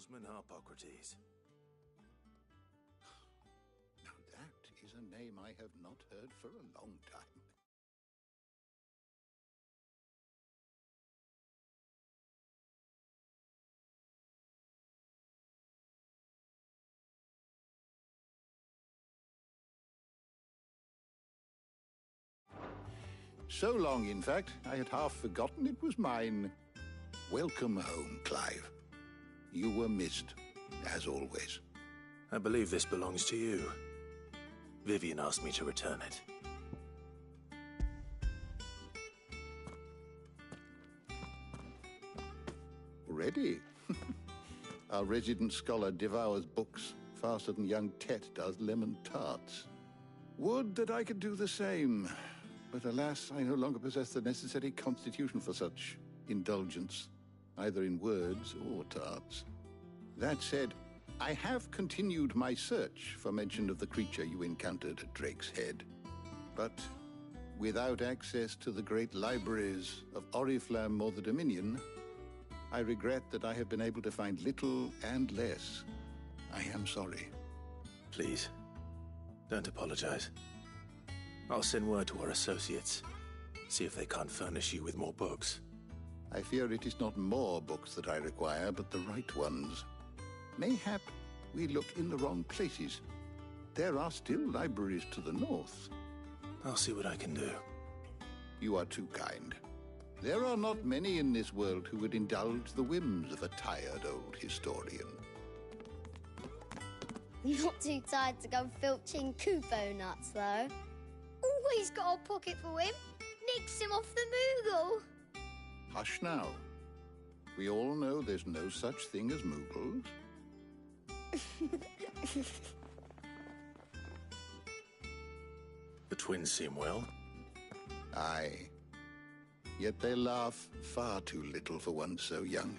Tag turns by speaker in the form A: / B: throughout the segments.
A: Oarsman Harpocrates.
B: Now that is a name I have not heard for a long time. So long, in fact, I had half forgotten it was mine. Welcome home, Clive. You were missed, as always.
A: I believe this belongs to you. Vivian asked me to return it.
B: Ready? Our resident scholar devours books faster than young Tet does lemon tarts. Would that I could do the same. But alas, I no longer possess the necessary constitution for such indulgence, either in words or tarts. That said, I have continued my search for mention of the creature you encountered at Drake's Head. But without access to the great libraries of Oriflamme or the Dominion, I regret that I have been able to find little and less. I am sorry.
A: Please, don't apologize. I'll send word to our associates. See if they can't furnish you with more books.
B: I fear it is not more books that I require, but the right ones. Mayhap we look in the wrong places. There are still libraries to the north.
A: I'll see what I can do.
B: You are too kind. There are not many in this world who would indulge the whims of a tired old historian.
C: Not too tired to go filching Kupo nuts, though. Always got a pocket for him. Nicks him off the Moogle.
B: Hush now. We all know there's no such thing as Moogles.
A: The twins seem well.
B: Aye. Yet they laugh far too little for one so young.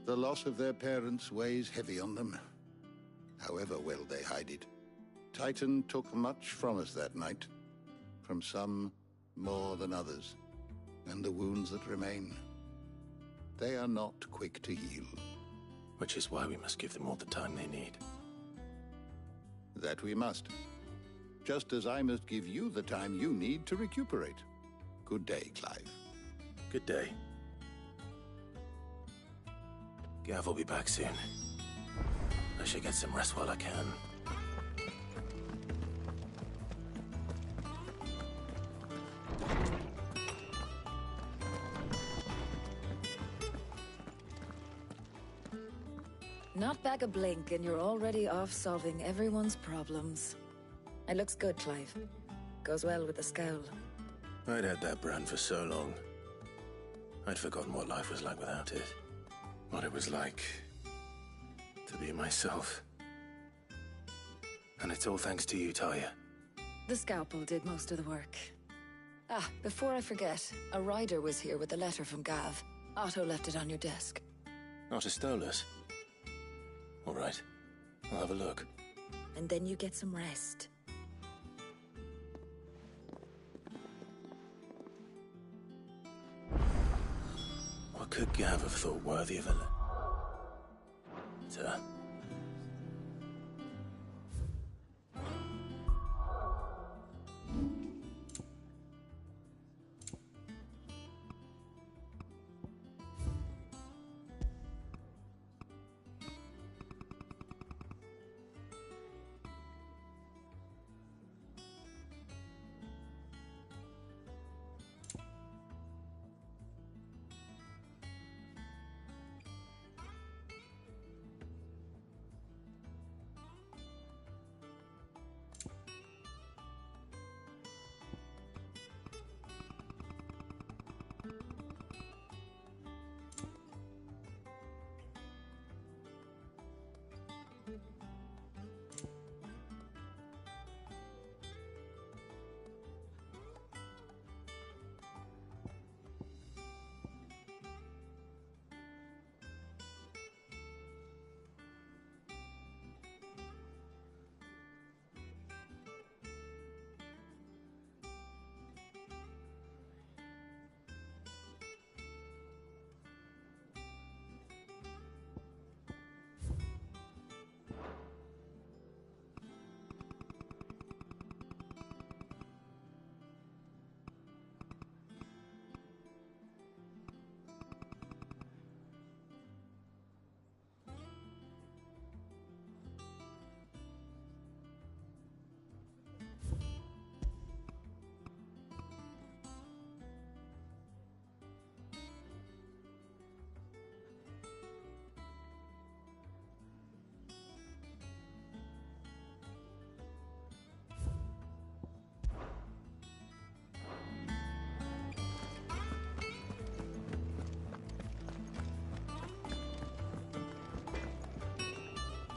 B: The loss of their parents weighs heavy on them, however well they hide it. Titan took much from us that night, from some more than others, and the wounds that remain, they are not quick to heal.
A: Which is why we must give them all the time they need.
B: That we must. Just as I must give you the time you need to recuperate. Good day, Clive.
A: Good day. Gav will be back soon. I should get some rest while I can.
D: Not back a blink and you're already off solving everyone's problems. It looks good, Clive. Goes well with the scowl.
A: I'd had that brand for so long. I'd forgotten what life was like without it. What it was like to be myself. And it's all thanks to you, Talia.
D: The scalpel did most of the work. Ah, before I forget, a rider was here with a letter from Gav. Otto left it on your desk.
A: Otto stole us. All right, I'll have a look.
D: And then you get some rest.
A: What could Gav have thought worthy of a letter?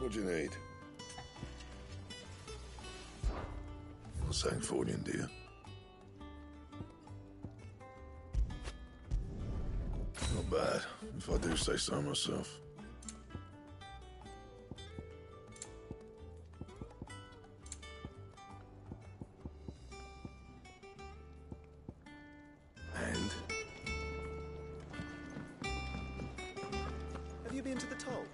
E: What do you need? Not Sancfordian, do you? Not bad, if I do say so myself. And?
F: Have you been to the toll?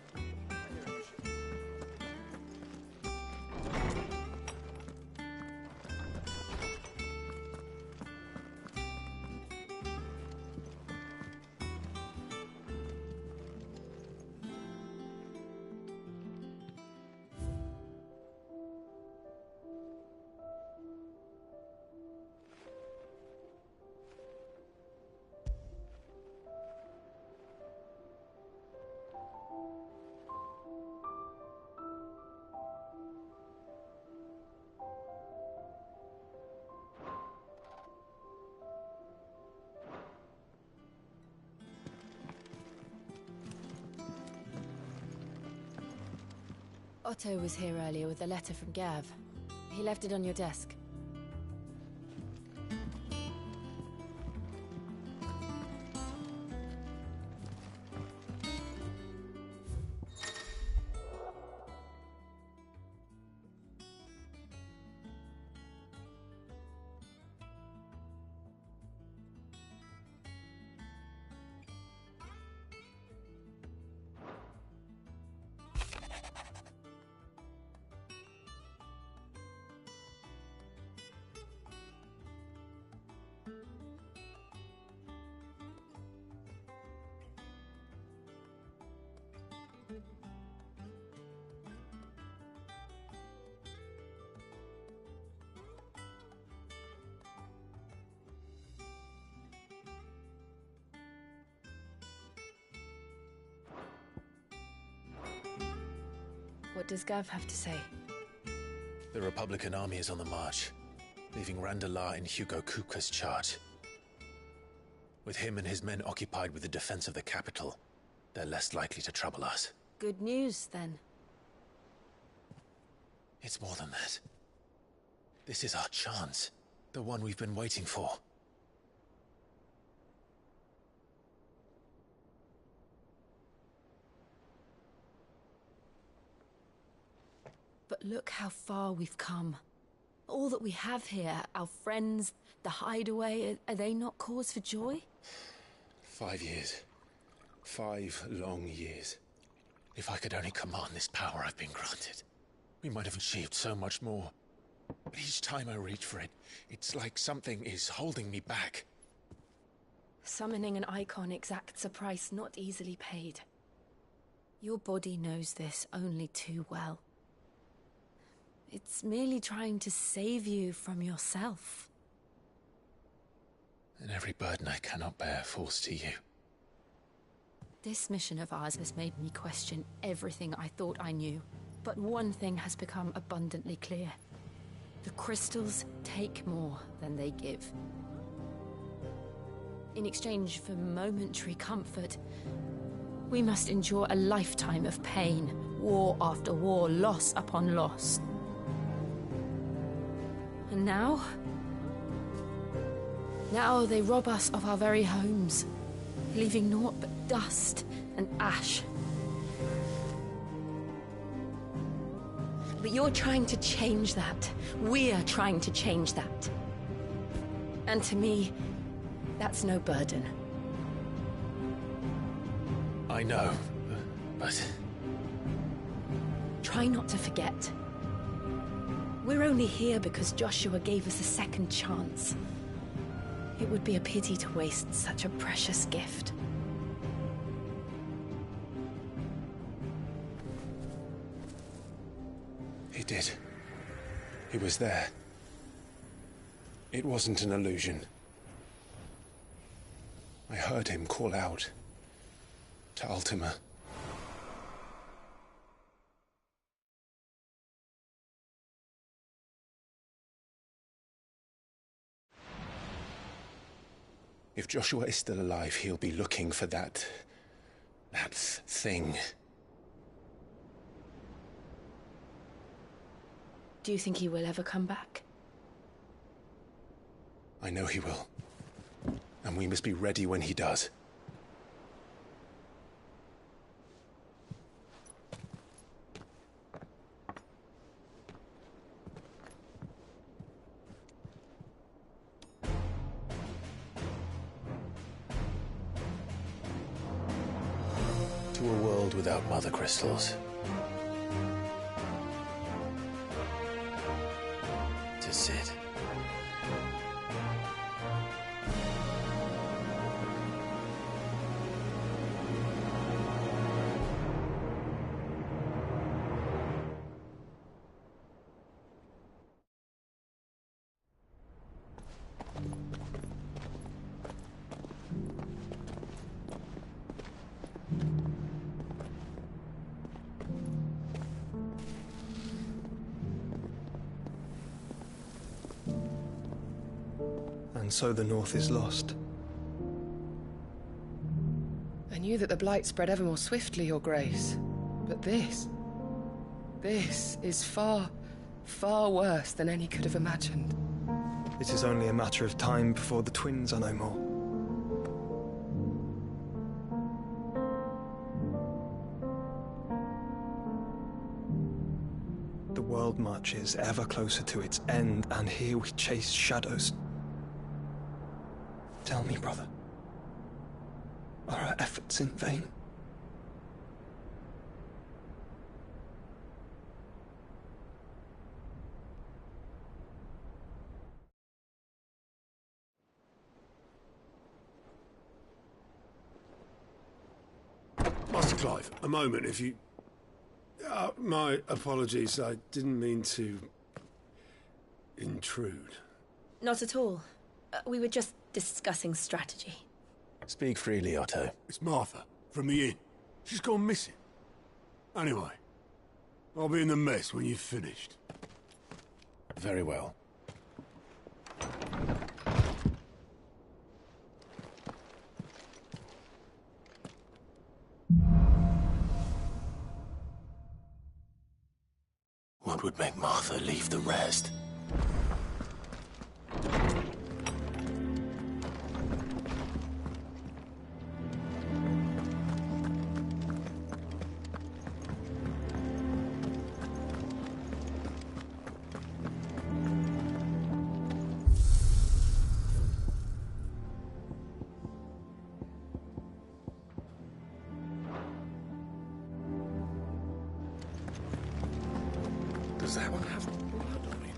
G: Otto was here earlier with a letter from Gav. He left it on your desk. What does Gav have to say?
A: The Republican army is on the march, leaving Randalar in Hugo Kupka's charge. With him and his men occupied with the defense of the capital, they're less likely to trouble us.
G: Good news, then.
A: It's more than that. This is our chance. The one we've been waiting for.
G: But look how far we've come. All that we have here, our friends, the hideaway, are they not cause for joy?
A: 5 years. 5 long years. If I could only command this power I've been granted, we might have achieved so much more. But each time I reach for it, it's like something is holding me back.
G: Summoning an icon exacts a price not easily paid. Your body knows this only too well. It's merely trying to save you from yourself.
A: And every burden I cannot bear falls to you.
G: This mission of ours has made me question everything I thought I knew. But one thing has become abundantly clear. The crystals take more than they give. In exchange for momentary comfort, we must endure a lifetime of pain, war after war, loss upon loss. And now? Now they rob us of our very homes, leaving naught but dust and ash. But you're trying to change that. We're trying to change that. And to me, that's no burden.
A: I know, but...
G: Try not to forget. We're only here because Joshua gave us a second chance. It would be a pity to waste such a precious gift.
A: He did. He was there. It wasn't an illusion. I heard him call out to Ultima. If Joshua is still alive, he'll be looking for that thing.
G: Do you think he will ever come back?
A: I know he will. And we must be ready when he does. To a world without mother crystals. To Sid.
F: And so the North is lost.
H: I knew that the Blight spread ever more swiftly, Your Grace. But this is far, far worse than any could have imagined.
F: It is only a matter of time before the twins are no more. The world marches ever closer to its end, and here we chase shadows. Tell me, brother, are our efforts in vain?
E: Master Clive, a moment, if you... my apologies, I didn't mean to... intrude.
G: Not at all. We were just discussing strategy.
A: Speak freely, Otto.
E: It's Martha, from the inn. She's gone missing. Anyway, I'll be in the mess when you've finished.
A: Very well. What would make Martha leave the rest? Does that one have blood on it?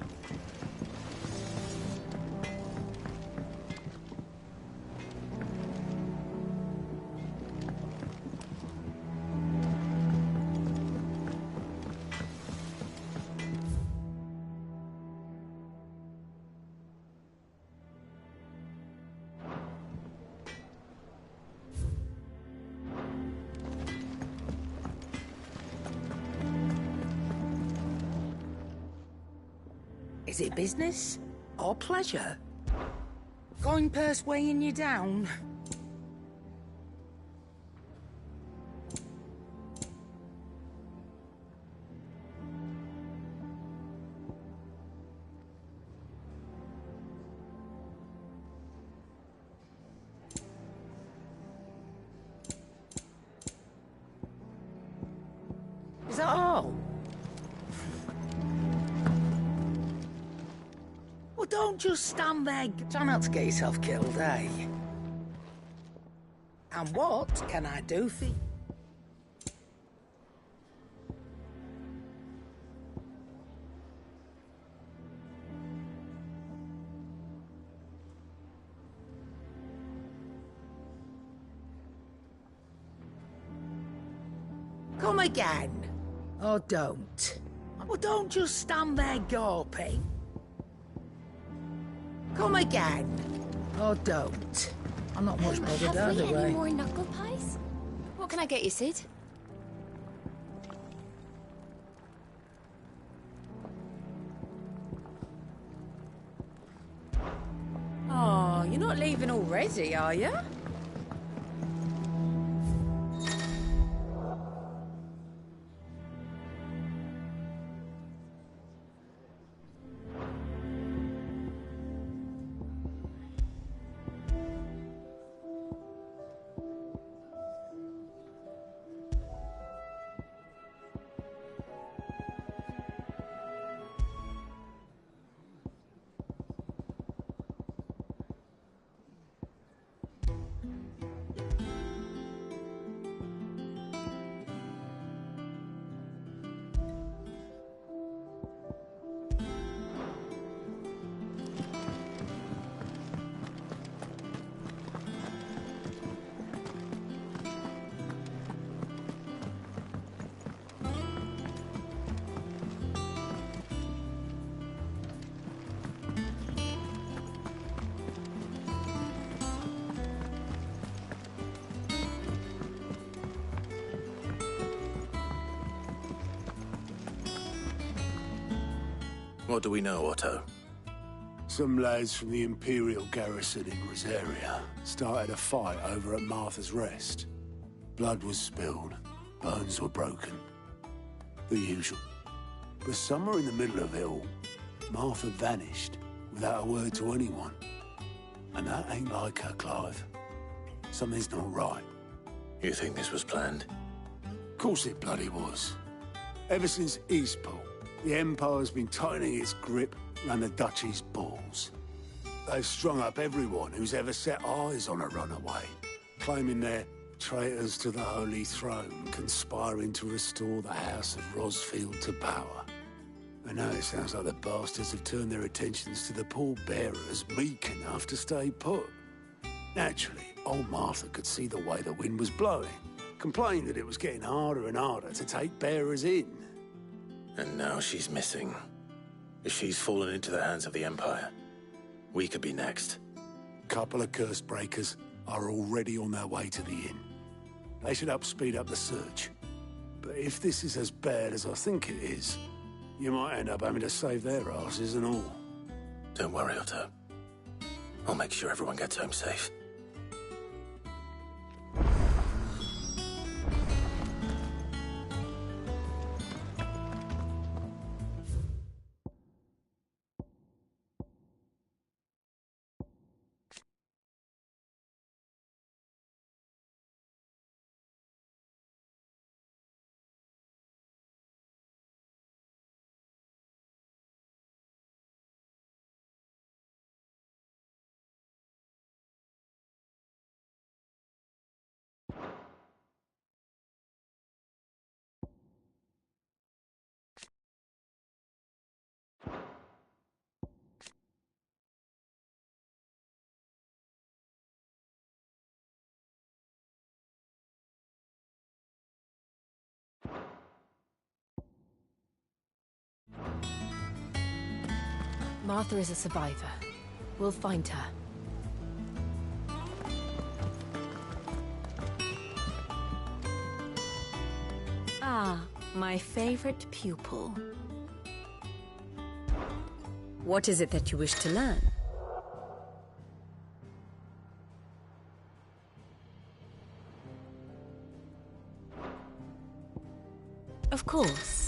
I: Is it business or pleasure? Coin purse weighing you down? Is that all? Well, don't just stand there. Try not to get yourself killed, eh? And what can I do for you? Come again. Or don't. Well, don't just stand there gawping. Come again. Or don't. I'm not much bothered
G: Have we
I: either way.
G: any more knuckle pies? What can I get you, Sid? Oh, you're not leaving already, are you?
A: What do we know, Otto?
E: Some lads from the Imperial garrison in Rosaria started a fight over at Martha's Rest. Blood was spilled, bones were broken. The usual. But somewhere in the middle of it all, Martha vanished without a word to anyone. And that ain't like her, Clive. Something's not right.
A: You think this was planned?
E: Of course it bloody was. Ever since Eastport, the Empire's been tightening its grip around the Duchy's balls. They've strung up everyone who's ever set eyes on a runaway, claiming they're traitors to the Holy Throne, conspiring to restore the House of Rosfield to power. And now it sounds like the bastards have turned their attentions to the pallbearers meek enough to stay put. Naturally, old Martha could see the way the wind was blowing, complained that it was getting harder and harder to take bearers in.
A: And now she's missing. If she's fallen into the hands of the Empire, we could be next.
E: A couple of curse breakers are already on their way to the inn. They should help speed up the search. But if this is as bad as I think it is, you might end up having to save their asses and all.
A: Don't worry, Otto. I'll make sure everyone gets home safe.
G: Martha is a survivor. We'll find her. Ah, my favorite pupil.
J: What is it that you wish to learn?
G: Of course.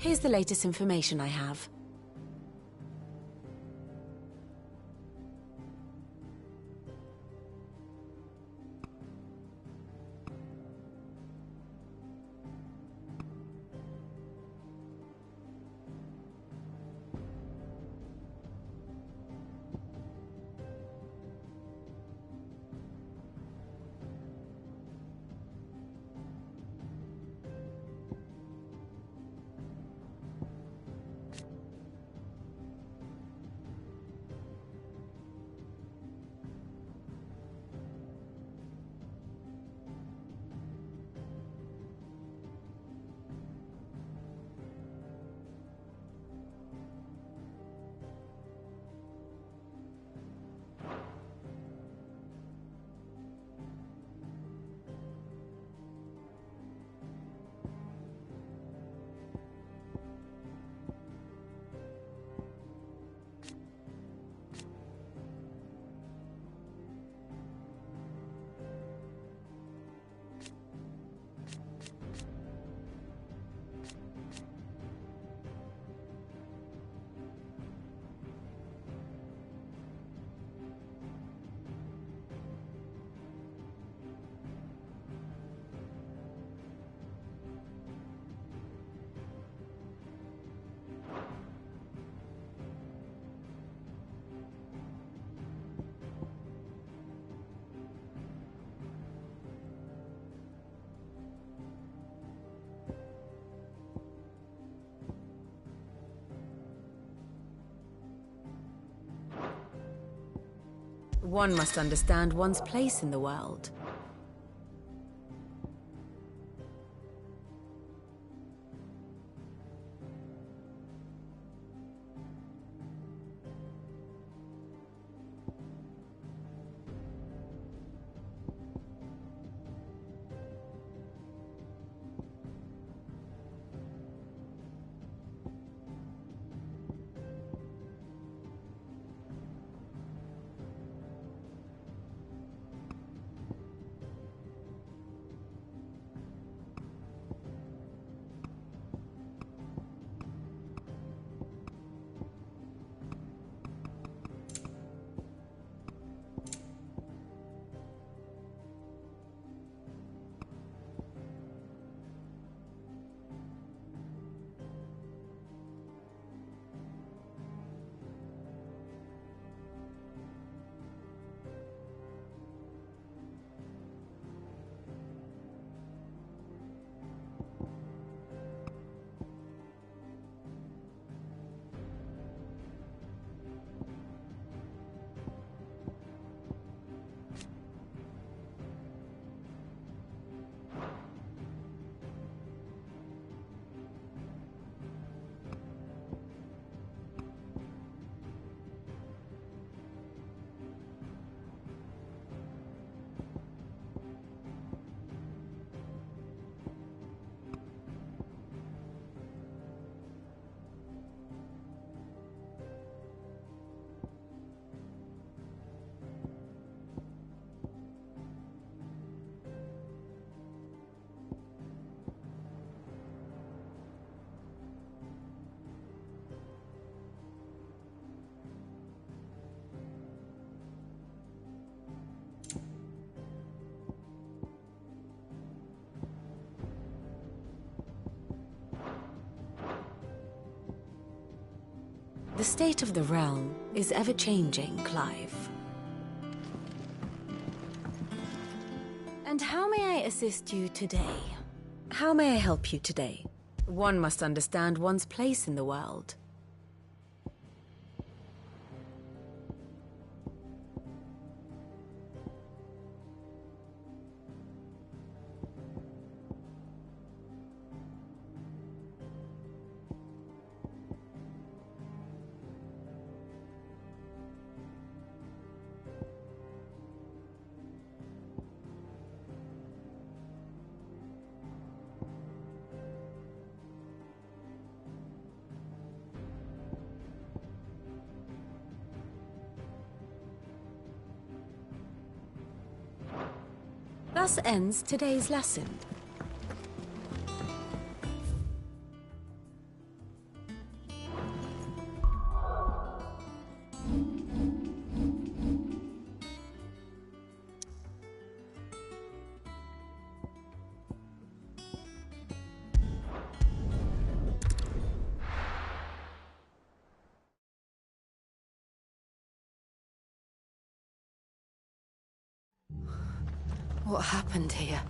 J: Here's the latest information I have. One must understand one's place in the world. The state of the realm is ever-changing, Clive. And how may I assist you today? How may I help you today? One must understand one's place in the world. Thus ends today's lesson.
G: What happened here?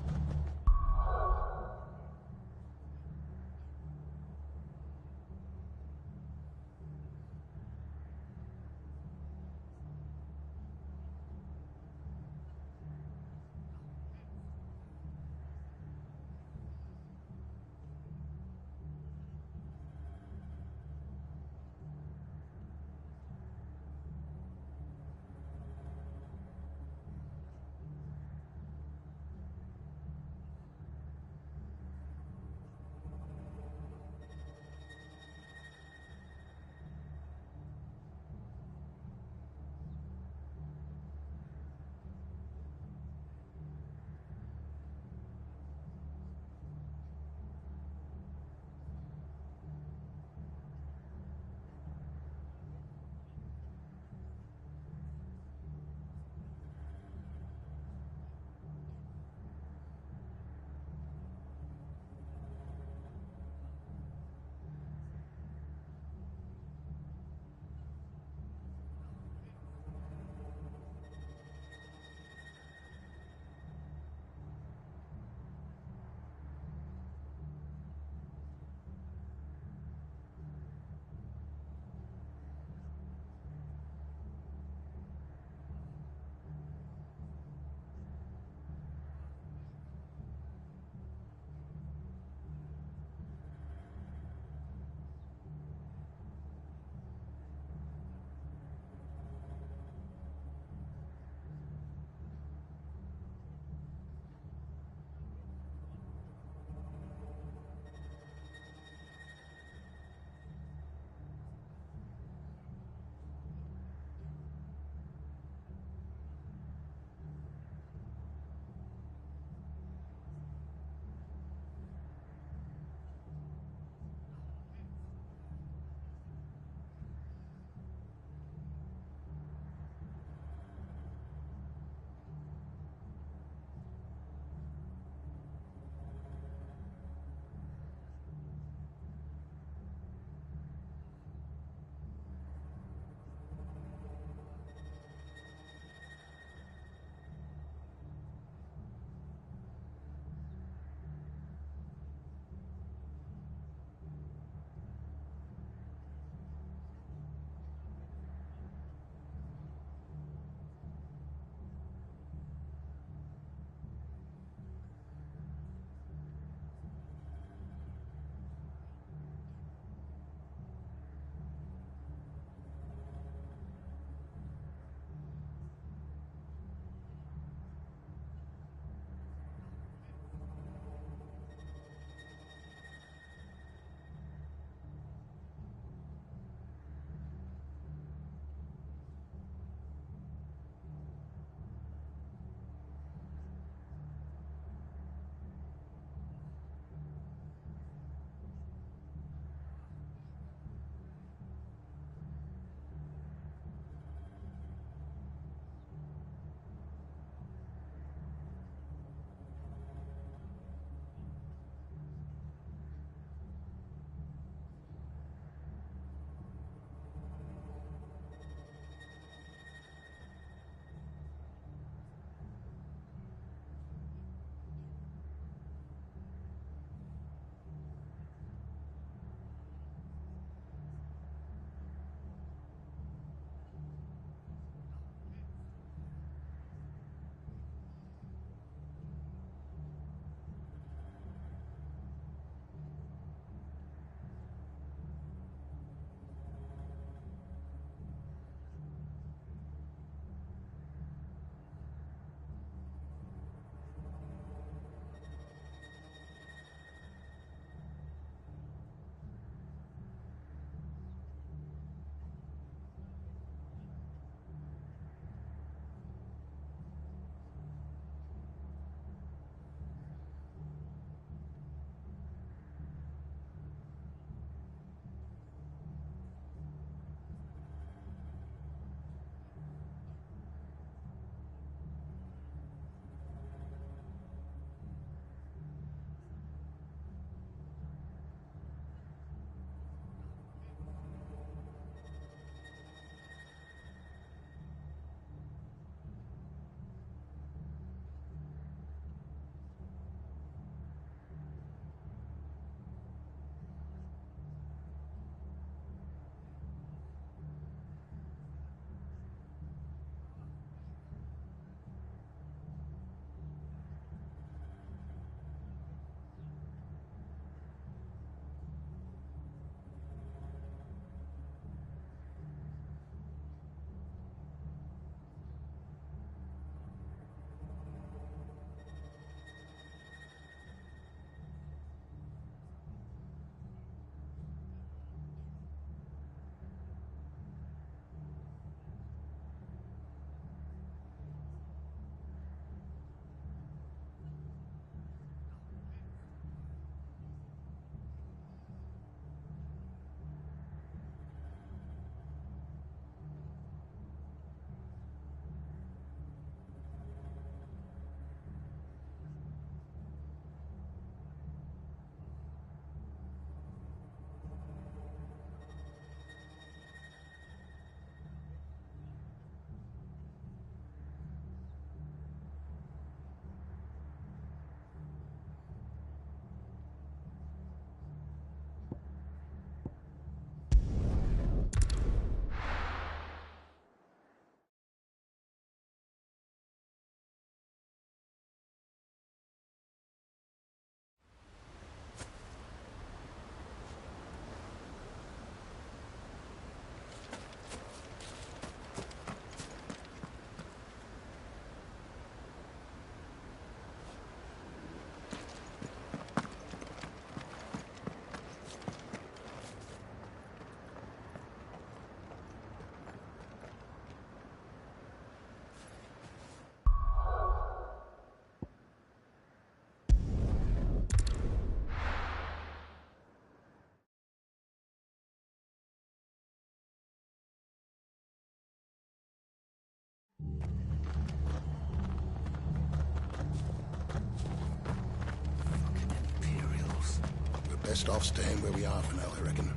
B: Best off staying where we are for now, I reckon.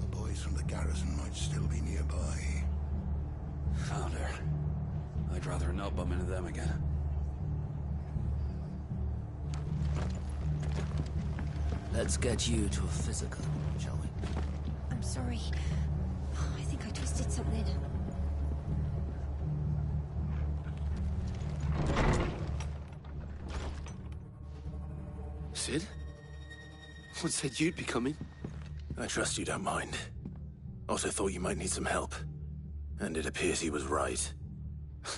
B: The boys from the garrison might still be nearby.
K: Founder. I'd rather not bump into them again.
L: Let's get you to a physical, shall we?
M: I'm sorry. I think I twisted something.
E: Sid? What said you'd be coming?
A: I trust you don't mind. Also thought you might need some help. And it appears he was right.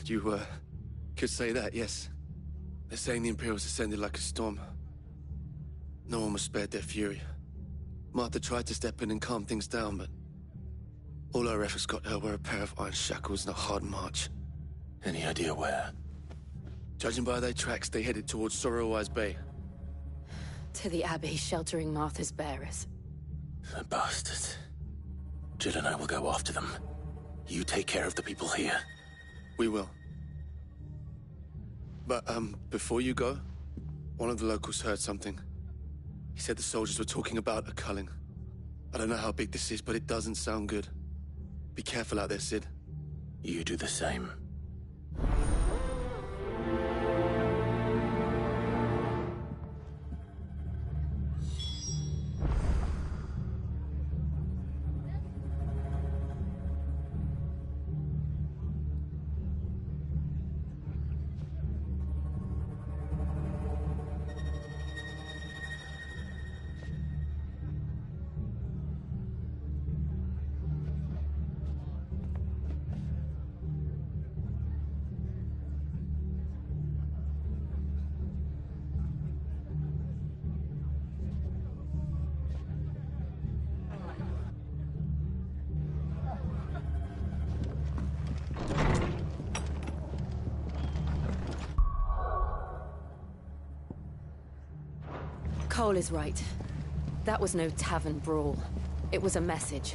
E: You, could say that, yes. They're saying the Imperials ascended like a storm. No one was spared their fury. Martha tried to step in and calm things down, but all our efforts got her were a pair of iron shackles and a hard march.
A: Any idea where?
E: Judging by their tracks, they headed towards Sorrowwise Bay.
G: To the Abbey, sheltering Martha's bearers.
A: The bastards. Jill and I will go after them. You take care of the people here.
E: We will. But, before you go, one of the locals heard something. He said the soldiers were talking about a culling. I don't know how big this is, but it doesn't sound good. Be careful out there, Sid.
A: You do the same.
G: Cole is right. That was no tavern brawl. It was a message.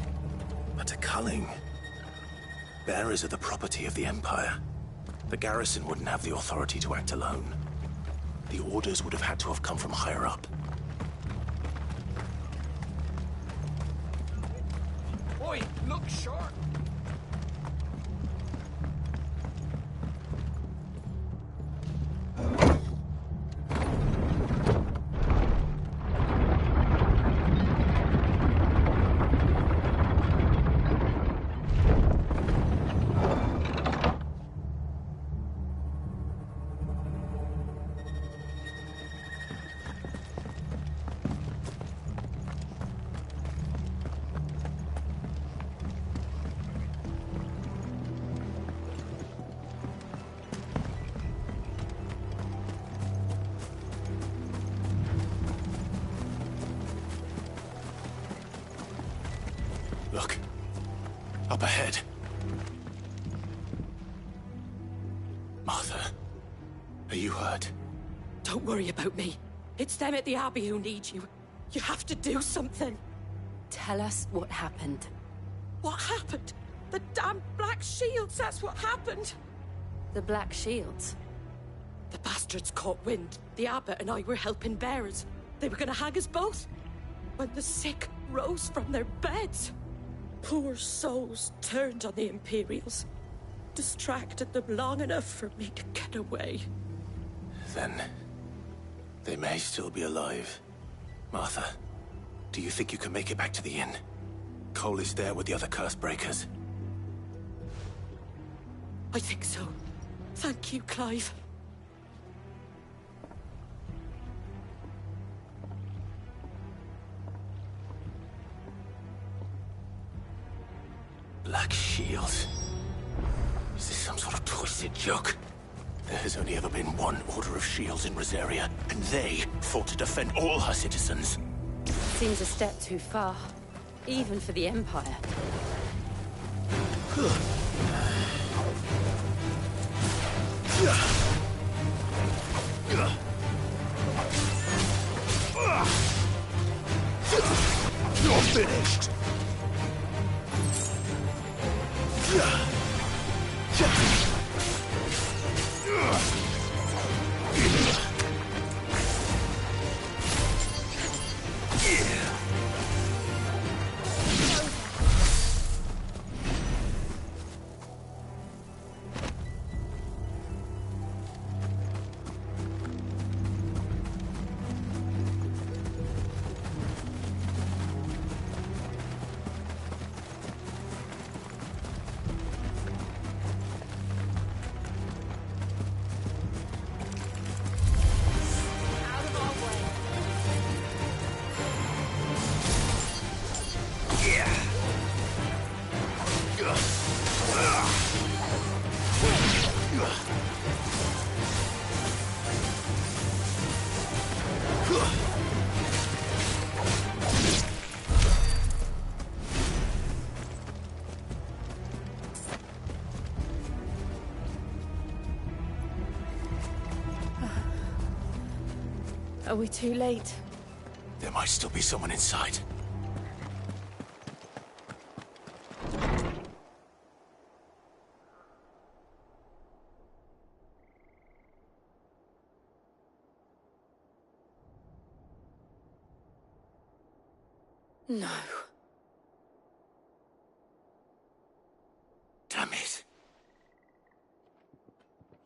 A: But a culling. Bearers are the property of the Empire. The garrison wouldn't have the authority to act alone. The orders would have had to have come from higher up.
N: Oi, look sharp!
A: Look. Up ahead. Martha, are you hurt?
O: Don't worry about me. It's them at the Abbey who need you. You have to do something.
G: Tell us what happened.
O: What happened? The damn Black Shields, that's what happened.
G: The Black Shields?
O: The bastards caught wind. The Abbot and I were helping bearers. They were gonna hang us both. When the sick rose from their beds. Poor souls turned on the Imperials. Distracted them long enough for me to get away.
A: Then, they may still be alive. Martha, do you think you can make it back to the inn? Cole is there with the other curse breakers.
O: I think so. Thank you, Clive.
A: Black Shields. Is this some sort of twisted joke? There has only ever been one Order of Shields in Rosaria, and they fought to defend all her citizens.
G: Seems a step too far, even for the Empire.
A: You're finished!
G: Are we too late?
A: There might still be someone inside.
G: No.
A: Damn it.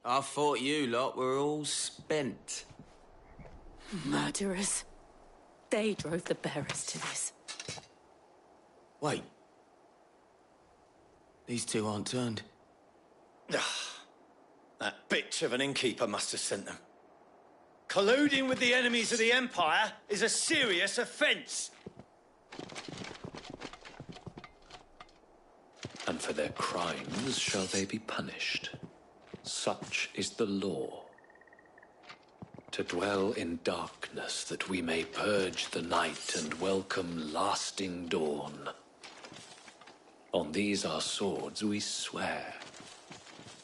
L: I thought you lot were all spent.
O: Murderers. They drove the bearers to this.
L: Wait. These two aren't turned.
P: That bitch of an innkeeper must have sent them. Colluding with the enemies of the Empire is a serious offence.
Q: And for their crimes shall they be punished. Such is the law. To dwell in darkness that we may purge the night and welcome lasting dawn. On these our swords we swear.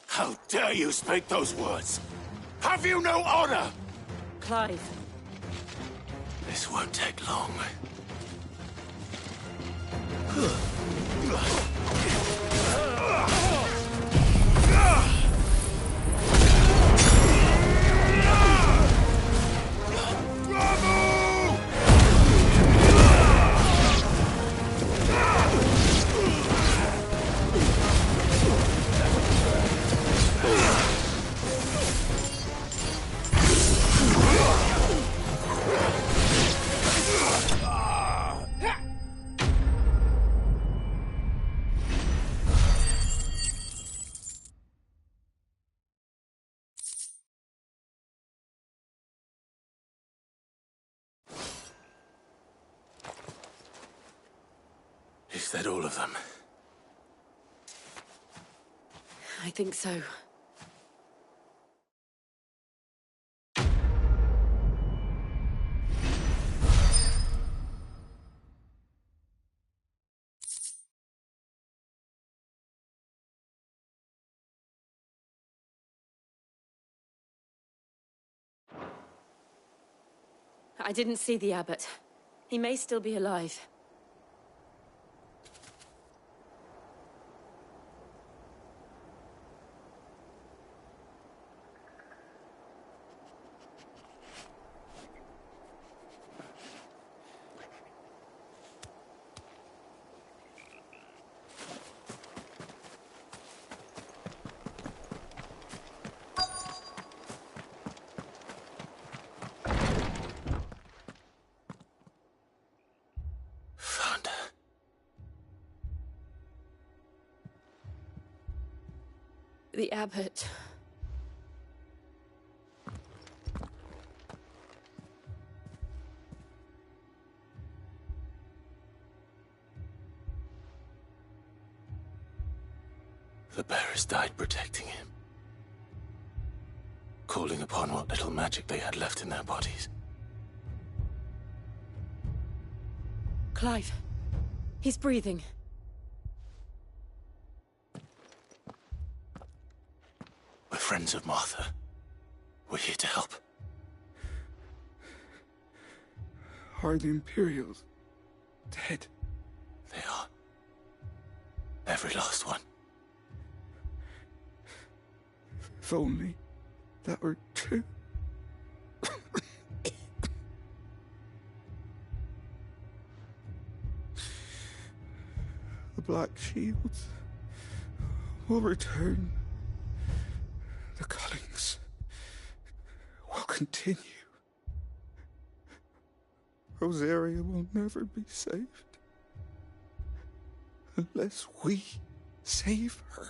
E: How dare you speak those words? Have you no honor?
O: Clive.
A: This won't take long. Is that all of them?
O: I think so. I didn't see the abbot. He may still be alive. The abbot.
A: The bearers died protecting him. Calling upon what little magic they had left in their bodies.
O: Clive. He's breathing.
A: We're friends of Martha. We're here to help.
E: Are the Imperials dead?
A: They are. Every last one.
E: If only that were true. The Black Shields will return. The Cullings will continue. Rosaria will never be saved unless we save her.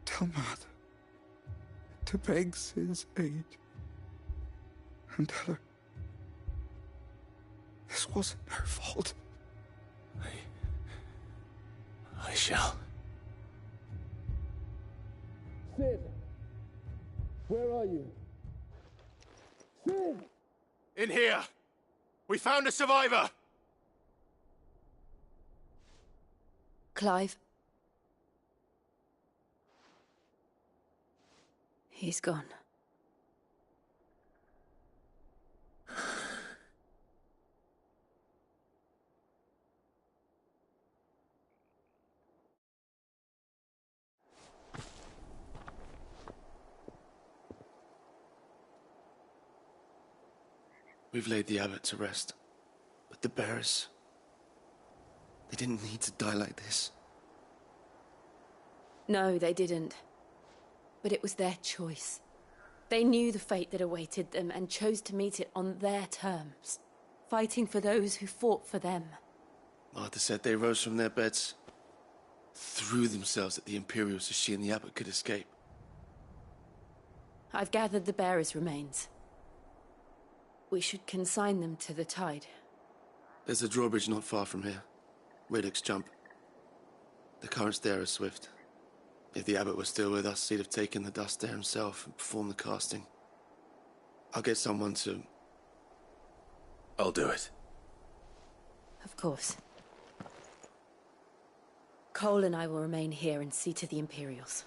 E: Tell Mother to beg Sid's aid and tell her this wasn't her fault.
A: I shall.
E: Sid! Where are you? Sid!
A: In here! We found a survivor!
G: Clive. He's gone.
R: We've laid the abbot to rest. But the bearers... they didn't need to die like this.
G: No, they didn't. But it was their choice. They knew the fate that awaited them and chose to meet it on their terms, fighting for those who fought for them.
R: Martha said they rose from their beds, threw themselves at the Imperials so she and the abbot could escape.
G: I've gathered the bearers' remains. We should consign them to the tide.
R: There's a drawbridge not far from here. Radix jump. The currents there are swift. If the abbot was still with us, he'd have taken the dust there himself and performed the casting. I'll get someone to...
A: I'll do it.
G: Of course. Cole and I will remain here and see to the Imperials.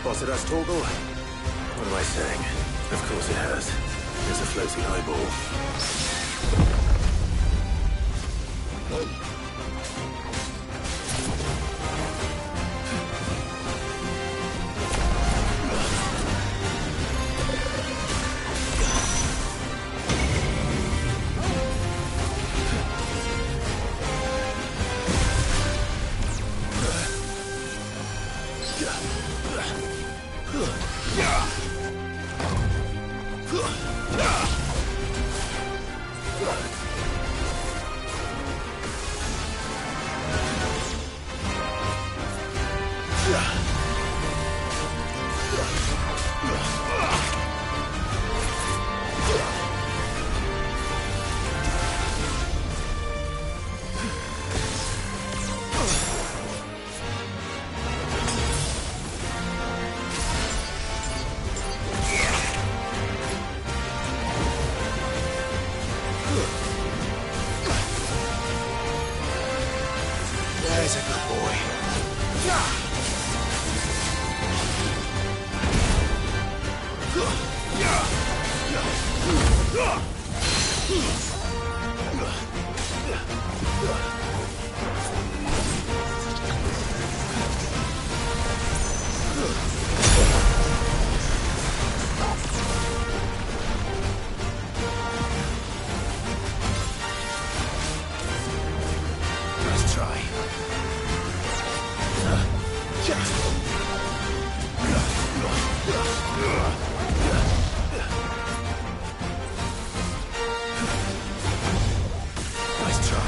A: spotted us, Torgal? What am I saying? Of course it has. There's a floating eyeball. There's a good boy. Nice try. Nice try.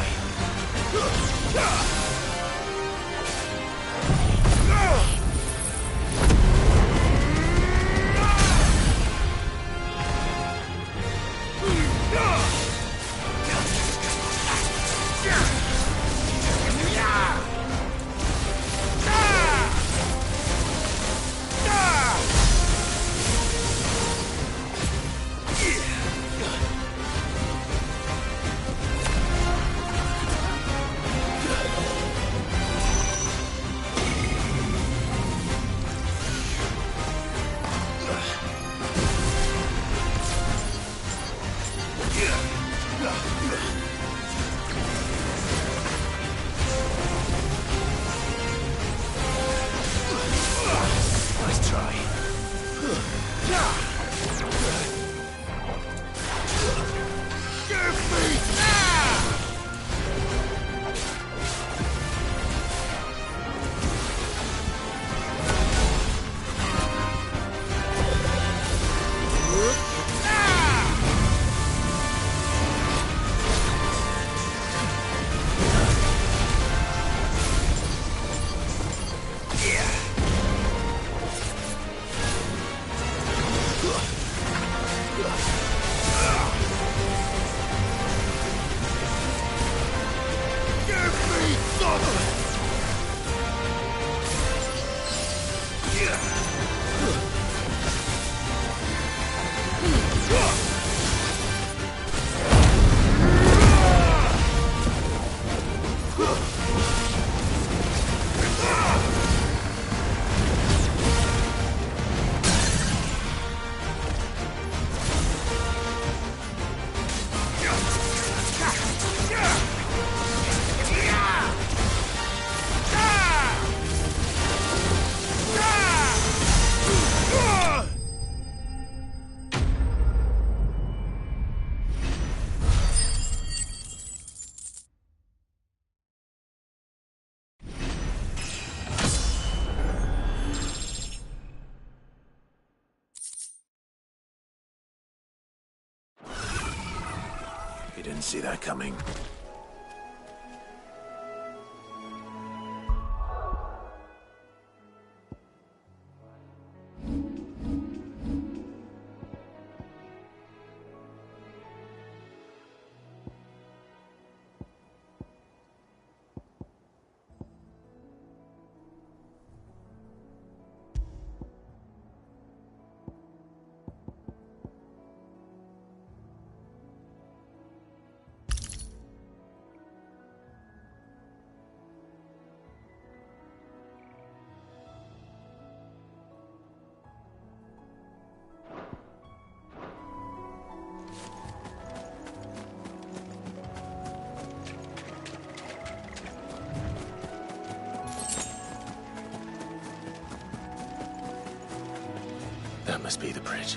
A: Nice try. Give me You didn't see that coming. That must be the bridge.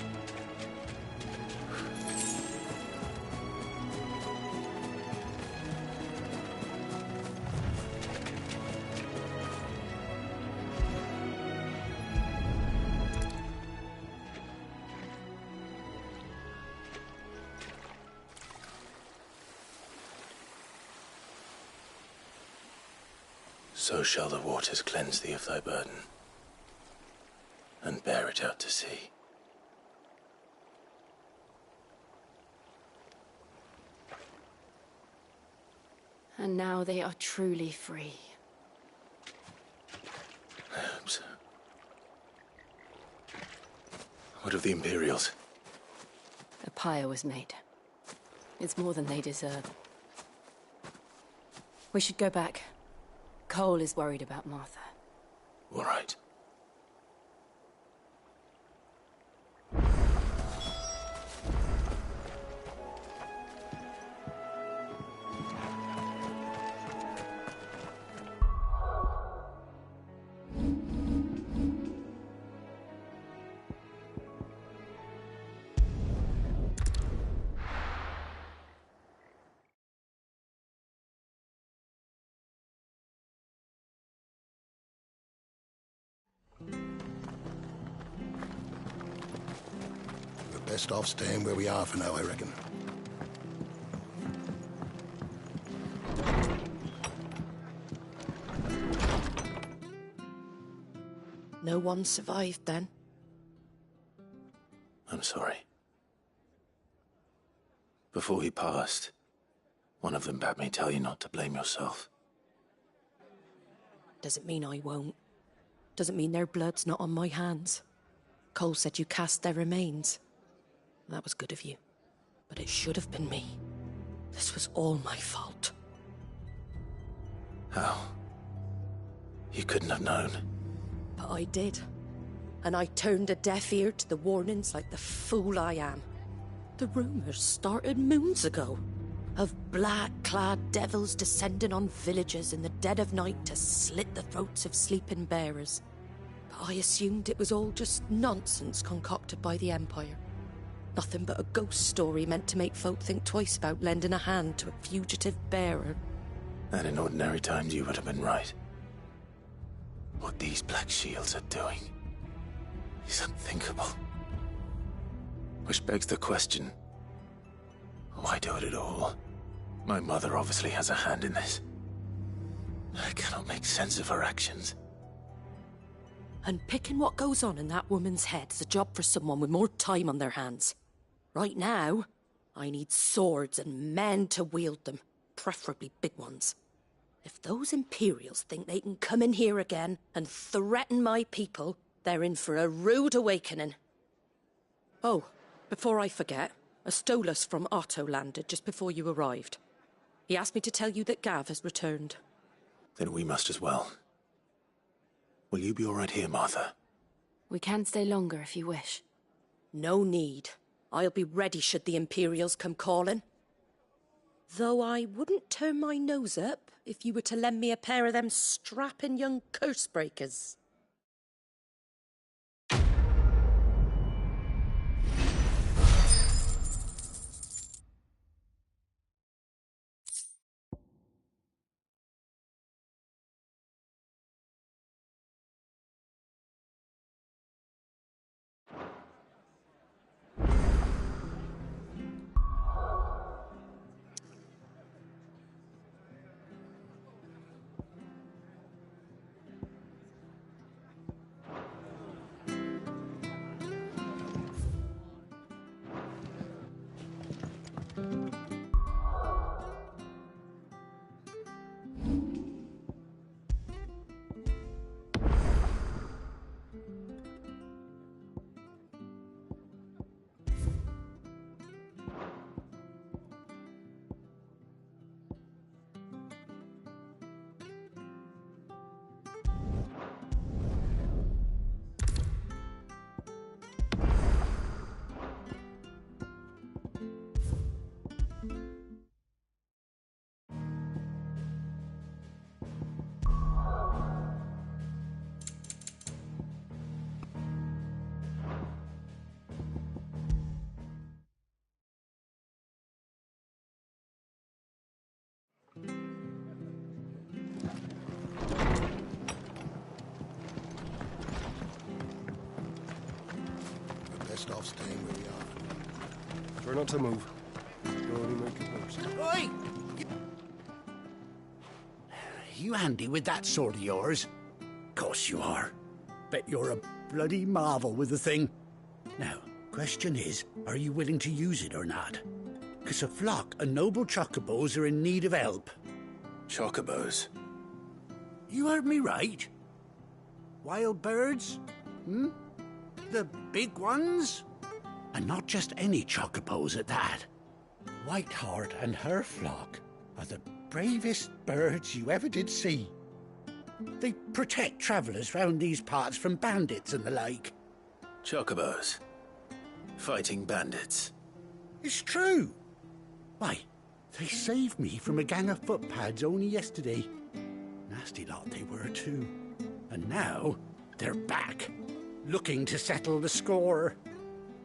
A: So shall the waters cleanse thee of thy burden, and bear it out to sea.
G: And now they are truly free.
A: I hope so. What of the Imperials?
G: A pyre was made. It's more than they deserve. We should go back. Cole is worried about Martha.
A: All right.
B: We're best off staying where we are for now, I reckon.
O: No one survived then?
A: I'm sorry. Before he passed, one of them bade me tell you not to blame yourself.
O: Doesn't mean I won't. Doesn't mean their blood's not on my hands. Cole said you cast their remains. That was good of you. But it should have been me. This was all my fault.
A: How? You couldn't have known.
O: But I did. And I turned a deaf ear to the warnings like the fool I am. The rumours started moons ago. Of black-clad devils descending on villages in the dead of night to slit the throats of sleeping bearers. But I assumed it was all just nonsense concocted by the Empire. Nothing but a ghost story meant to make folk think twice about lending a hand to a fugitive bearer.
A: And in ordinary times you would have been right. What these Black Shields are doing is unthinkable. Which begs the question, why do it at all? My mother obviously has a hand in this. I cannot make sense of her actions.
O: And picking what goes on in that woman's head is a job for someone with more time on their hands. Right now, I need swords and men to wield them, preferably big ones. If those Imperials think they can come in here again and threaten my people, they're in for a rude awakening. Oh, before I forget, a Stolas from Otto landed just before you arrived. He asked me to tell you that Gav has returned.
A: Then we must as well. Will you be all right here, Martha?
G: We can stay longer if you wish.
O: No need. I'll be ready should the Imperials come calling. Though I wouldn't turn my nose up if you were to lend me a pair of them strapping young curse breakers.
B: stay where we are.
F: Try not to move. You'll only make it worse.
I: Oi! You handy with that sword of yours? Course you are. Bet you're a bloody marvel with the thing. Now, question is, are you willing to use it or not? 'Cause a flock of noble chocobos are in need of help.
A: Chocobos?
I: You heard me right. Wild birds? The big ones? And not just any chocobos at that. Whiteheart and her flock are the bravest birds you ever did see. They protect travellers round these parts from bandits and the like.
A: Chocobos? Fighting bandits?
I: It's true. Why, they saved me from a gang of footpads only yesterday. Nasty lot they were too. And now they're back, looking to settle the score.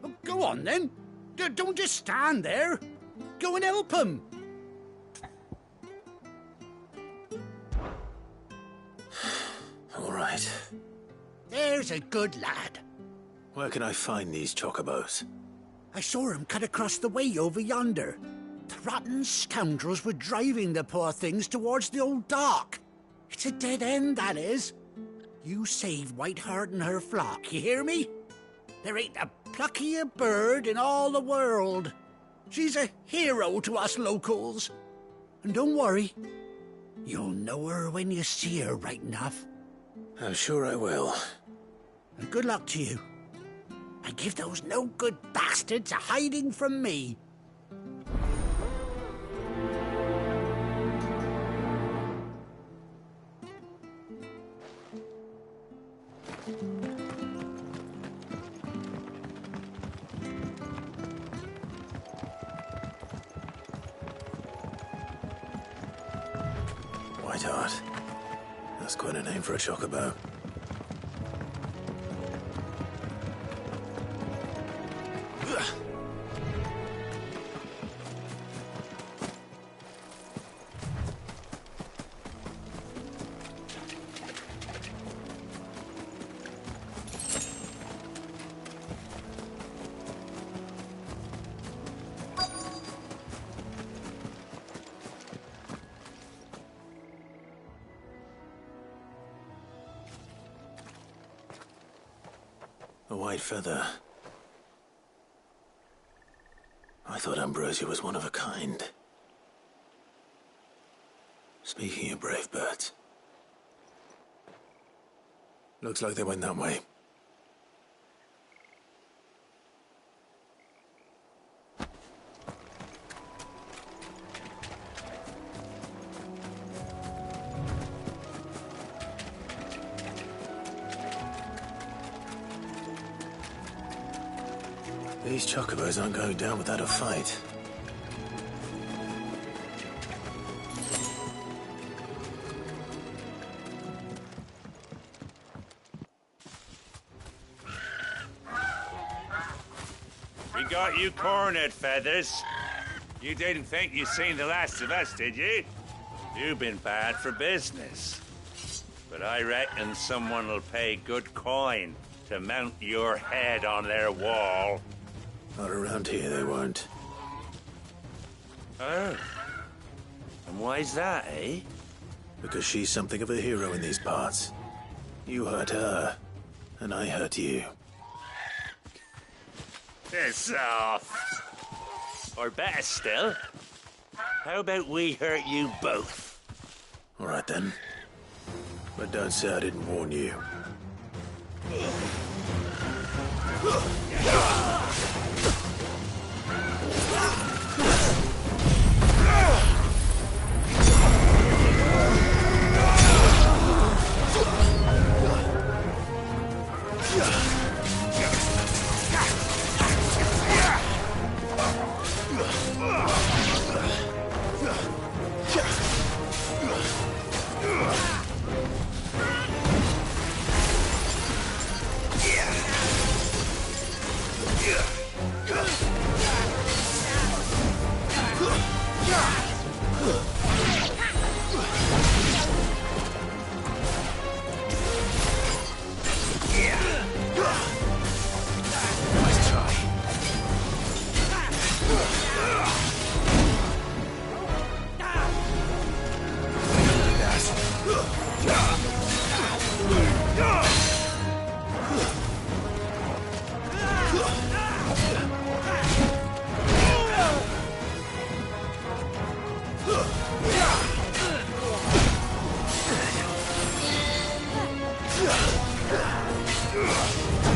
I: Oh, go on then. Don't just stand there. Go and help them.
A: All right.
I: There's a good lad.
A: Where can I find these chocobos?
I: I saw him cut across the way over yonder. The rotten scoundrels were driving the poor things towards the old dock. It's a dead end, that is. You saved Whiteheart and her flock, you hear me? There ain't a pluckier bird in all the world. She's a hero to us locals. And don't worry, you'll know her when you see her right enough.
A: I'm sure I will.
I: And good luck to you. And give those no-good bastards a hiding from me.
A: Whiteheart. That's quite a name for a chocobo. A white feather. I thought Ambrosia was one of a kind. Speaking of brave birds. Looks like they went that way. These chocobos aren't going down without a fight.
S: We got you cornered, Feathers. You didn't think you'd seen the last of us, did you? You've been bad for business. But I reckon someone will pay good coin to mount your head on their wall.
A: Not around here, they won't.
S: Oh. And why's that, eh?
A: Because she's something of a hero in these parts. You hurt her, and I hurt you.
S: Piss off. Or better still, how about we hurt you both?
A: All right, then. But don't say I didn't warn you.
S: Yeah.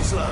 E: slow.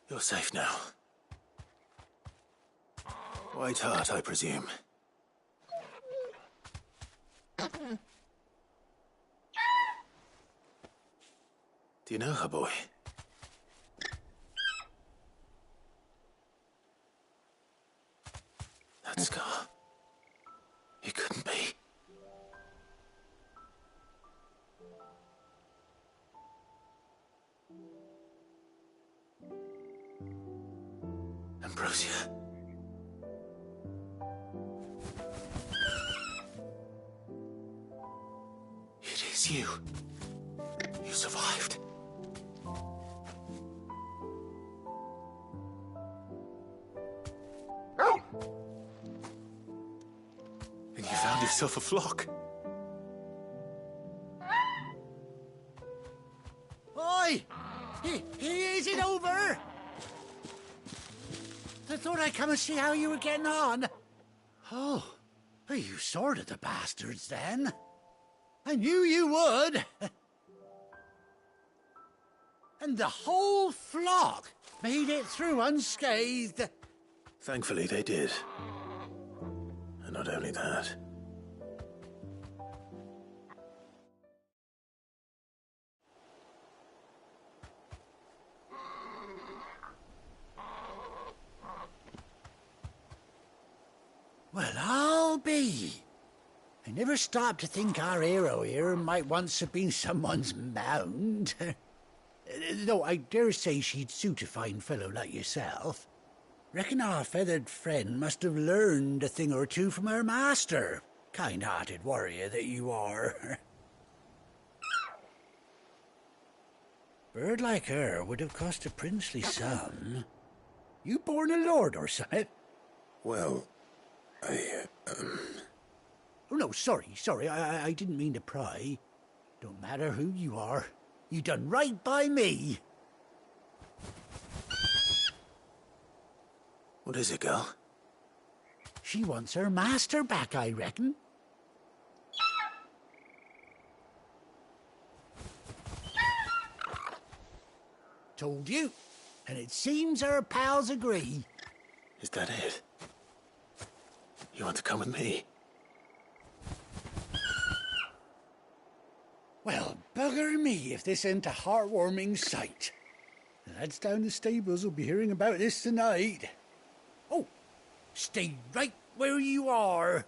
A: You're safe now. White Heart, I presume. Do you know her, boy? That scar. It couldn't be. Ambrosia. It is you. You survived. And you found yourself a flock.
I: Oi! Is it over? I thought I'd come and see how you were getting on. Oh, well, you sorted the bastards then. I knew you would. And the whole flock made it through unscathed.
A: Thankfully, they did. And not only that.
I: Well, I'll be. I never stopped to think our hero here might once have been someone's mount. Though I dare say she'd suit a fine fellow like yourself. Reckon our feathered friend must have learned a thing or two from her master. Kind-hearted warrior that you are. Bird like her would have cost a princely sum. You born a lord or something?
A: Well,
I: Oh, no, sorry. I didn't mean to pry. Don't matter who you are. You done right by me.
A: What is it, girl?
I: She wants her master back, I reckon. Told you. And it seems her pals agree.
A: Is that it? You want to come with me?
I: Well, bugger me if this ain't a heartwarming sight. The lads down the stables will be hearing about this tonight. Oh, stay right where you are.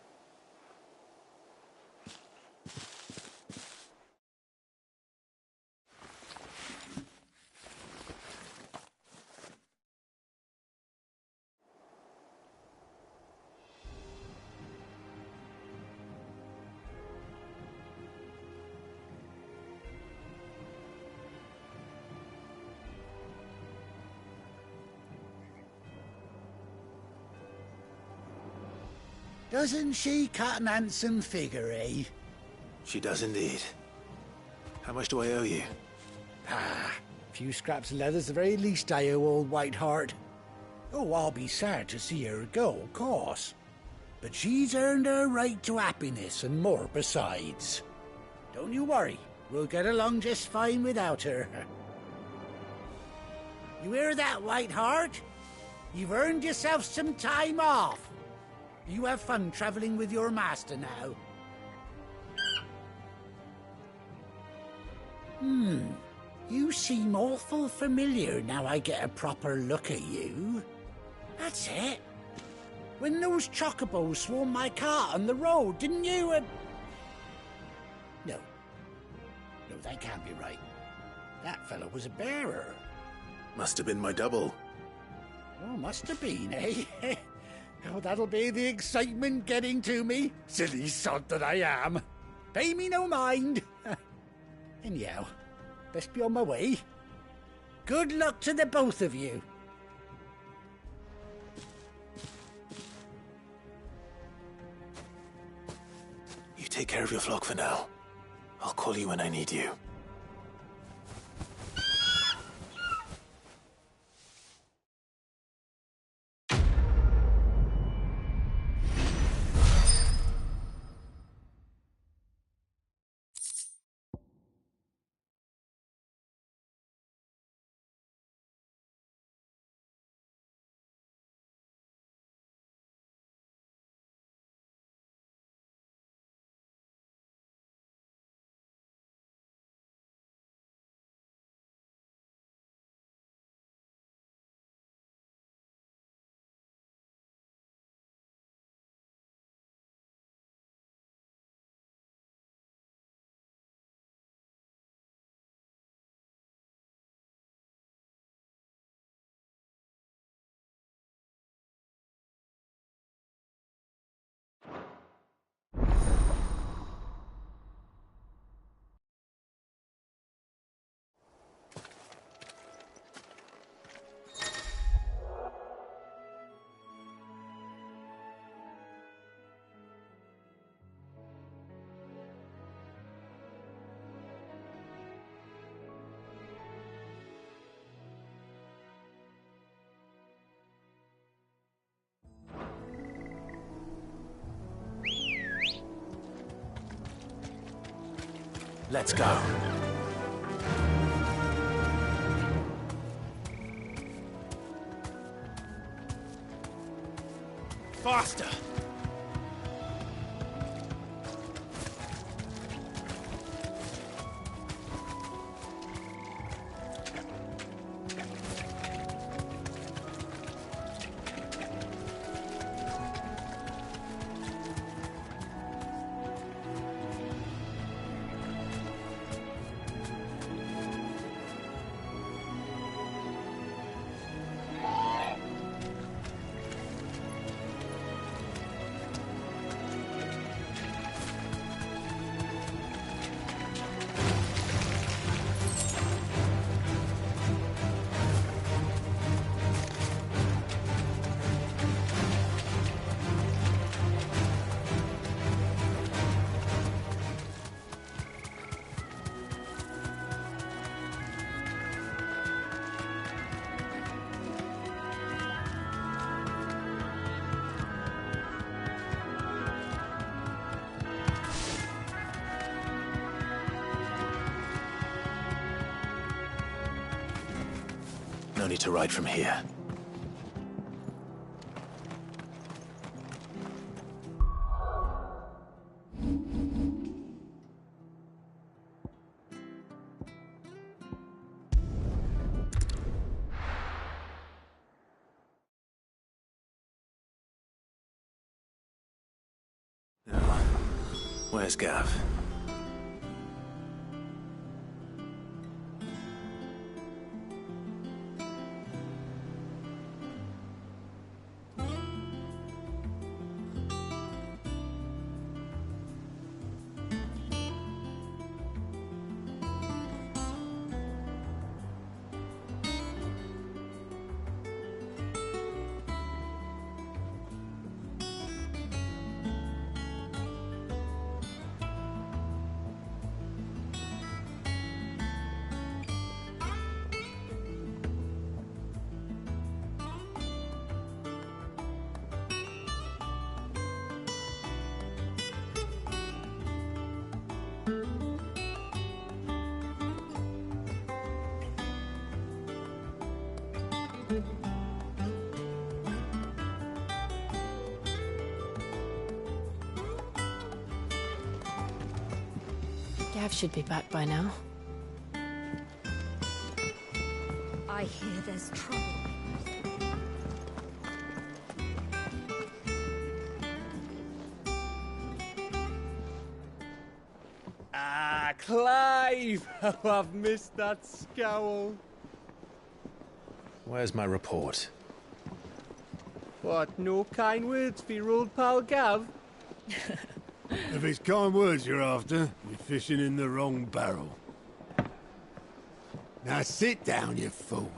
I: Doesn't she cut an handsome figure, eh?
A: She does indeed. How much do I owe you?
I: Ah, a few scraps of leather's the very least I owe old White Heart. Oh, I'll be sad to see her go, of course. But she's earned her right to happiness and more besides. Don't you worry, we'll get along just fine without her. You hear that, Whiteheart? You've earned yourself some time off. You have fun traveling with your master now. You seem awful familiar now I get a proper look at you. That's it. When those chocobos swarmed my car on the road, didn't you? No, that can't be right. That fellow was a bearer.
A: Must have been my double.
I: Oh, must have been, eh? Oh, that'll be the excitement getting to me. Silly sod that I am. Pay me no mind. Anyhow, best be on my way. Good luck to the both of you.
A: You take care of your flock for now. I'll call you when I need you. Let's go. Faster! No need to ride from here. Now, where's Gav?
G: Gav should be back by now.
J: I hear there's trouble.
T: Ah, Clive! Oh, I've missed that scowl.
A: Where's my report?
T: What, no kind words for your old pal Gav?
E: If it's kind words you're after, you're fishing in the wrong barrel. Now sit down, you fool.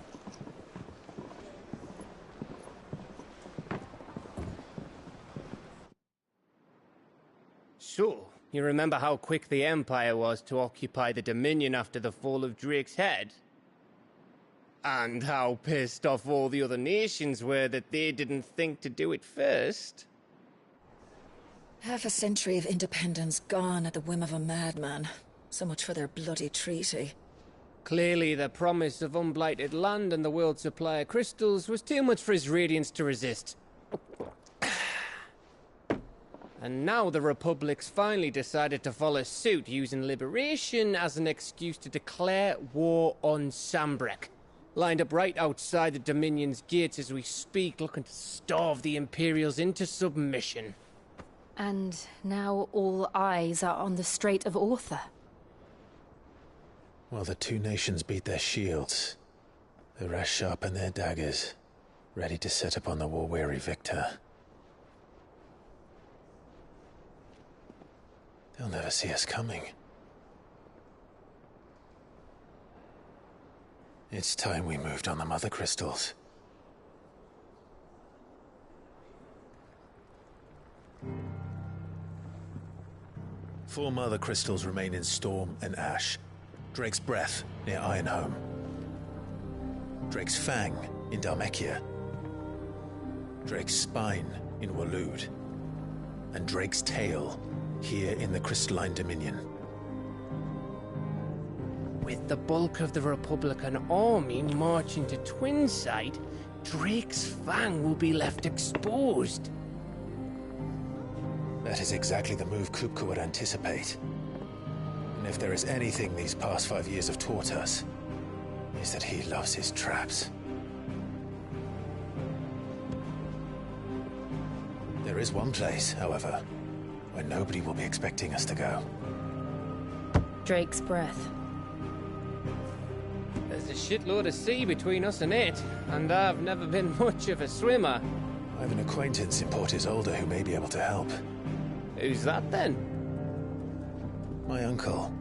T: So, you remember how quick the Empire was to occupy the Dominion after the fall of Drake's head? And how pissed off all the other nations were that they didn't think to do it first?
D: Half a century of independence gone at the whim of a madman. So much for their bloody treaty.
T: Clearly, the promise of unblighted land and the world's supply of crystals was too much for his radiance to resist. And now the Republic's finally decided to follow suit, using liberation as an excuse to declare war on Sambrek. Lined up right outside the Dominion's gates as we speak, looking to starve the Imperials into submission.
G: And now all eyes are on the Strait of Author.
A: While the two nations beat their shields, the rest sharpen their daggers, ready to set upon the war-weary victor. They'll never see us coming. It's time we moved on the Mother Crystals. Four Mother Crystals remain in Storm and Ash. Drake's Breath near Ironhome. Drake's Fang in Dhalmekia. Drake's Spine in Waloed. And Drake's Tail here in the Crystalline Dominion.
T: With the bulk of the Republican army marching to Twinside, Drake's Fang will be left exposed.
A: That is exactly the move Kupka would anticipate. And if there is anything these past 5 years have taught us, is that he loves his traps. There is one place, however, where nobody will be expecting us to go.
G: Drake's Breath.
T: There's a shitload of sea between us and it, and I've never been much of a swimmer.
A: I have an acquaintance in Port Isolde who may be able to help.
T: Who's that then?
A: My uncle,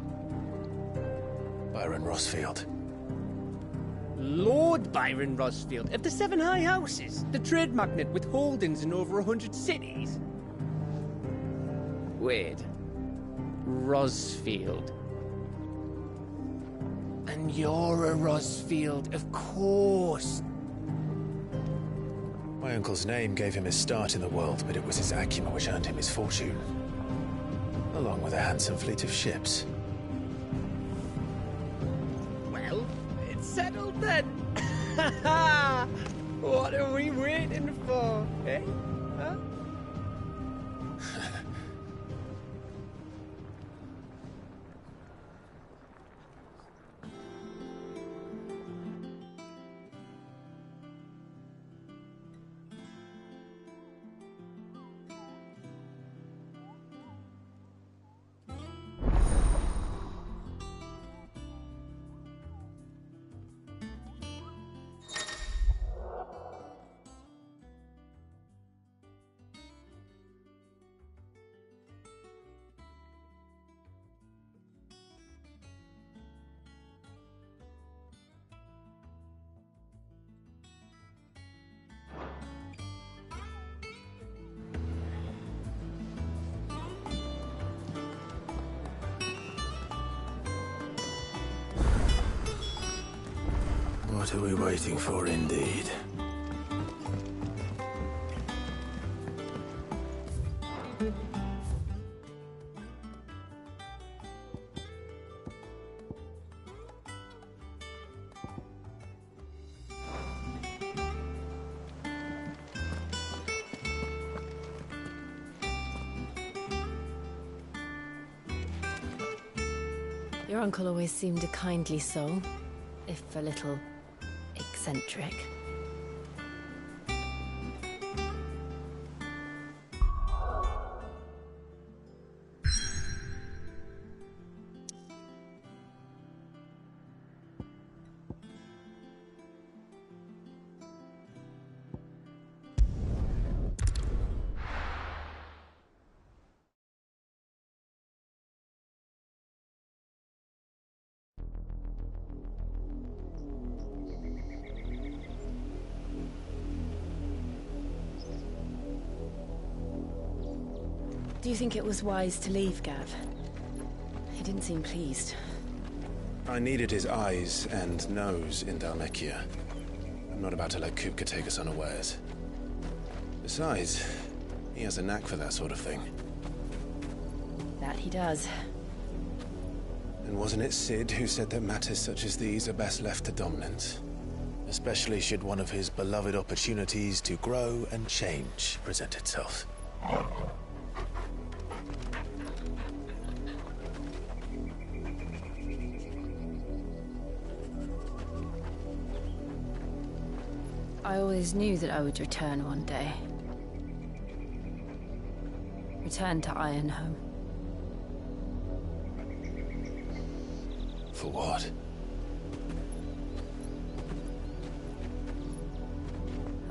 A: Byron Rosfield.
T: Lord Byron Rosfield of the Seven High Houses, the trade magnate with holdings in over 100 cities. Wait, Rosfield. And you're a Rosfield, of course.
A: My uncle's name gave him his start in the world, but it was his acumen which earned him his fortune. Along with a handsome fleet of ships.
T: Well, it's settled then. What are we waiting for, eh? Huh?
A: What are we waiting for, indeed?
G: Your uncle always seemed a kindly soul, if a little eccentric. Do you think it was wise to leave, Gav? He didn't seem pleased.
A: I needed his eyes and nose in Dhalmekia. I'm not about to let Kupka take us unawares. Besides, he has a knack for that sort of thing.
G: That he does.
A: And wasn't it Sid who said that matters such as these are best left to dominance? Especially should one of his beloved opportunities to grow and change present itself.
G: I always knew that I would return one day. Return to Ironhome.
A: For what?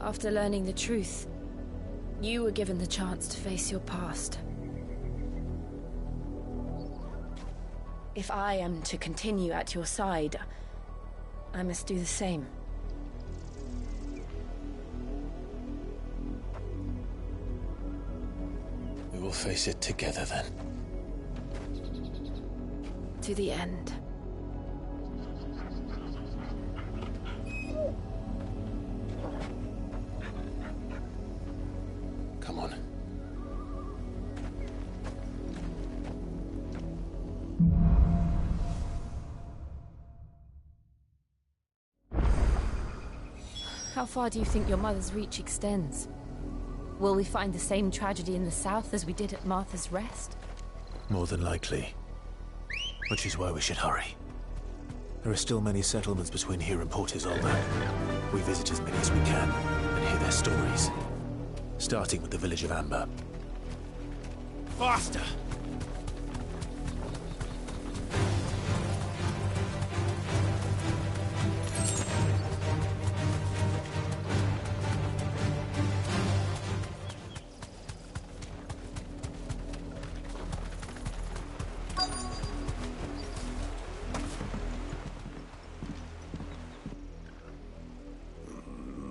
G: After learning the truth, you were given the chance to face your past. If I am to continue at your side, I must do the same.
A: We will face it together then.
G: To the end.
A: Come on.
G: How far do you think your mother's reach extends? Will we find the same tragedy in the south as we did at Martha's Rest?
A: More than likely. Which is why we should hurry. There are still many settlements between here and Port Isolde. We visit as many as we can and hear their stories. Starting with the village of Amber.
N: Faster!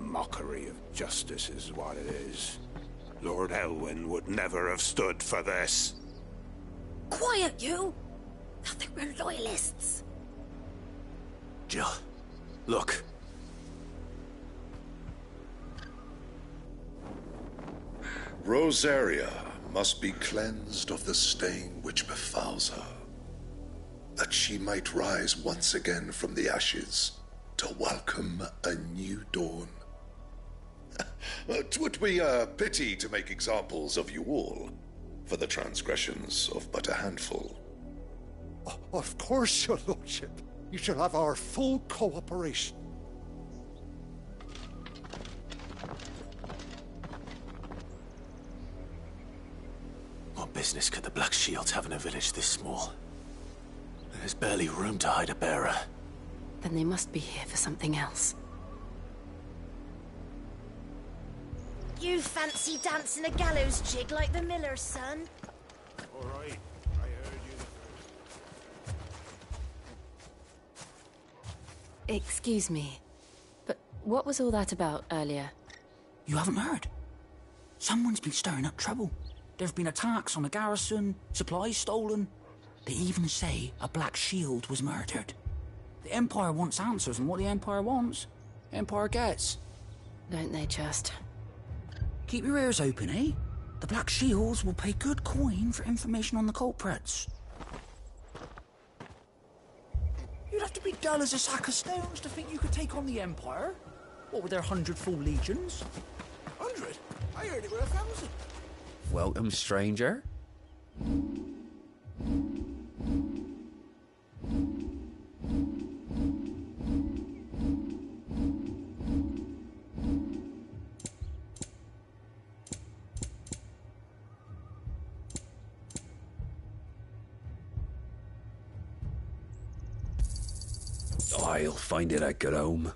E: Mockery of justice is what it is. Lord Elwyn would never have stood for this.
M: Quiet, you! I think we're loyalists.
A: Jill, look.
U: Rosaria must be cleansed of the stain which befouls her, that she might rise once again from the ashes to welcome a new dawn. 'Twould be a pity to make examples of you all for the transgressions of but a handful.
I: Of course, your lordship. You shall have our full cooperation.
A: What business could the Black Shields have in a village this small? There's barely room to hide a bearer.
G: Then they must be here for something else.
M: You fancy dancing a gallows jig like the miller's son?
E: All right, I heard you.
G: Excuse me, but what was all that about earlier?
L: You haven't heard? Someone's been stirring up trouble. There have been attacks on the garrison, supplies stolen. They even say a Black Shield was murdered. The Empire wants answers, and what the Empire wants, Empire gets.
G: Don't they just?
L: Keep your ears open, eh? The Black Shields will pay good coin for information on the culprits. You'd have to be dull as a sack of stones to think you could take on the Empire. What with their 100 full legions?
E: 100? I heard it were 1,000.
V: Welcome, stranger.
K: I'll find it at Garome.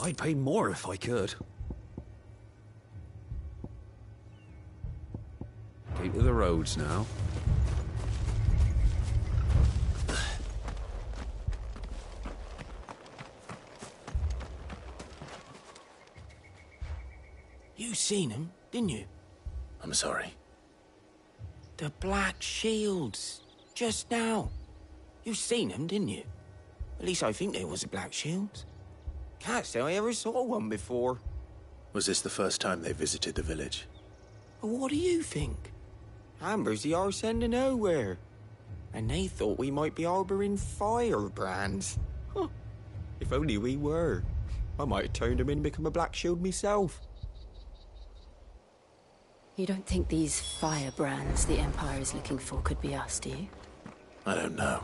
K: I'd pay more if I could. Keep to the roads now.
L: You seen him, didn't you?
A: I'm sorry.
L: The Black Shields. Just now. You seen them, didn't you? At least I think there was a Black Shield. Can't say I ever saw one before.
A: Was this the first time they visited the village?
L: What do you think? Amber's the arse end of nowhere. And they thought we might be harbouring firebrands. Huh. If only we were. I might have turned them in and become a Black Shield myself.
J: You don't think these firebrands the Empire is looking for could be us, do you?
A: I don't know.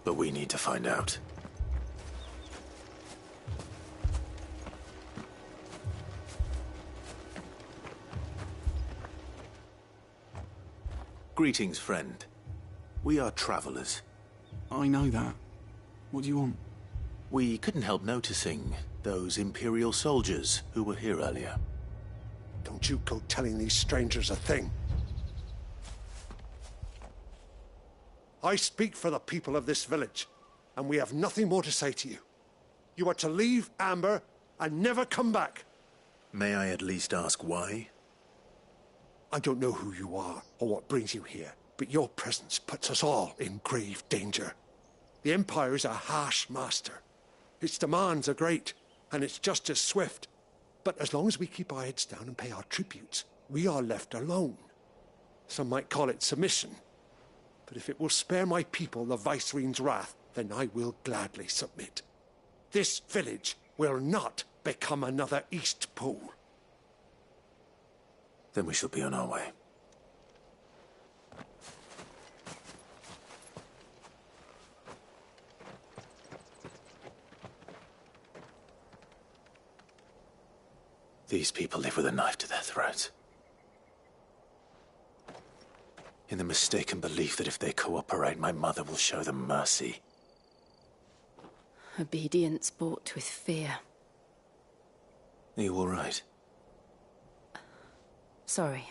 A: But we need to find out. Greetings, friend. We are travelers.
C: I know that. What do you want?
A: We couldn't help noticing those Imperial soldiers who were here earlier.
E: Don't you go telling these strangers a thing. I speak for the people of this village, and we have nothing more to say to you. You are to leave Amber and never come back.
A: May I at least ask why?
E: I don't know who you are or what brings you here, but your presence puts us all in grave danger. The Empire is a harsh master. Its demands are great, and its justice swift. But as long as we keep our heads down and pay our tributes, we are left alone. Some might call it submission. But if it will spare my people the Viceroy's wrath, then I will gladly submit. This village will not become another Eastpool.
A: Then we shall be on our way. These people live with a knife to their throats. In the mistaken belief that if they cooperate, my mother will show them mercy.
J: Obedience bought with fear.
A: Are you all right?
J: Sorry,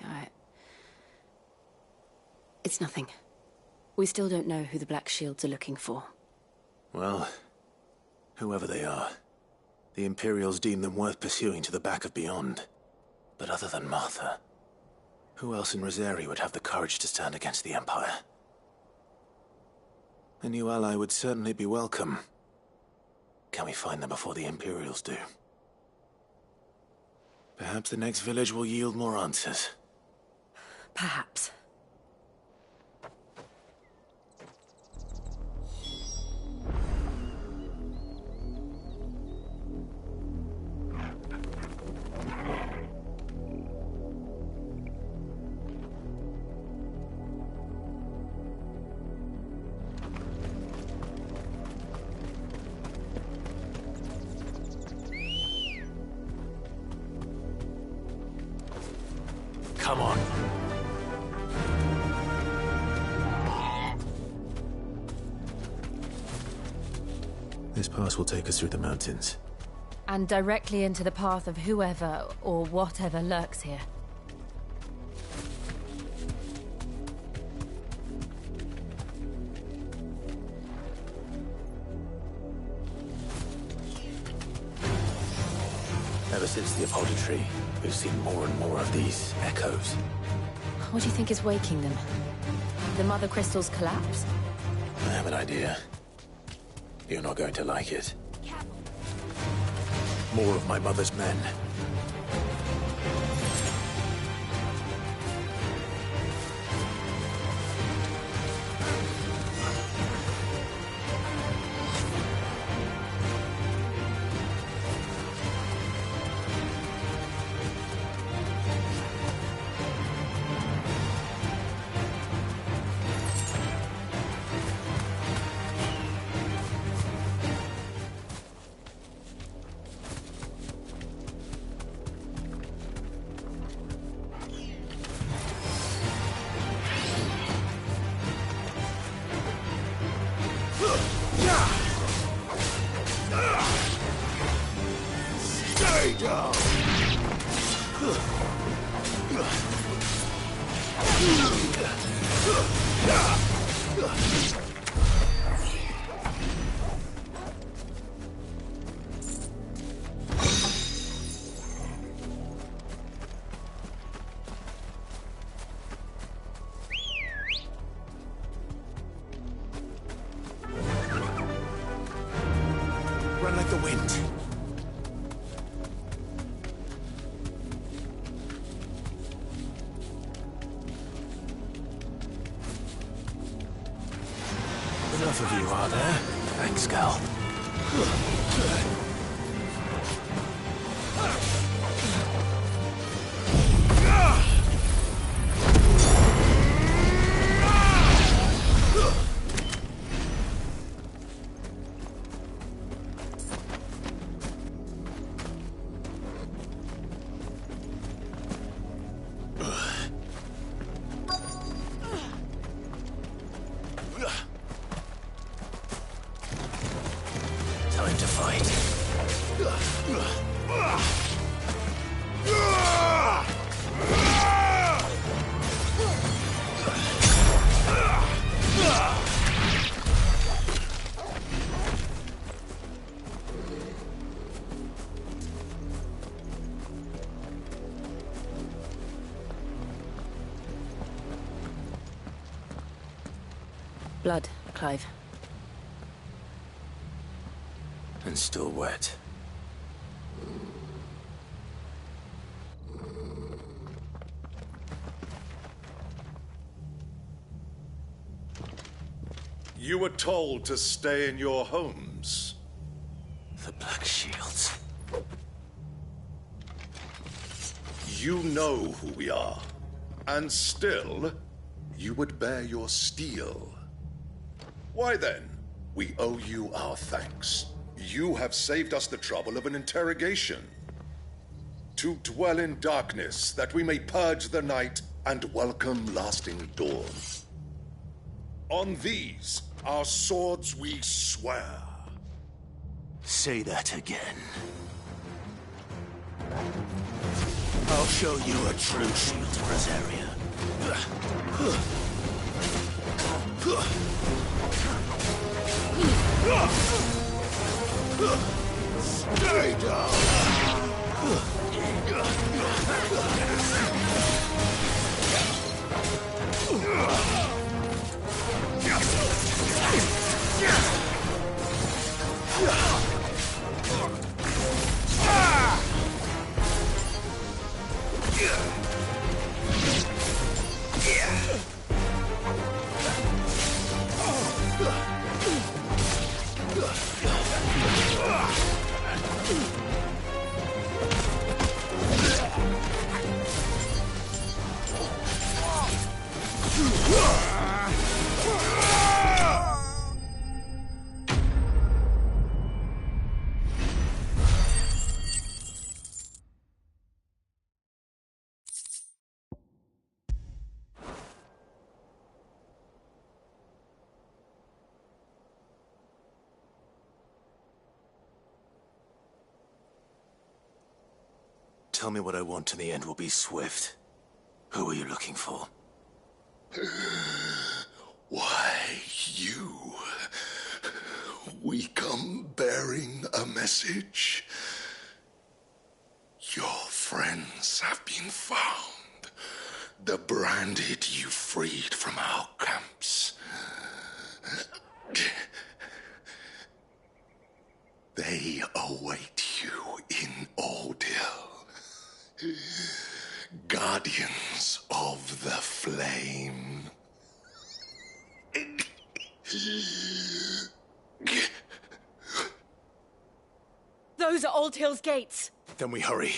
J: It's nothing. We still don't know who the Black Shields are looking for.
A: Well, whoever they are, the Imperials deem them worth pursuing to the back of beyond. But other than Martha, who else in Rosari would have the courage to stand against the Empire? A new ally would certainly be welcome. Can we find them before the Imperials do? Perhaps the next village will yield more answers.
J: Perhaps.
A: Come on. This pass will take us through the mountains.
G: And directly into the path of whoever or whatever lurks here.
A: Ever since the apodatory, we've seen more and more of these echoes.
G: What do you think is waking them? The Mother Crystal's collapse?
A: I have an idea. You're not going to like it. More of my mother's men. Run like the wind. Enough of you, are there? Thanks, Gal. Time to fight.
J: Blood, Clive.
A: And still wet.
U: You were told to stay in your homes.
A: The Black Shields.
U: You know who we are. And still, you would bear your steel. Why then, we owe you our thanks. You have saved us the trouble of an interrogation. To dwell in darkness, that we may purge the night and welcome lasting dawn. On these, our swords we swear.
A: Say that again. I'll show you a true shield, Rosaria. Stay down! Tell me what I want and the end will be swift. Who are you looking for?
U: Why, you. We come bearing a message. Your friends have been found. The branded you freed from our camps. They await you in Ordeal. Guardians of the Flame.
O: Those are Old Hill's gates.
A: Then we hurry.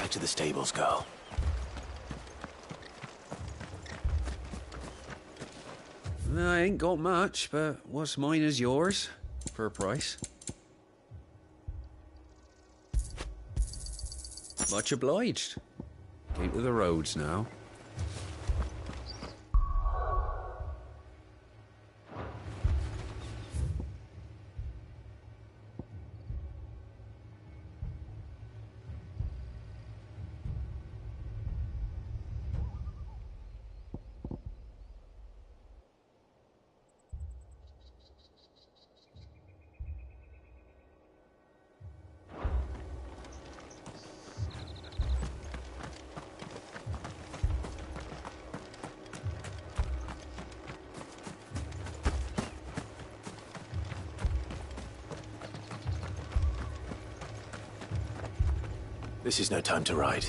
A: back to the stables, girl.
K: I ain't got much, but what's mine is yours, for a price. Much obliged. Keep to the roads now.
A: This is no time to ride.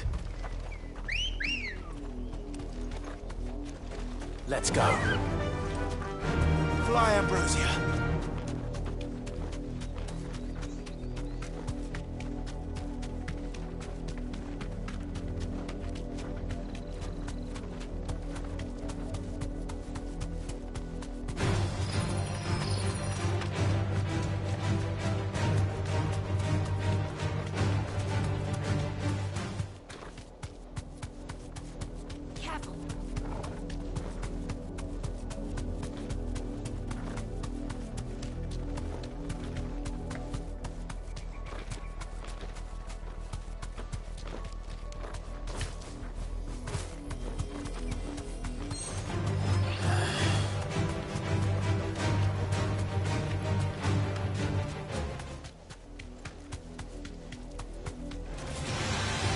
A: Let's go.
I: Fly, Ambrosia.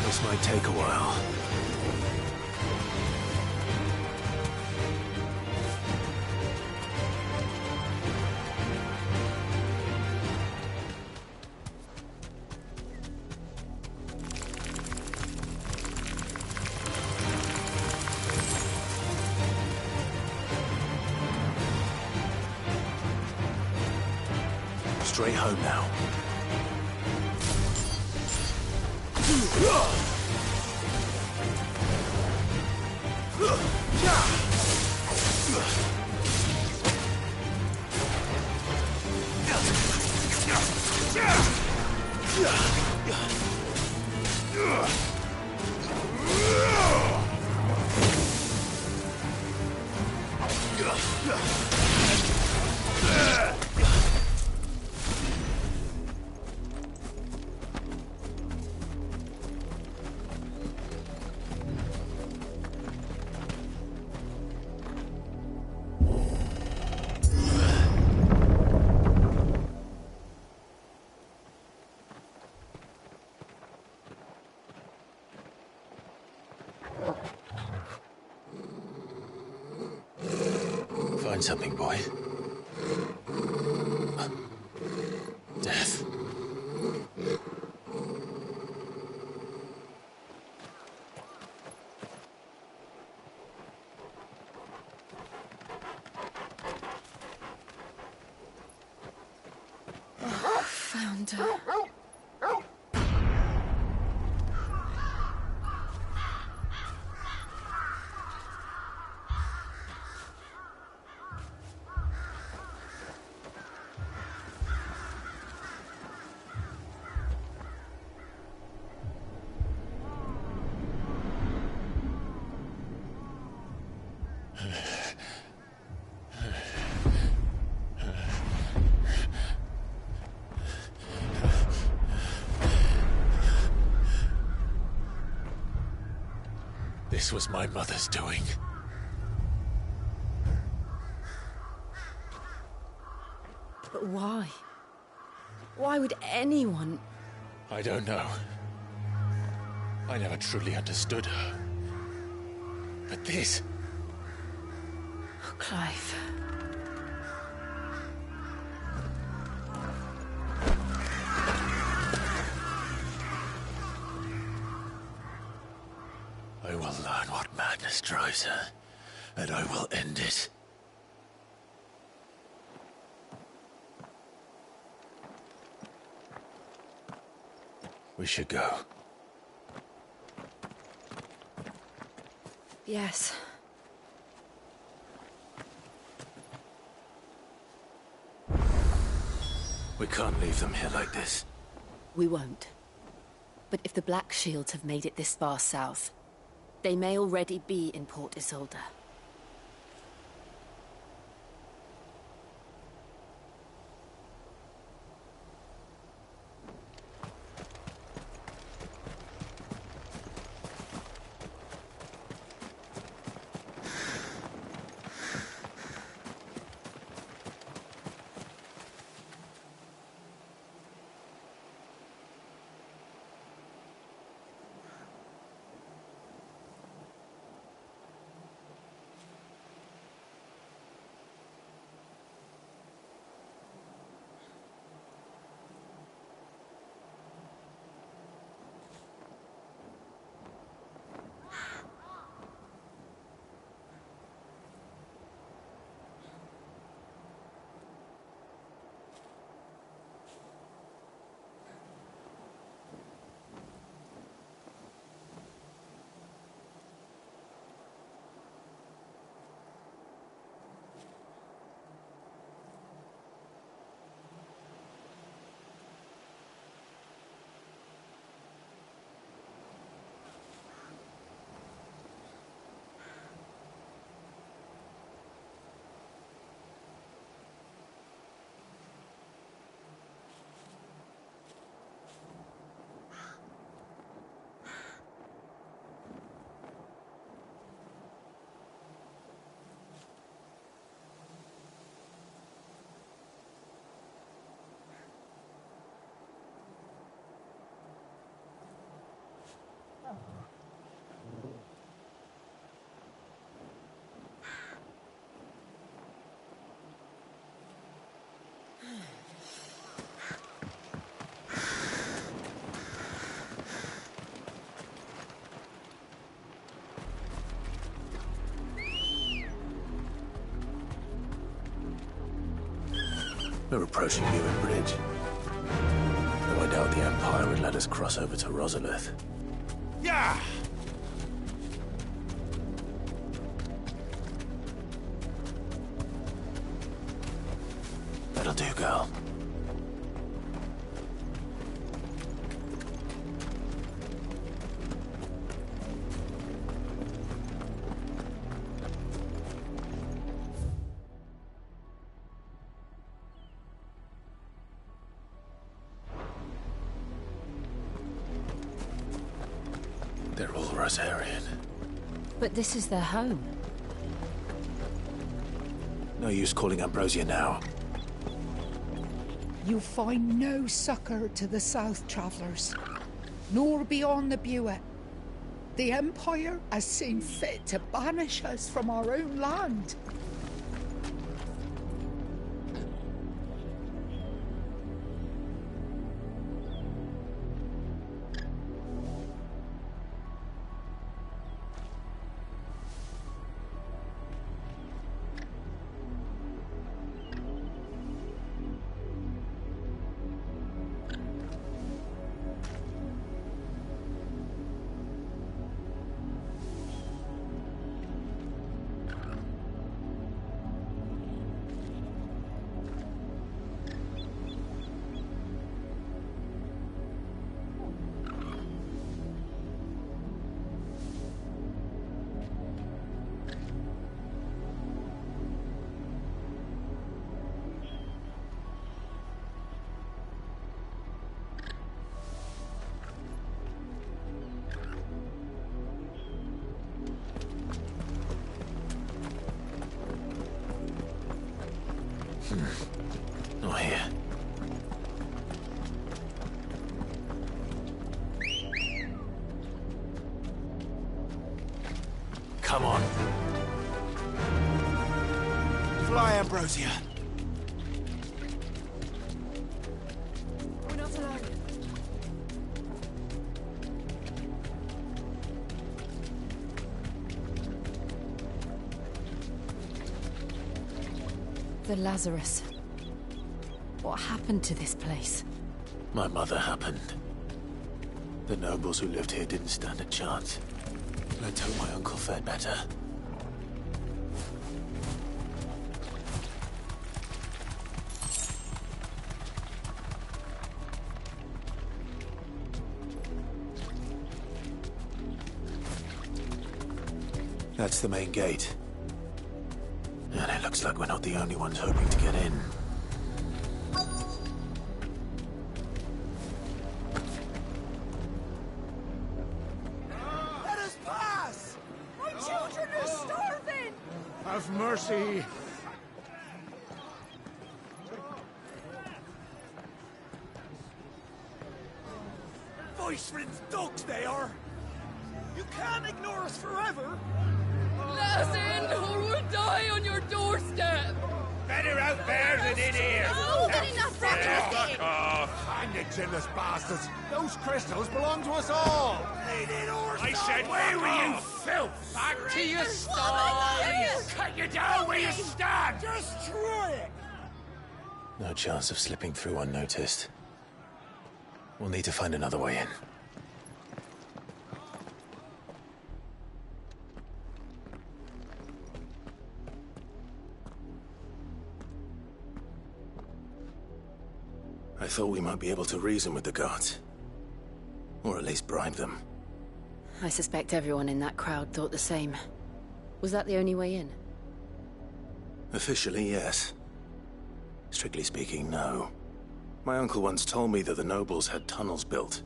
A: This might take a while. Straight home now. Find something, boy. Death.
G: Found her.
A: This was my mother's doing.
G: But why? Why would anyone?
A: I don't know. I never truly understood her. But this...
G: Oh, Clive.
A: I will learn what madness drives her, and I will end it. We should go.
G: Yes.
A: We can't leave them here like this.
J: We won't. But if the Black Shields have made it this far south, they may already be in Port Isolde.
A: We're approaching Newman Bridge. Though I doubt the Empire would let us cross over to Rosalith.
N: Yeah!
A: That'll do, girl. They're all Rosarian.
J: But this is their home.
A: No use calling Ambrosia now.
H: You find no succor to the South Travellers, nor beyond the Buet. The Empire has seen fit to banish us from our own land.
A: Not here. Come on.
N: Fly, Ambrosia.
O: We're not alone.
J: The Lazarus. What happened to this place?
A: My mother happened. The nobles who lived here didn't stand a chance. Let's hope my uncle fared better. That's the main gate. And it looks like we're not the only ones hoping to get in.
N: Let us pass!
M: My children are starving!
N: Have mercy! Voice-ridden dogs they are! You can't ignore us forever!
O: Let us in, or we'll die on your doorstep!
S: Better out there than in here!
M: Oh, getting that
S: Fuck off!
N: Hang the chinless bastards! Those crystals belong to us all!
S: I said,
N: Away with you,
S: filth!
N: Back to your
S: sties! Cut you down where you stand!
N: Destroy it!
A: No chance of slipping through unnoticed. We'll need to find another way in. I thought we might be able to reason with the guards. Or at least bribe them.
J: I suspect everyone in that crowd thought the same. Was that the only way in?
A: Officially, yes. Strictly speaking, no. My uncle once told me that the nobles had tunnels built,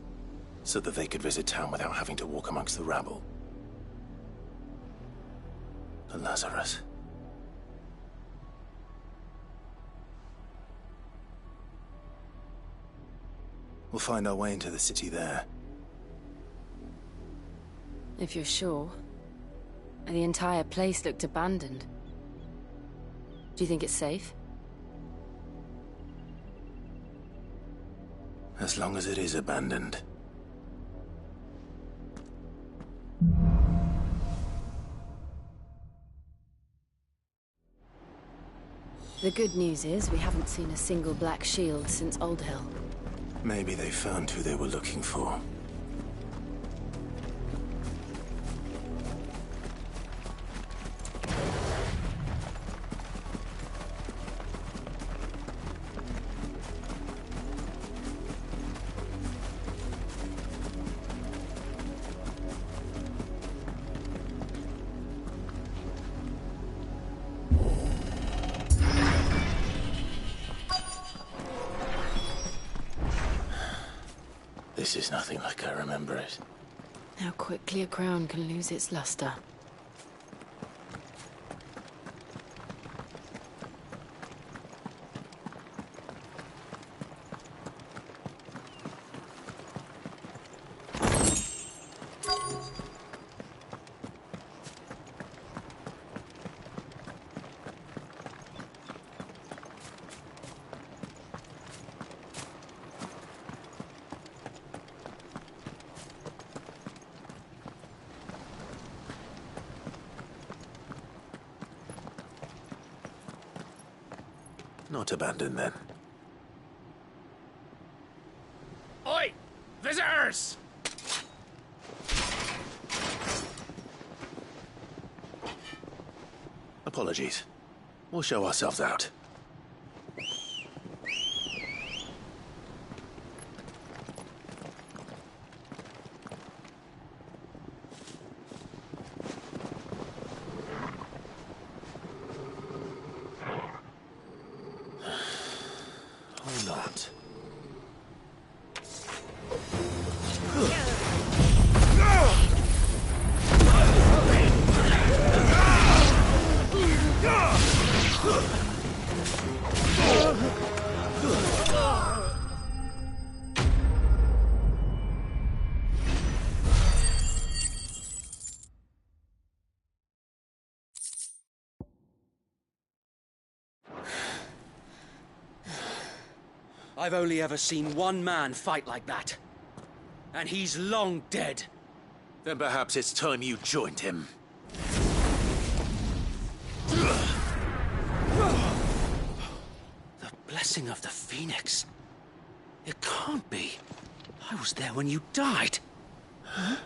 A: so that they could visit town without having to walk amongst the rabble. The Lazarus. We'll find our way into the city there.
J: If you're sure. The entire place looked abandoned. Do you think it's safe?
A: As long as it is abandoned.
J: The good news is we haven't seen a single black shield since Old Hill.
A: Maybe they found who they were looking for. This is nothing like I remember it.
J: How quickly a crown can lose its luster.
A: Not abandoned, then.
S: Oi! Visitors!
A: Apologies. We'll show ourselves out. Or not.
L: I've only ever seen one man fight like that. And he's long dead.
A: Then perhaps it's time you joined him.
L: The blessing of the Phoenix. It can't be. I was there when you died. Huh?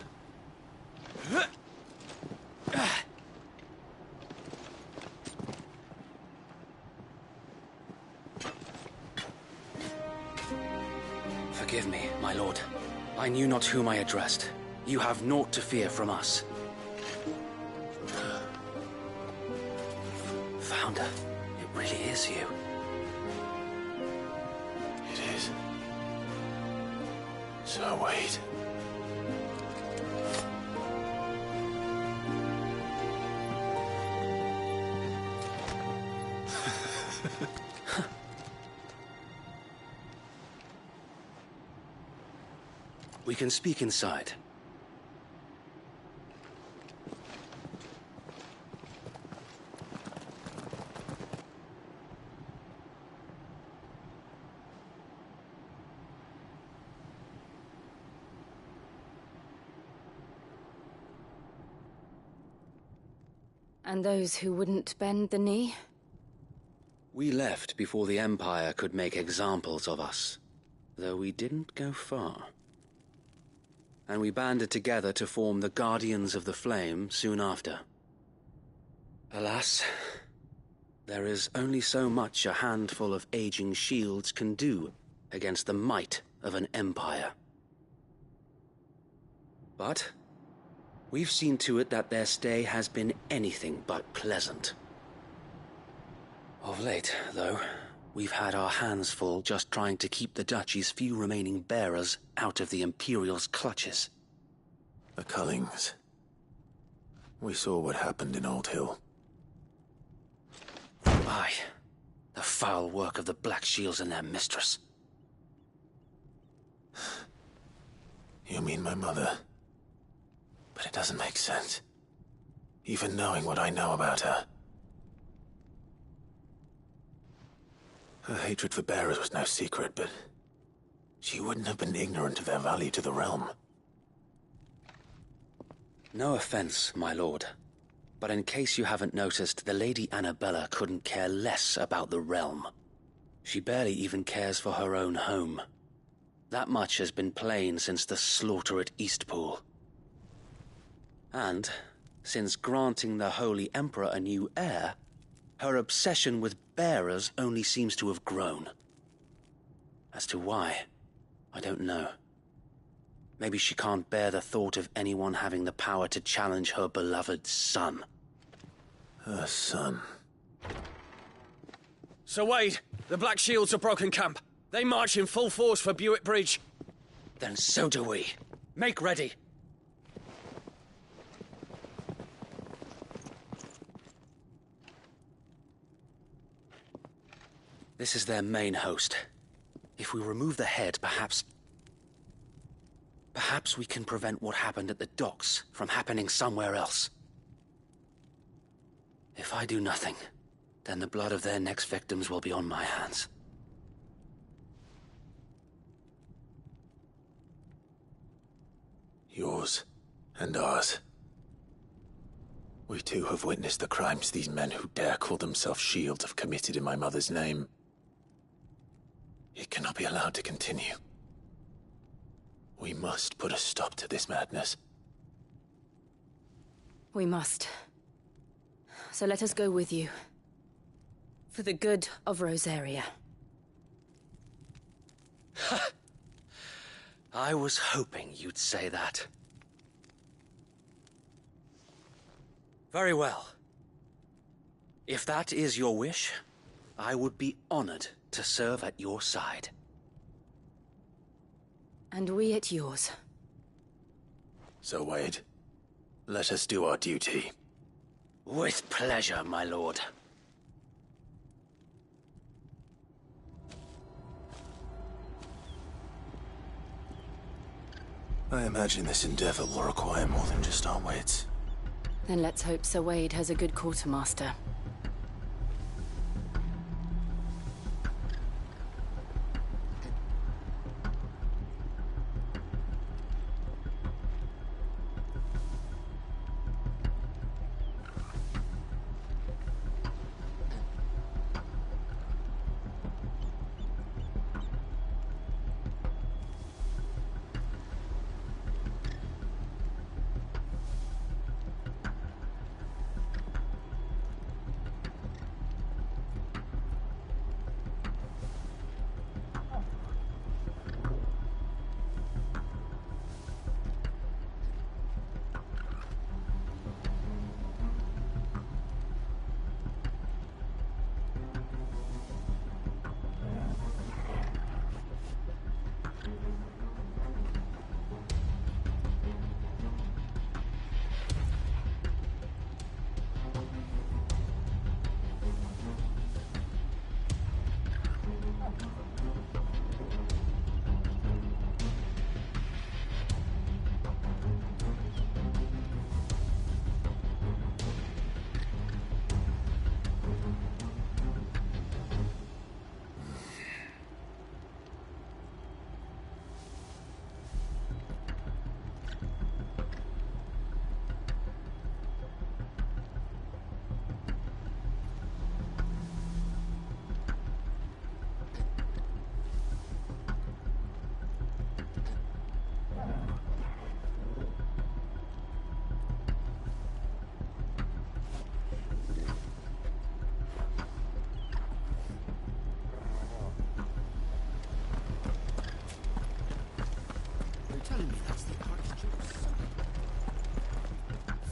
L: I knew not whom I addressed. You have naught to fear from us. Founder, it really is you.
A: It is. So wait.
L: We can speak inside.
G: And those who wouldn't bend the knee?
L: We left before the Empire could make examples of us, though we didn't go far. And we banded together to form the Guardians of the Flame soon after. Alas, there is only so much a handful of aging shields can do against the might of an empire. But we've seen to it that their stay has been anything but pleasant. Of late, though, we've had our hands full just trying to keep the Duchy's few remaining bearers out of the Imperial's clutches.
A: The Cullings. We saw what happened in Old Hill.
L: Aye, the foul work of the Black Shields and their mistress.
A: You mean my mother? But it doesn't make sense. Even knowing what I know about her. Her hatred for bearers was no secret, but she wouldn't have been ignorant of their value to the realm.
L: No offense, my lord, but in case you haven't noticed, the Lady Annabella couldn't care less about the realm. She barely even cares for her own home. That much has been plain since the slaughter at Eastpool. And, since granting the Holy Emperor a new heir, her obsession with bearers only seems to have grown. As to why, I don't know. Maybe she can't bear the thought of anyone having the power to challenge her beloved son.
A: Her son.
K: Sir Wade, the Black Shields have broken camp. They march in full force for Buick Bridge.
L: Then so do we. Make ready. This is their main host. If we remove the head, perhaps we can prevent what happened at the docks from happening somewhere else. If I do nothing, then the blood of their next victims will be on my hands.
A: Yours and ours. We too have witnessed the crimes these men who dare call themselves Shield have committed in my mother's name. It cannot be allowed to continue. We must put a stop to this madness.
G: We must. So let us go with you. For the good of Rosaria.
L: I was hoping you'd say that. Very well. If that is your wish, I would be honored to serve at your side.
G: And we at yours.
A: So, Wade, let us do our duty.
L: With pleasure, my lord.
A: I imagine this endeavor will require more than just our wits.
G: Then let's hope Sir Wade has a good quartermaster.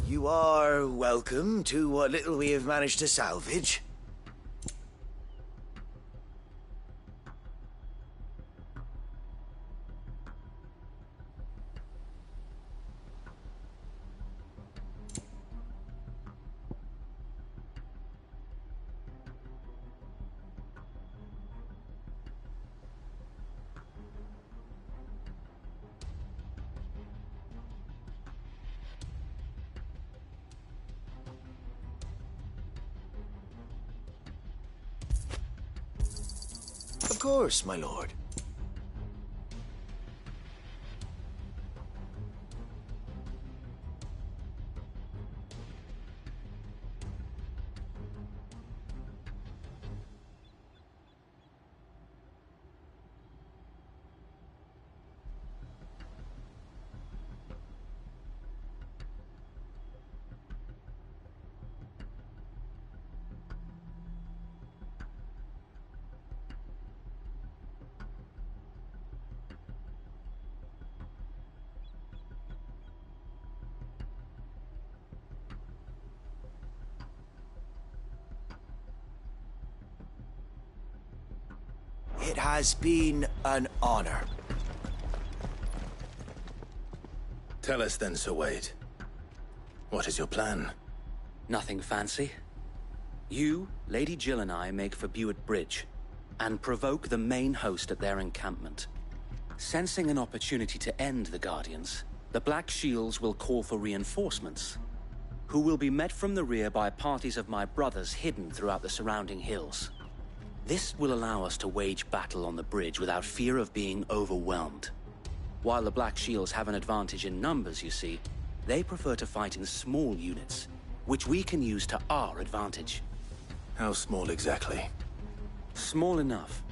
P: You are welcome to what little we have managed to salvage. Of course, my lord. It has been an honor.
A: Tell us then, Sir Wade. What is your plan?
V: Nothing fancy. You, Lady Jill and I make for Buett Bridge, and provoke the main host at their encampment. Sensing an opportunity to end the Guardians, the Black Shields will call for reinforcements, who will be met from the rear by parties of my brothers hidden throughout the surrounding hills. This will allow us to wage battle on the bridge without fear of being overwhelmed. While the Black Shields have an advantage in numbers, you see, they prefer to fight in small units, which we can use to our advantage.
A: How small exactly?
V: Small enough,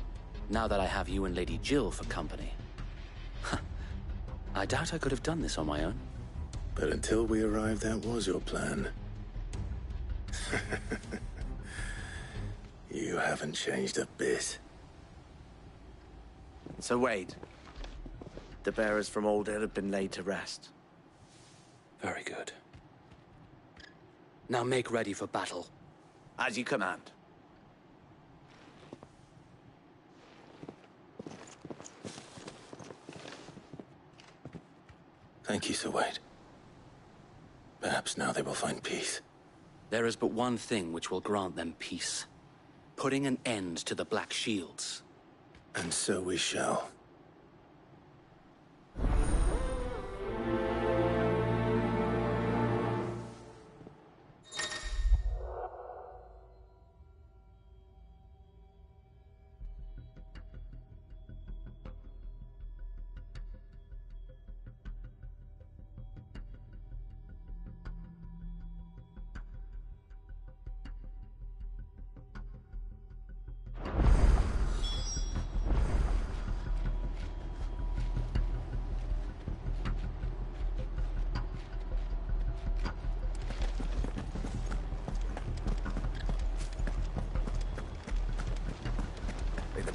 V: now that I have you and Lady Jill for company. I doubt I could have done this on my own.
A: But until we arrived, that was your plan. You haven't changed a bit.
P: So Wade, the bearers from Old Hill have been laid to rest.
V: Very good. Now make ready for battle.
P: As you command.
A: Thank you, Sir Wade. Perhaps now they will find peace.
V: There is but one thing which will grant them peace. Putting an end to the Black Shields.
A: And so we shall.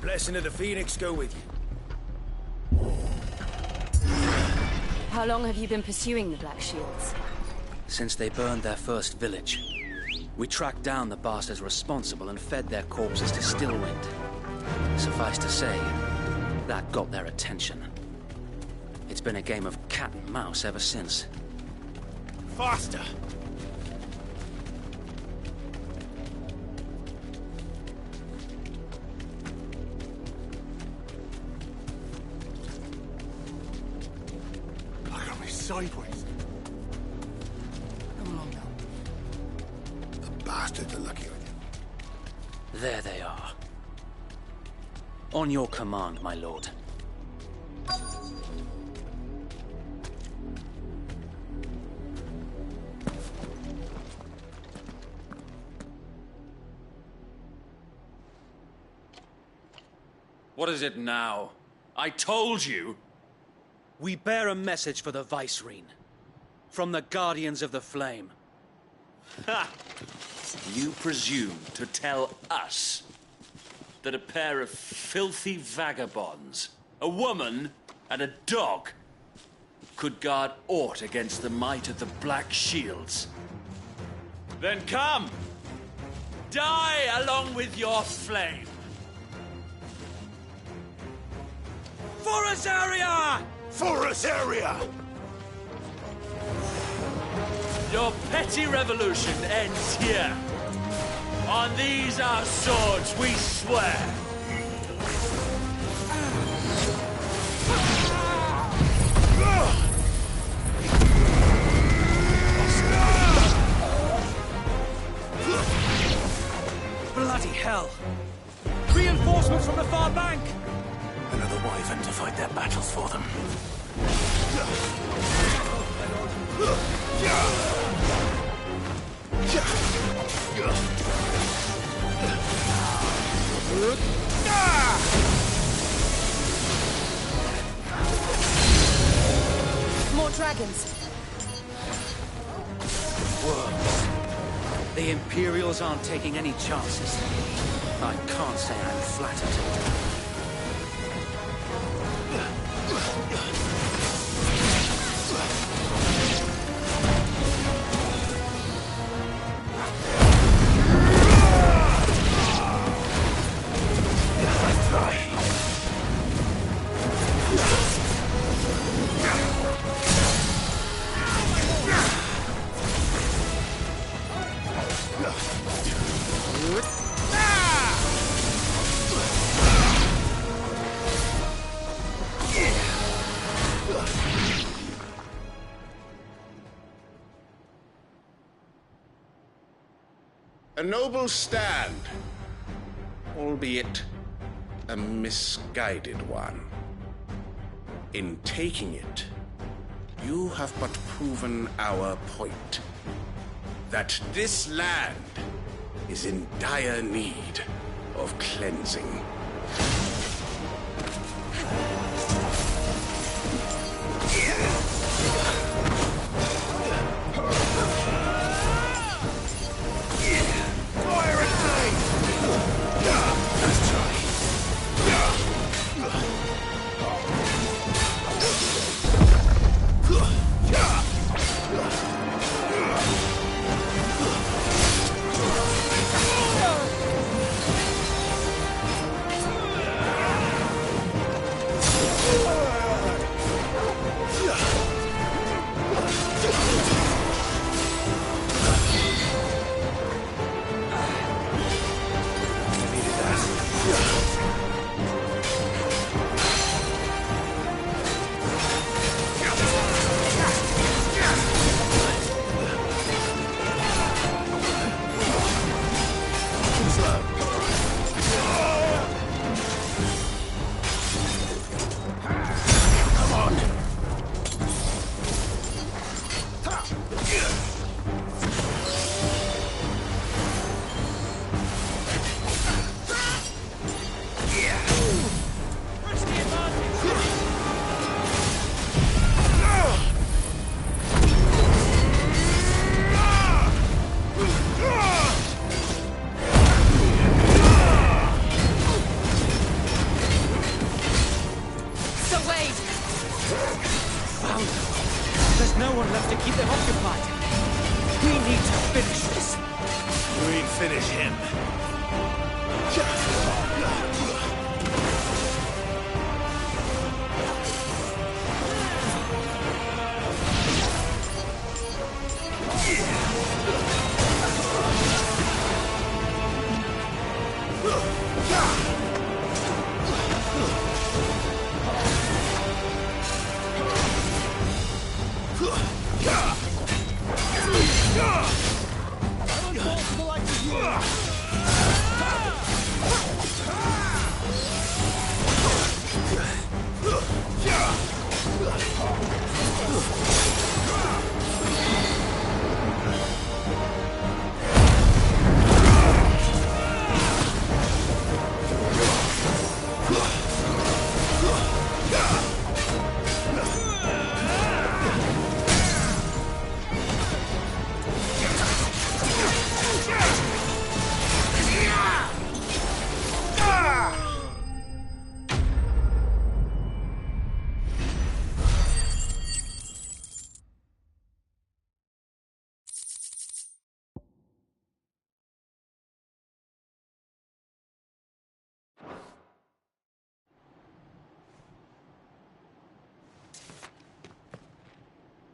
P: Blessing of the Phoenix go with you.
J: How long have you been pursuing the Black Shields?
V: Since they burned their first village. We tracked down the bastards responsible and fed their corpses to Stillwind. Suffice to say, that got their attention. It's been a game of cat and mouse ever since.
P: Faster!
E: Sideways.
P: Come along now.
E: The bastards are lucky on you.
V: There they are. On your command, my lord.
K: What is it now? I told you!
V: We bear a message for the Vicereine. From the Guardians of the Flame.
K: Ha! You presume to tell us that a pair of filthy vagabonds, a woman and a dog, could guard aught against the might of the Black Shields. Then come! Die along with your flame! For Azaria!
E: For Azaria!
K: Your petty revolution ends here. On these our swords we swear.
L: Bloody hell! Reinforcements from the far bank!
E: Another wyvern to fight their battles for them.
J: More dragons.
V: Worms. The Imperials aren't taking any chances. I can't say I'm flattered.
U: A noble stand, albeit a misguided one. In taking it, you have but proven our point, that this land is in dire need of cleansing.
L: There's no one left to keep them occupied. We need to finish this.
E: We finish him.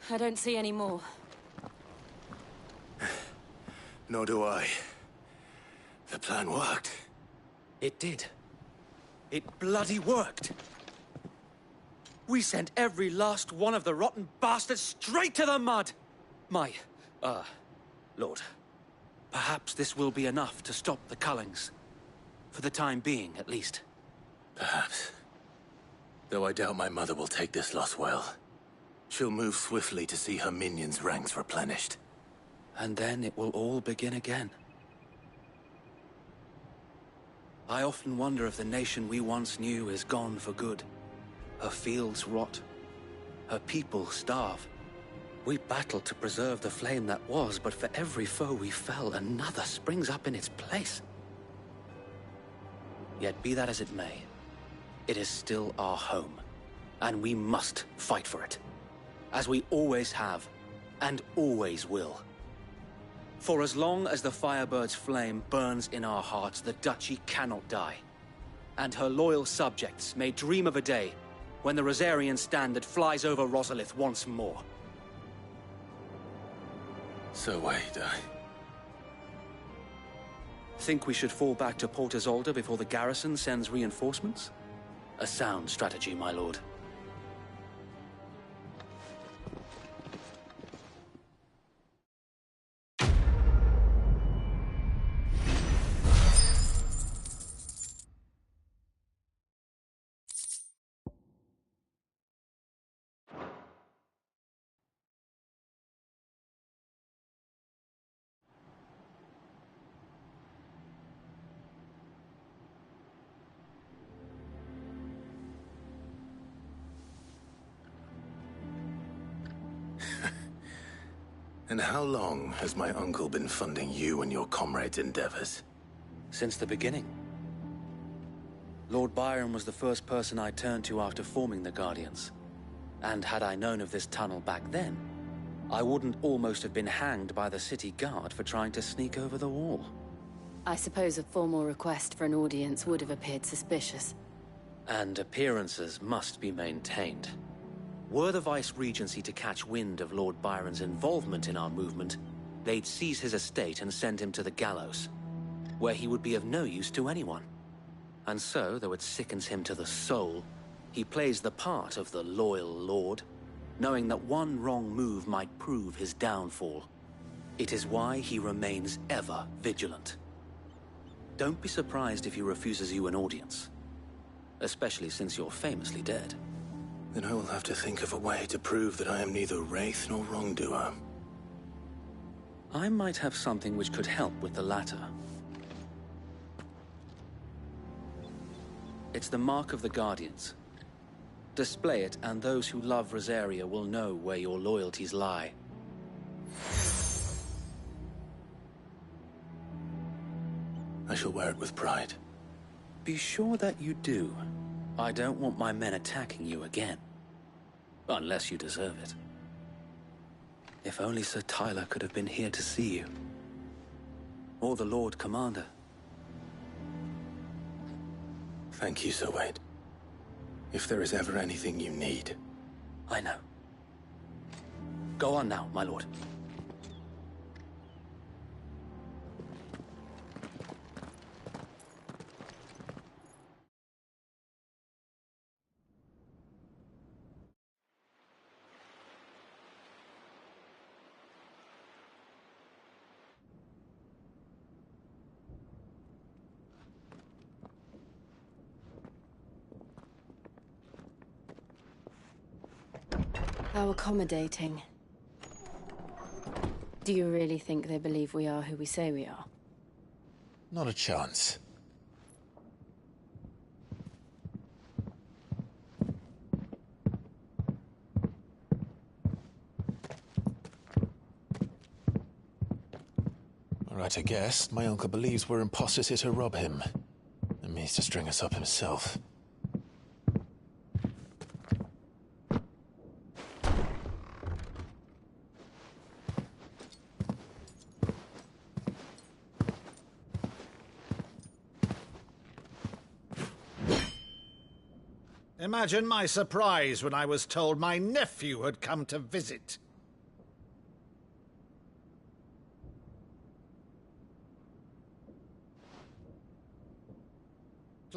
O: I don't see any more.
E: Nor do I. The plan worked.
V: It did. It bloody worked. We sent every last one of the rotten bastards straight to the mud! Lord. Perhaps this will be enough to stop the Cullings. For the time being, at least.
A: Perhaps. Though I doubt my mother will take this loss well. She'll move swiftly to see her minions' ranks replenished.
V: And then it will all begin again. I often wonder if the nation we once knew is gone for good. Her fields rot. Her people starve. We battled to preserve the flame that was, but for every foe we fell, another springs up in its place. Yet be that as it may, it is still our home, and we must fight for it. As we always have, and always will. For as long as the Firebird's flame burns in our hearts, the Duchy cannot die. And her loyal subjects may dream of a day when the Rosarian standard flies over Rosalith once more.
A: So wait,
V: Think we should fall back to Port Isolde before the garrison sends reinforcements? A sound strategy, my lord.
A: And how long has my uncle been funding you and your comrades' endeavors?
V: Since the beginning. Lord Byron was the first person I turned to after forming the Guardians. And had I known of this tunnel back then, I wouldn't almost have been hanged by the city guard for trying to sneak over the wall.
J: I suppose a formal request for an audience would have appeared suspicious.
V: And appearances must be maintained. Were the Vice-Regency to catch wind of Lord Byron's involvement in our movement, they'd seize his estate and send him to the gallows, where he would be of no use to anyone. And so, though it sickens him to the soul, he plays the part of the loyal lord, knowing that one wrong move might prove his downfall. It is why he remains ever vigilant. Don't be surprised if he refuses you an audience, especially since you're famously dead.
A: Then I will have to think of a way to prove that I am neither wraith nor wrongdoer.
V: I might have something which could help with the latter. It's the mark of the Guardians. Display it, and those who love Rosaria will know where your loyalties lie.
A: I shall wear it with pride.
V: Be sure that you do. I don't want my men attacking you again. Unless you deserve it. If only Sir Tyler could have been here to see you. Or the Lord Commander.
A: Thank you, Sir Wade. If there is ever anything you need.
V: I know. Go on now, my lord.
J: How accommodating. Do you really think they believe we are who we say we are?
A: Not a chance. Alright, I guess. My uncle believes we're imposters here to rob him. And means to string us up himself.
N: Imagine my surprise when I was told my nephew had come to visit.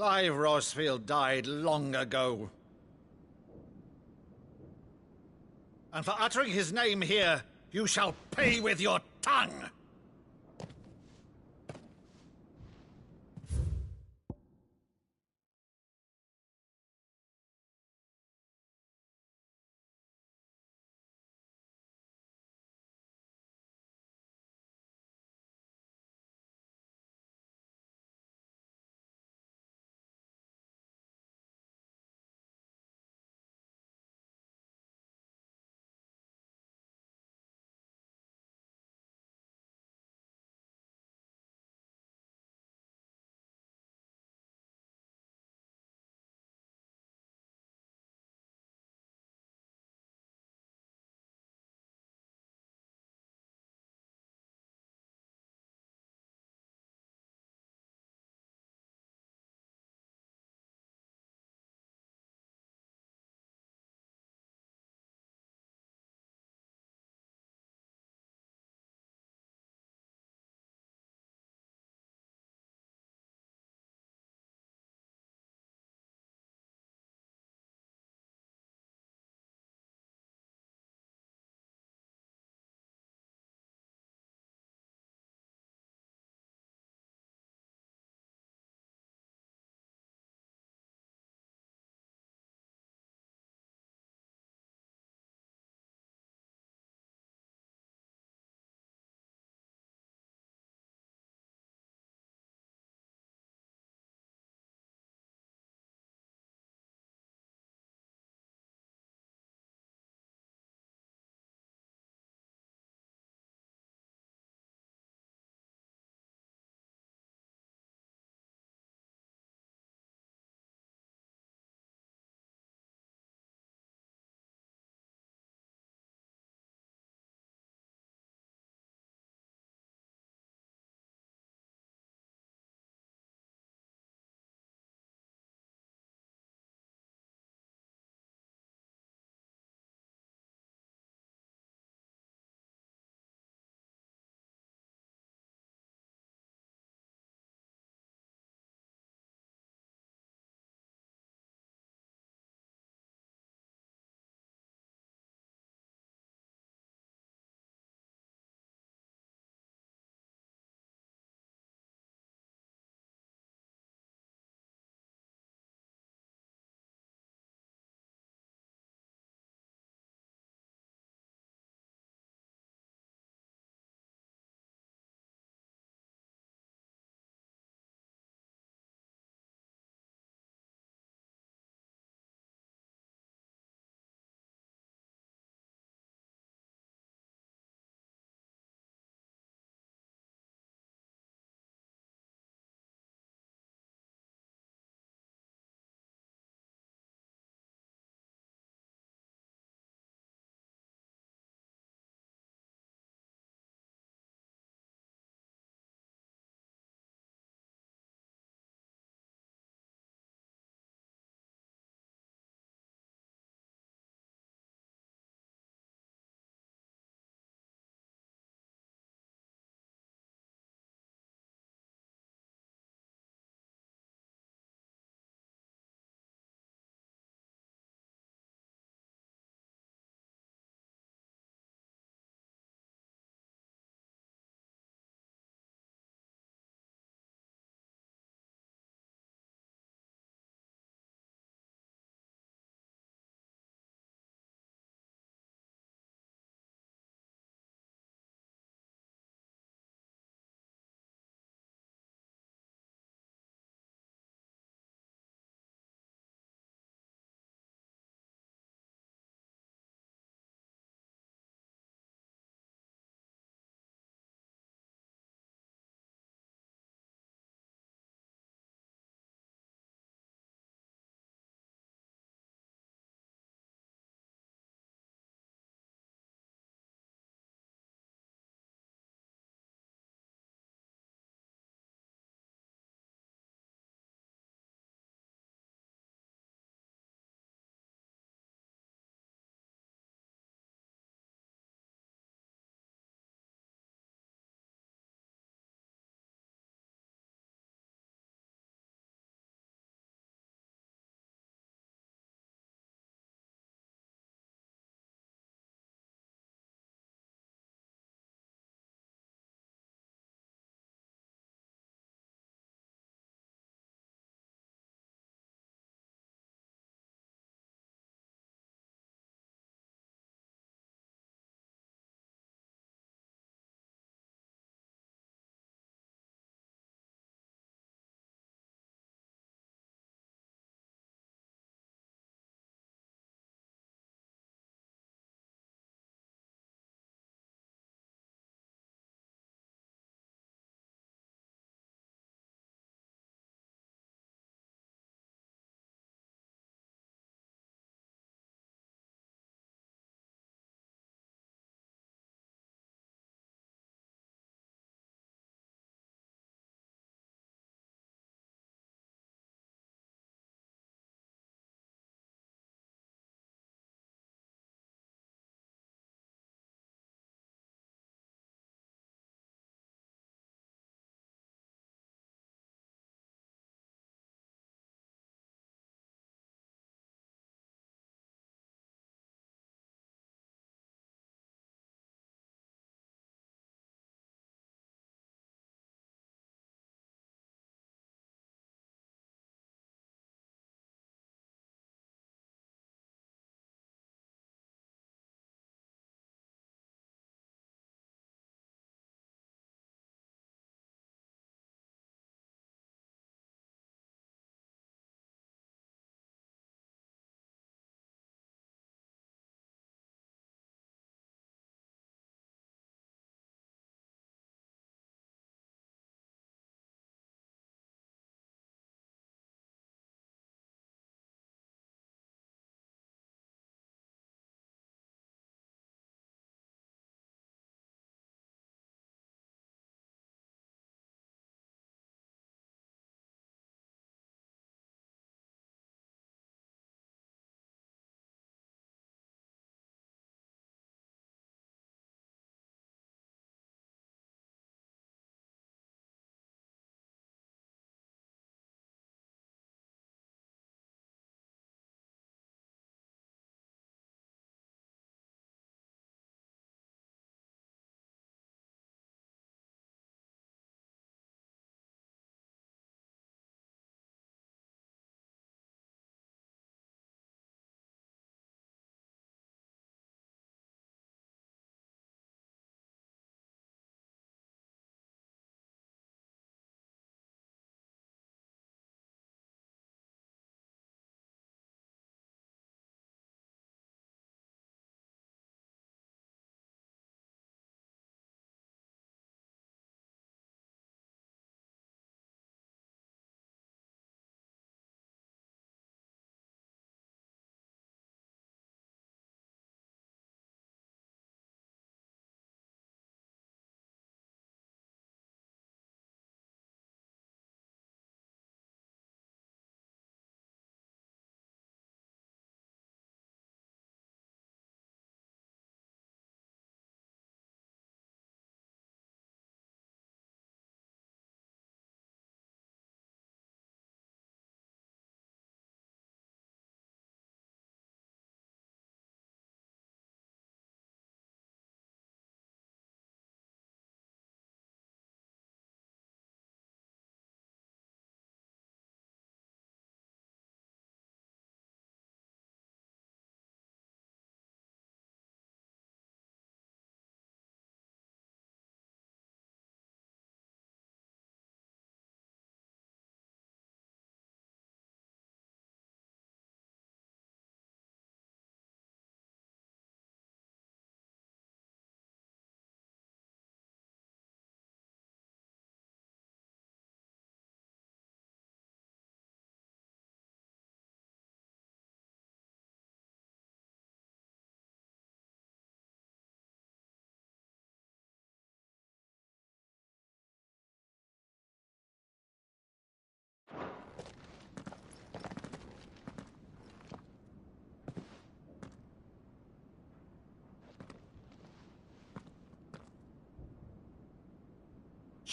Q: Clive Rosfield died long ago. And for uttering his name here, you shall pay with your tongue!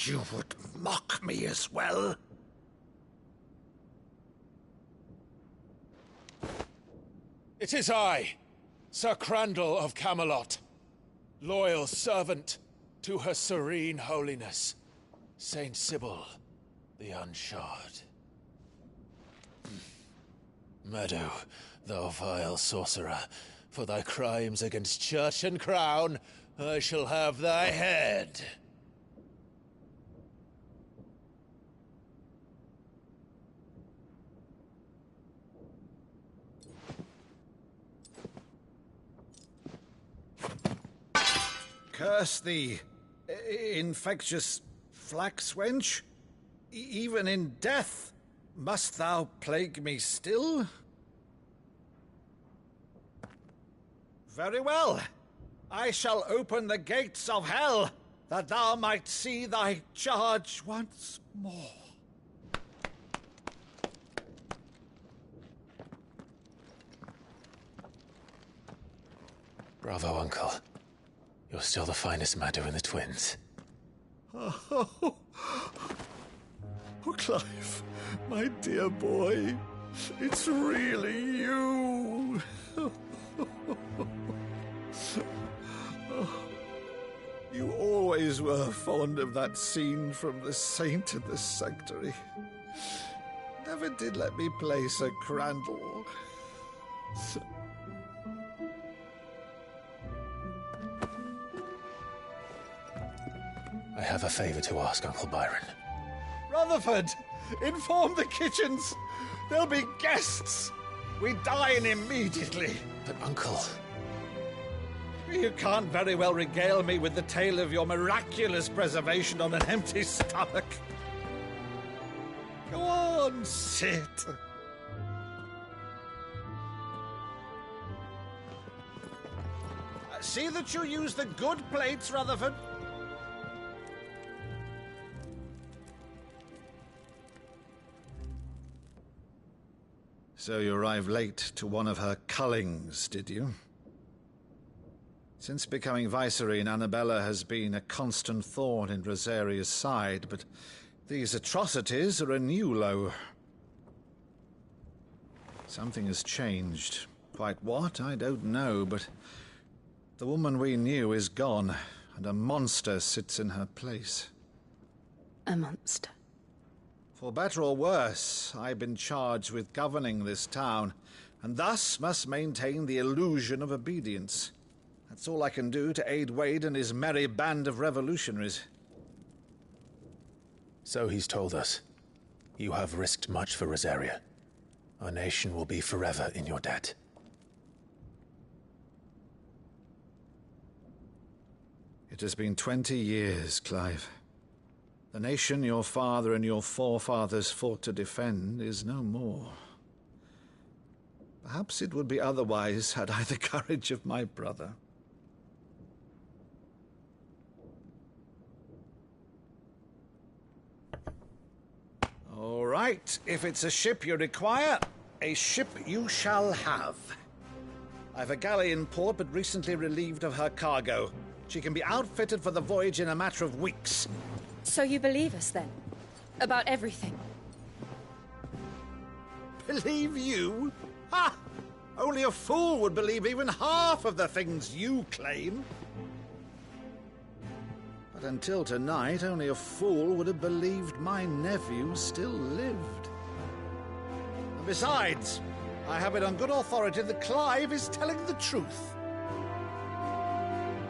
Q: You would mock me as well?
A: It is I, Sir Crandall of Camelot, loyal servant to Her Serene Holiness, Saint Sybil the Unshod. Meadow, thou vile sorcerer, for thy crimes against church and crown, I shall have thy head.
Q: Curse thee, infectious flax wench. Even in death, must thou plague me still? Very well. I shall open the gates of hell, that thou might see thy charge once more.
A: Bravo, Uncle. You're still the finest Meadow in the twins.
Q: Oh, Clive, my dear boy, it's really you. You always were fond of that scene from The Saint in the Sanctuary. Never did let me play Sir Crandall.
A: I have a favor to ask, Uncle Byron.
Q: Rutherford, inform the kitchens. There'll be guests. We dine immediately.
A: But, Uncle...
Q: You can't very well regale me with the tale of your miraculous preservation on an empty stomach. Go on, sit. See that you use the good plates, Rutherford. So you arrived late to one of her cullings, did you? Since becoming Vicereine, Annabella has been a constant thorn in Rosaria's side, but these atrocities are a new low. Something has changed. Quite what, I don't know, but the woman we knew is gone, and a monster sits in her place.
G: A monster?
Q: For better or worse, I've been charged with governing this town, and thus must maintain the illusion of obedience. That's all I can do to aid Wade and his merry band of revolutionaries.
A: So he's told us. You have risked much for Rosaria. Our nation will be forever in your debt.
Q: It has been 20 years, Clive. The nation your father and your forefathers fought to defend is no more. Perhaps it would be otherwise had I the courage of my brother. All right, if it's a ship you require, a ship you shall have. I've a galley in port, but recently relieved of her cargo. She can be outfitted for the voyage in a matter of weeks.
G: So you believe us, then? About everything?
Q: Believe you? Ha! Only a fool would believe even half of the things you claim. But until tonight, only a fool would have believed my nephew still lived. And besides, I have it on good authority that Clive is telling the truth.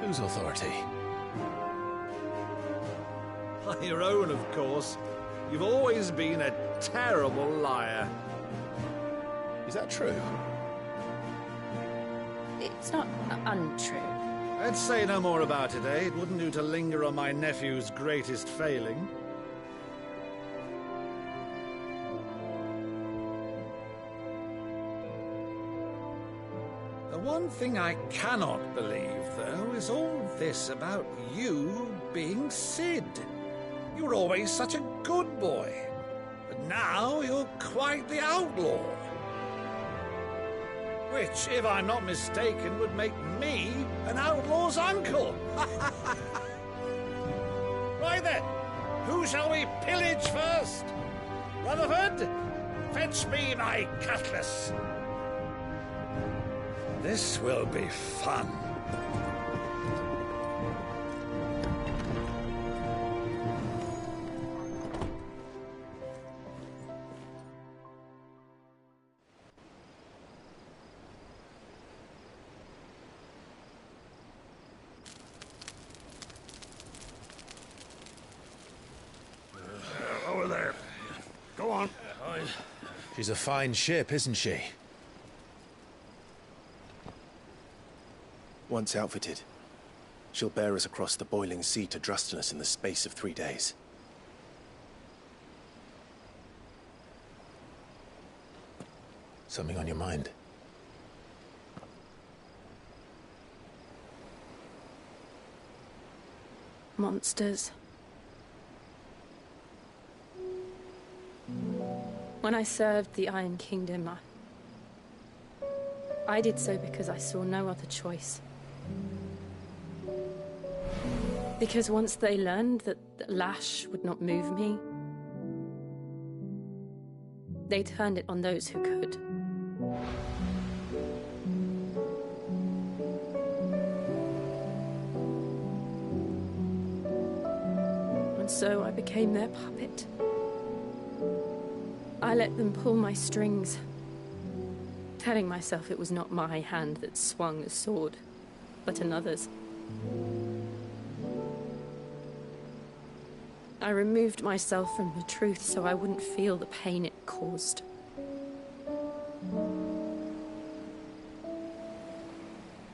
A: Whose authority?
Q: By your own, of course. You've always been a terrible liar.
A: Is that true?
G: It's not untrue.
Q: Let's say no more about it, eh? It wouldn't do to linger on my nephew's greatest failing. The one thing I cannot believe, though, is all this about you being Sid. You were always such a good boy, but now you're quite the outlaw. Which, if I'm not mistaken, would make me an outlaw's uncle. Right then, Who shall we pillage first? Rutherford, fetch me my cutlass. This will be fun.
E: Over there. Go on.
A: She's a fine ship, isn't she?
B: Once outfitted, she'll bear us across the boiling sea to Drustinus in the space of 3 days.
A: Something on your mind?
G: Monsters. When I served the Iron Kingdom, I did so because I saw no other choice. Because once they learned that the lash would not move me, they turned it on those who could. And so I became their puppet. I let them pull my strings, telling myself it was not my hand that swung a sword, but another's. I removed myself from the truth so I wouldn't feel the pain it caused.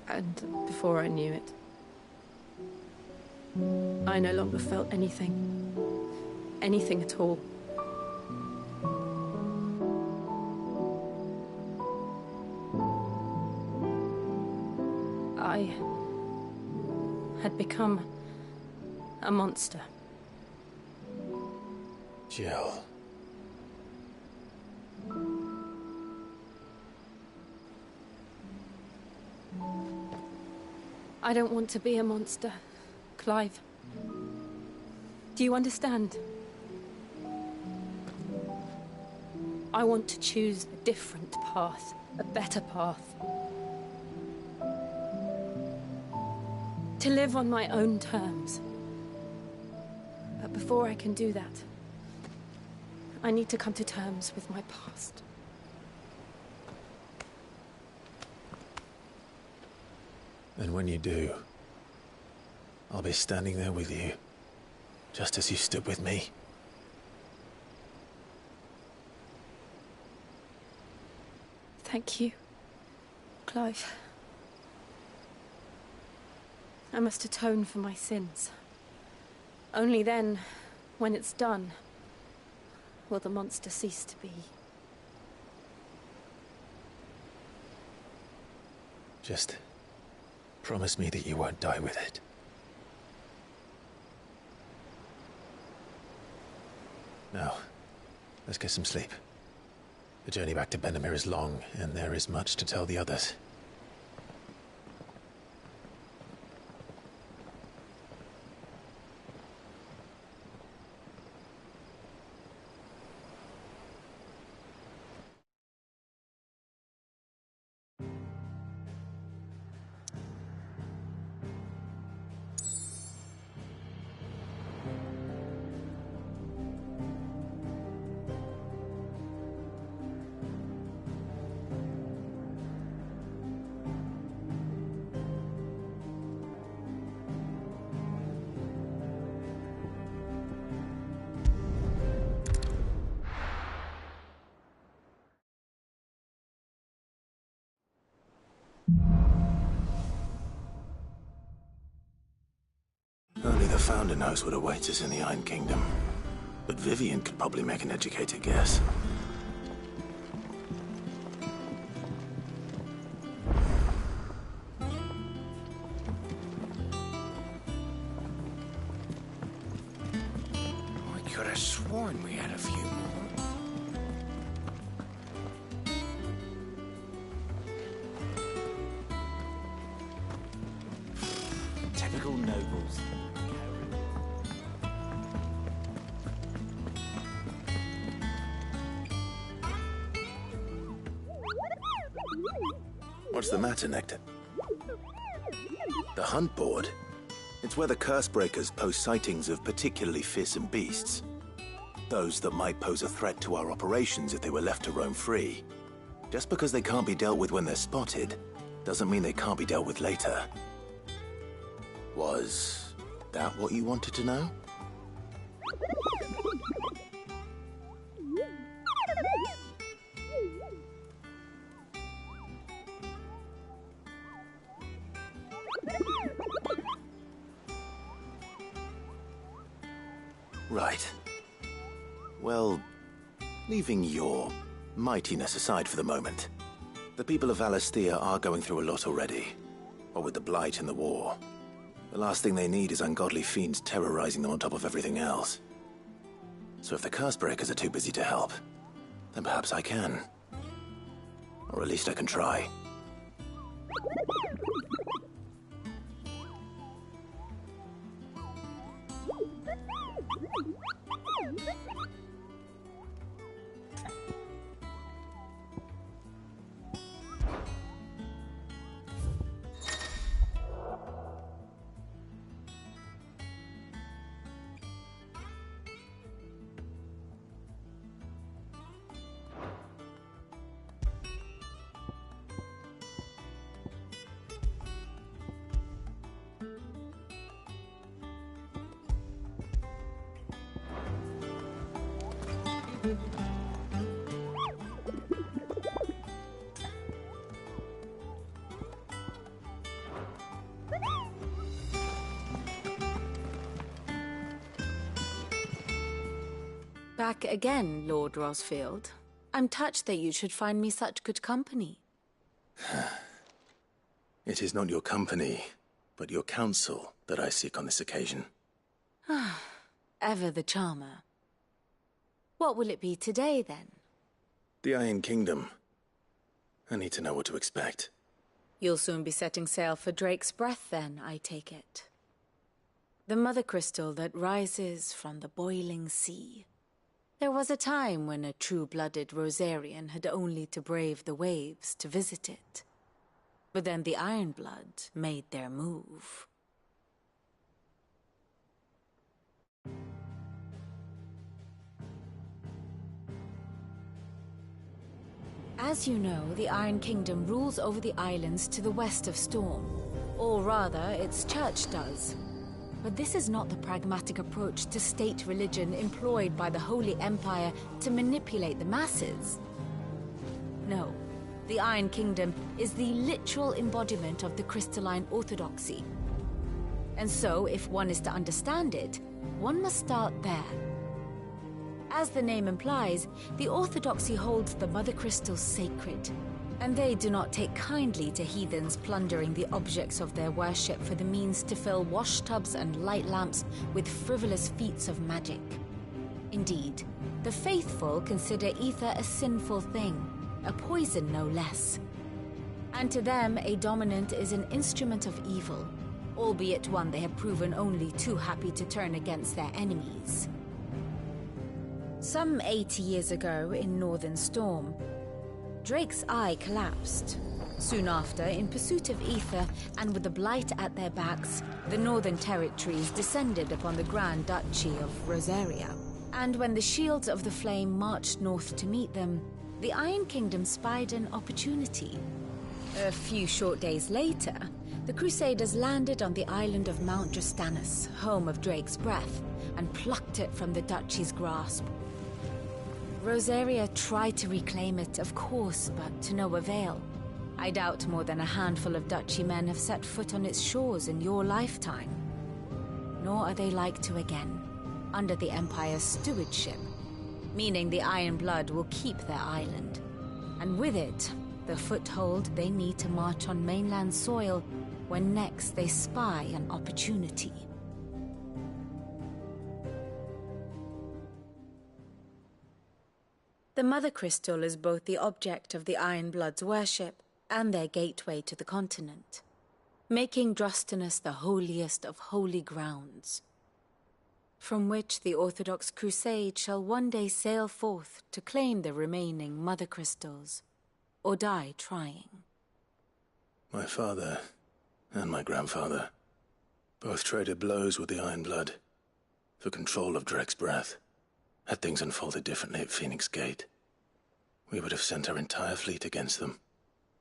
G: And before I knew it, I no longer felt anything. Anything at all. I had become a monster.
A: Jill.
G: I don't want to be a monster, Clive. Do you understand? I want to choose a different path, a better path. To live on my own terms. But before I can do that, I need to come to terms with my past.
A: And when you do, I'll be standing there with you, just as you stood with me.
G: Thank you, Clive. I must atone for my sins. Only then, when it's done, will the monster cease to be.
A: Just promise me that you won't die with it. Now, let's get some sleep. The journey back to Benamir is long, and there is much to tell the others. Only the Founder knows what awaits us in the Iron Kingdom. But Vivian could probably make an educated guess.
N: I could have sworn we had a few more. Typical nobles.
B: What's the matter, Nectar? The hunt board? It's where the Cursebreakers post sightings of particularly fearsome beasts. Those that might pose a threat to our operations if they were left to roam free. Just because they can't be dealt with when they're spotted, doesn't mean they can't be dealt with later. Was that what you wanted to know? Right. Well, leaving your mightiness aside for the moment, the people of Valisthea are going through a lot already. What with the Blight and the war. The last thing they need is ungodly fiends terrorizing them on top of everything else. So if the Cursebreakers are too busy to help, then perhaps I can. Or at least I can try.
J: Back again, Lord Rosfield. I'm touched that you should find me such good company.
B: It is not your company, but your counsel that I seek on this occasion.
J: Ever the charmer. What will it be today, then?
B: The Iron Kingdom. I need to know what to expect.
J: You'll soon be setting sail for Drake's Breath, then, I take it. The mother crystal that rises from the boiling sea. There was a time when a true-blooded Rosarian had only to brave the waves to visit it. But then the Ironblood made their move. As you know, the Iron Kingdom rules over the islands to the west of Storm. Or rather, its church does. But this is not the pragmatic approach to state religion employed by the Holy Empire to manipulate the masses. No, the Iron Kingdom is the literal embodiment of the crystalline orthodoxy. And so, if one is to understand it, one must start there. As the name implies, the orthodoxy holds the mother crystals sacred, and they do not take kindly to heathens plundering the objects of their worship for the means to fill washtubs and light lamps with frivolous feats of magic. Indeed, the faithful consider ether a sinful thing, a poison no less. And to them, a dominant is an instrument of evil, albeit one they have proven only too happy to turn against their enemies. Some 80 years ago in Northern Storm, Drake's eye collapsed. Soon after, in pursuit of ether and with the Blight at their backs, the Northern Territories descended upon the Grand Duchy of Rosaria. And when the Shields of the Flame marched north to meet them, the Iron Kingdom spied an opportunity. A few short days later, the Crusaders landed on the island of Mount Justanus, home of Drake's Breath, and plucked it from the Duchy's grasp. Rosaria tried to reclaim it, of course, but to no avail. I doubt more than a handful of Duchy men have set foot on its shores in your lifetime. Nor are they like to again, under the Empire's stewardship, meaning the Iron Blood will keep their island. And with it, the foothold they need to march on mainland soil when next they spy an opportunity. The Mother Crystal is both the object of the Iron Blood's worship and their gateway to the continent, making Drustinus the holiest of holy grounds, from which the Orthodox Crusade shall one day sail forth to claim the remaining Mother Crystals. or die trying.
B: My father and my grandfather both traded blows with the Iron Blood for control of Drake's breath. Had things unfolded differently at Phoenix Gate, we would have sent our entire fleet against them.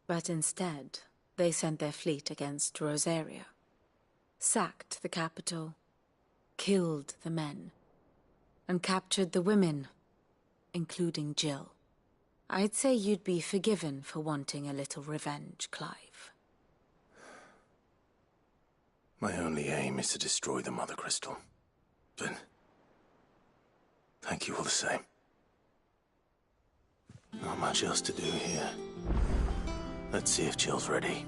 J: But instead, they sent their fleet against Rosaria, sacked the capital, killed the men, and captured the women, including Jill. I'd say you'd be forgiven for wanting a little revenge, Clive.
B: My only aim is to destroy the Mother Crystal. But thank you all the same. Not much else to do here. Let's see if Jill's ready.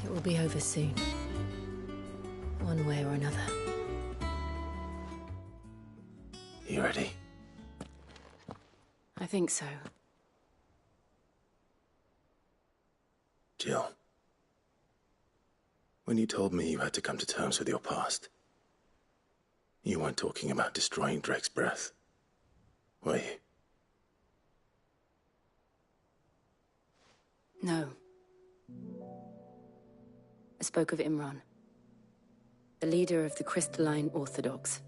G: It will be over soon. One way or another.
B: You ready?
G: I think so.
B: Jill, when you told me you had to come to terms with your past, you weren't talking about destroying Drake's breath, were you?
G: No. I spoke of Imran, the leader of the Crystalline Orthodox.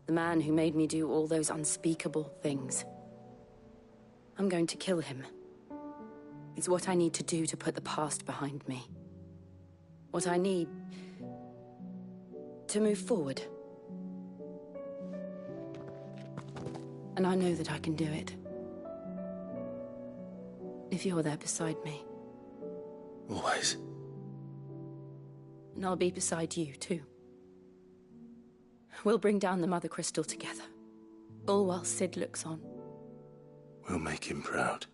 G: The man who made me do all those unspeakable things. I'm going to kill him. It's what I need to do to put the past behind me. What I need to move forward. And I know that I can do it. If you're there beside me.
B: Always.
G: And I'll be beside you, too. We'll bring down the Mother Crystal together. All while Sid looks on.
B: We'll make him proud.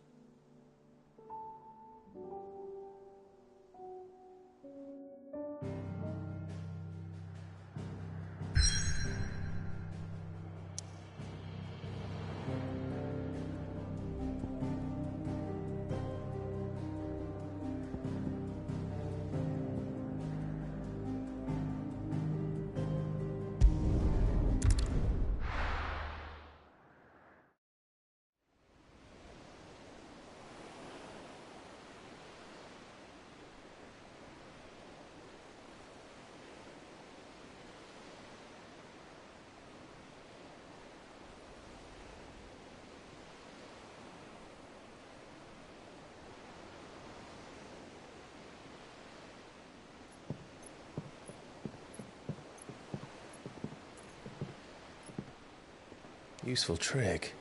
B: Useful trick.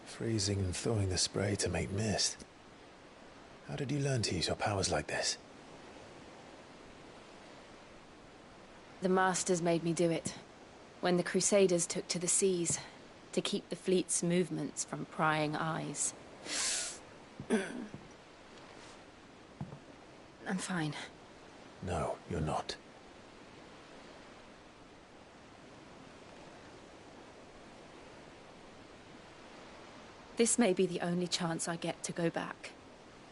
B: Freezing and thawing the spray to make mist. How did you learn to use your powers like this?
G: The Masters made me do it. When the Crusaders took to the seas, to keep the fleet's movements from prying eyes. I'm fine.
B: No, you're not.
G: This may be the only chance I get to go back.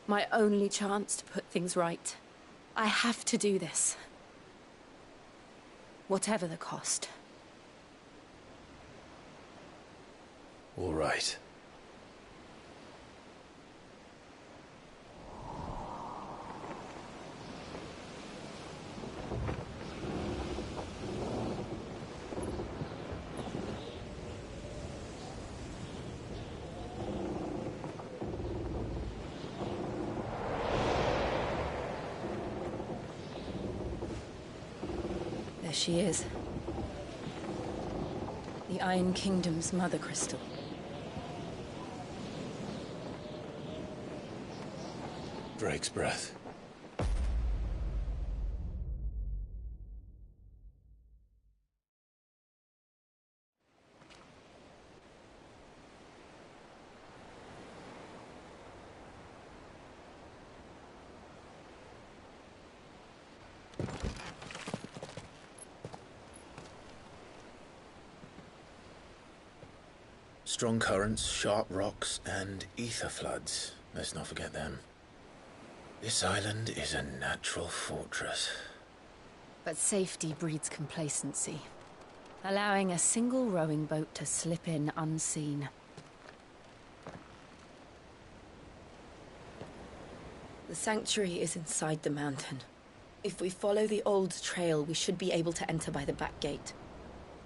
G: My only chance to put things right. I have to do this. Whatever the cost.
B: All right.
G: There she is. The Iron Kingdom's Mother Crystal.
B: Drake's breath.
A: Strong currents, sharp rocks, and ether floods. Let's not forget them. This island is a natural fortress.
G: But safety breeds complacency, allowing a single rowing boat to slip in unseen.
O: The sanctuary is inside the mountain. If we follow the old trail, we should be able to enter by the back gate.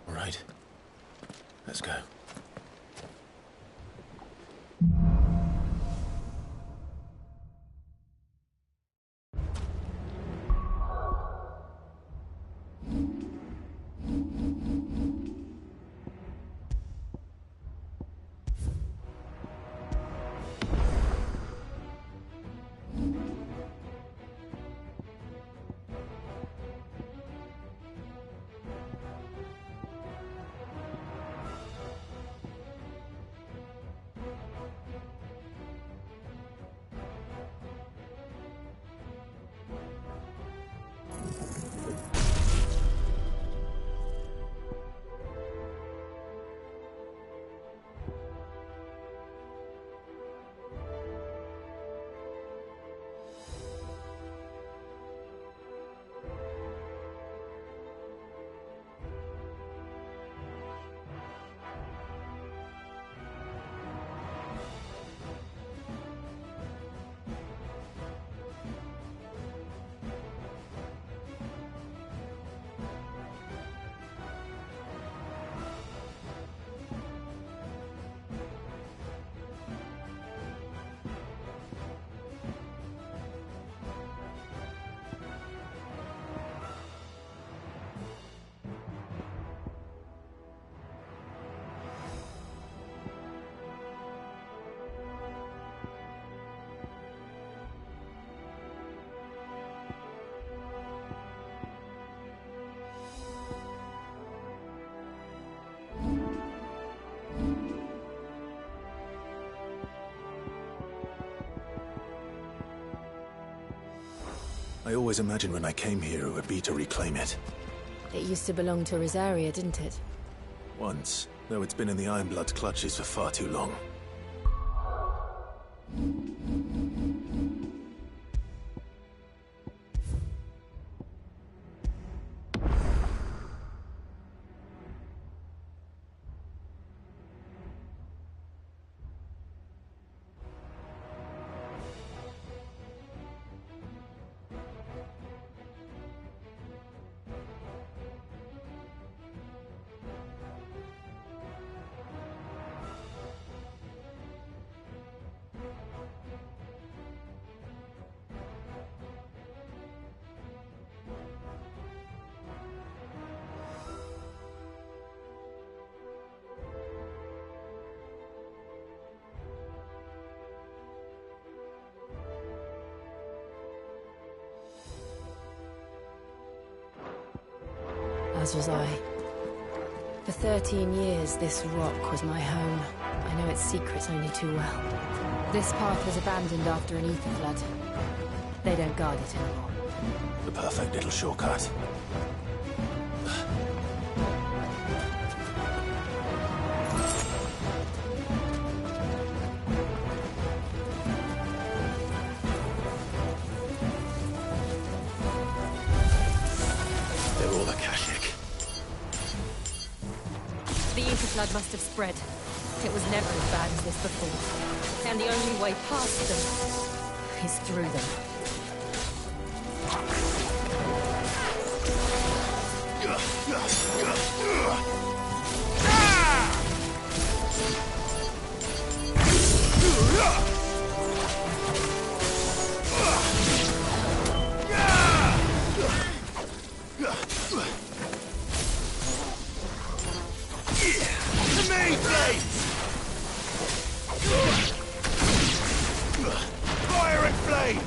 A: All right. Let's go. I always imagined when I came here it would be to reclaim it.
G: It used to belong to Rosaria, didn't it?
A: Once, though it's been in the Ironblood's clutches for far too long.
G: As was I. For 13 years, this rock was my home. I know its secrets only too well. This path was abandoned after an ether flood. They don't guard it anymore.
A: The perfect little shortcut. They're all Akashic.
G: The ether flood must have spread. It was never as bad as this before. And the only way past them is through them.
N: Fire and flame!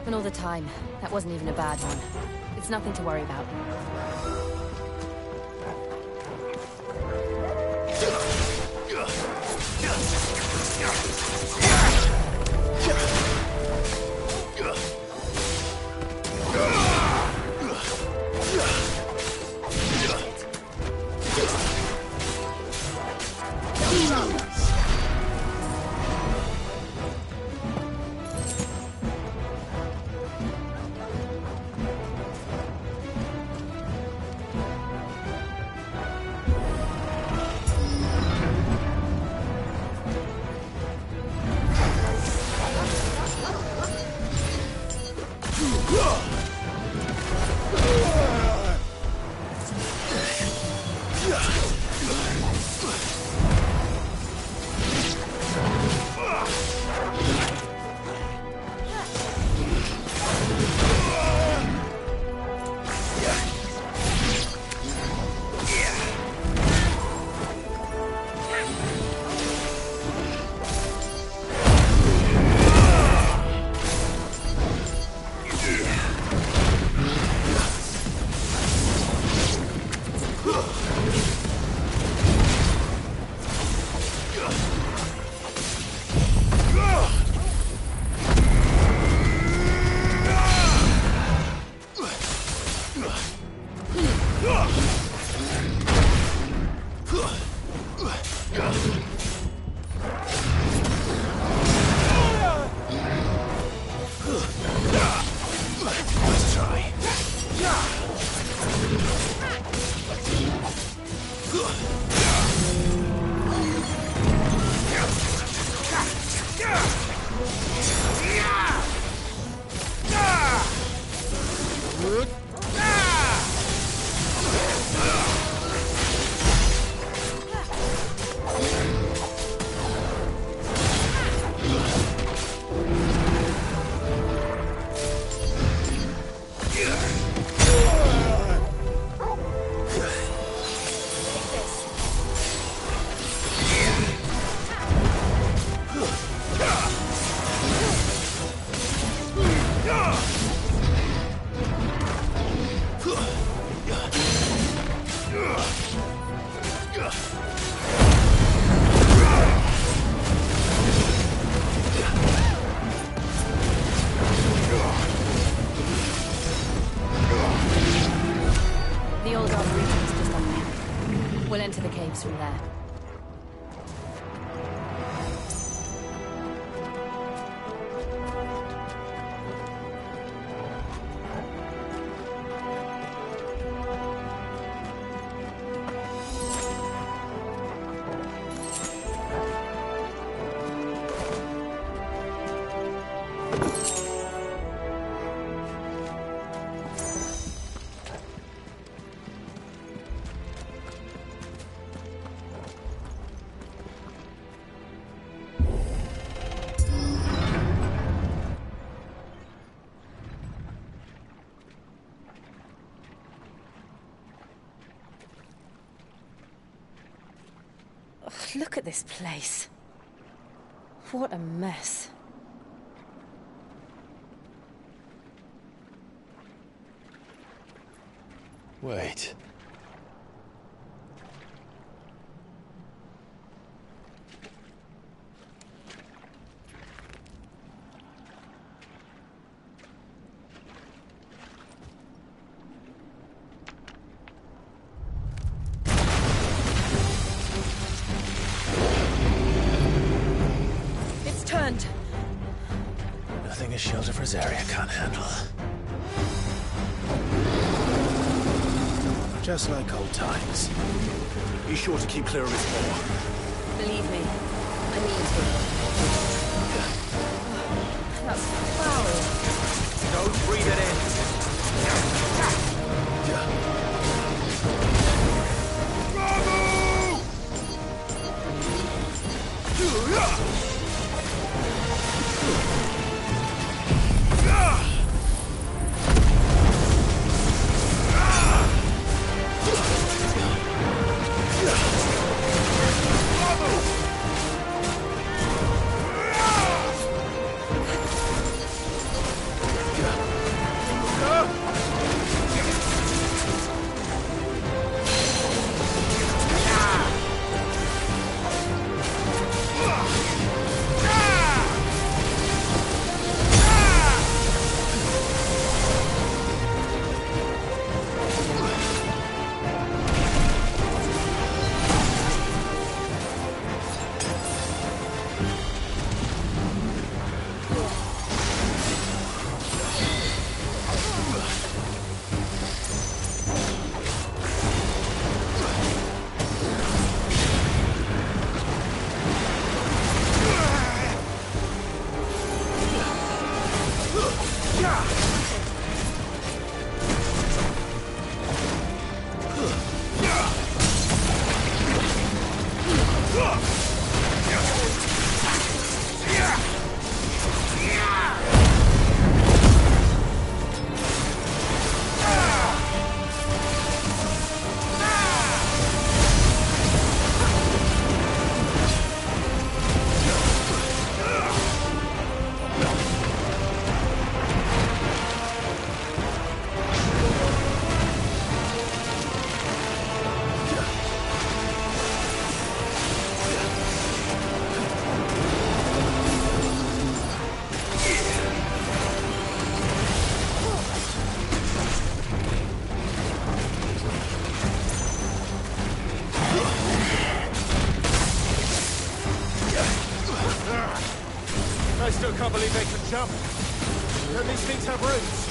G: happen all the time. That wasn't even a bad one. It's nothing to worry about. From there. Look at this place. What a mess.
A: Wait. Nothing a shield of Rosaria can't handle. Just like old times. Be sure to keep clear of his paw.
G: Believe me, I mean to. That's foul.
A: Don't breathe it in. believe they can jump. Don't these things have roots?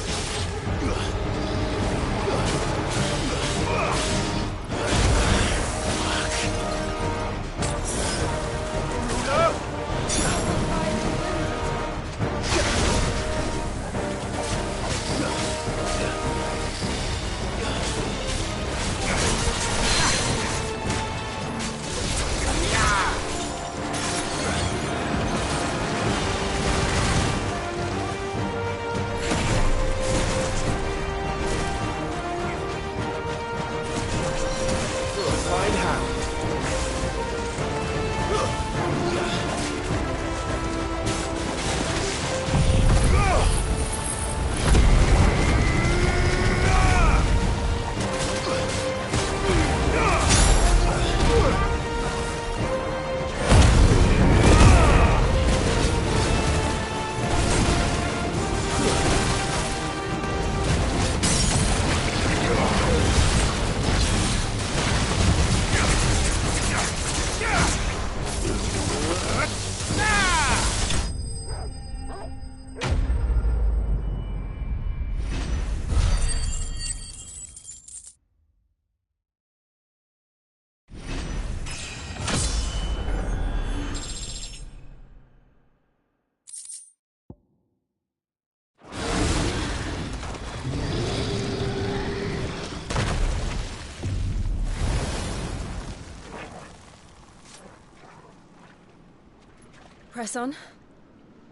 G: Press on.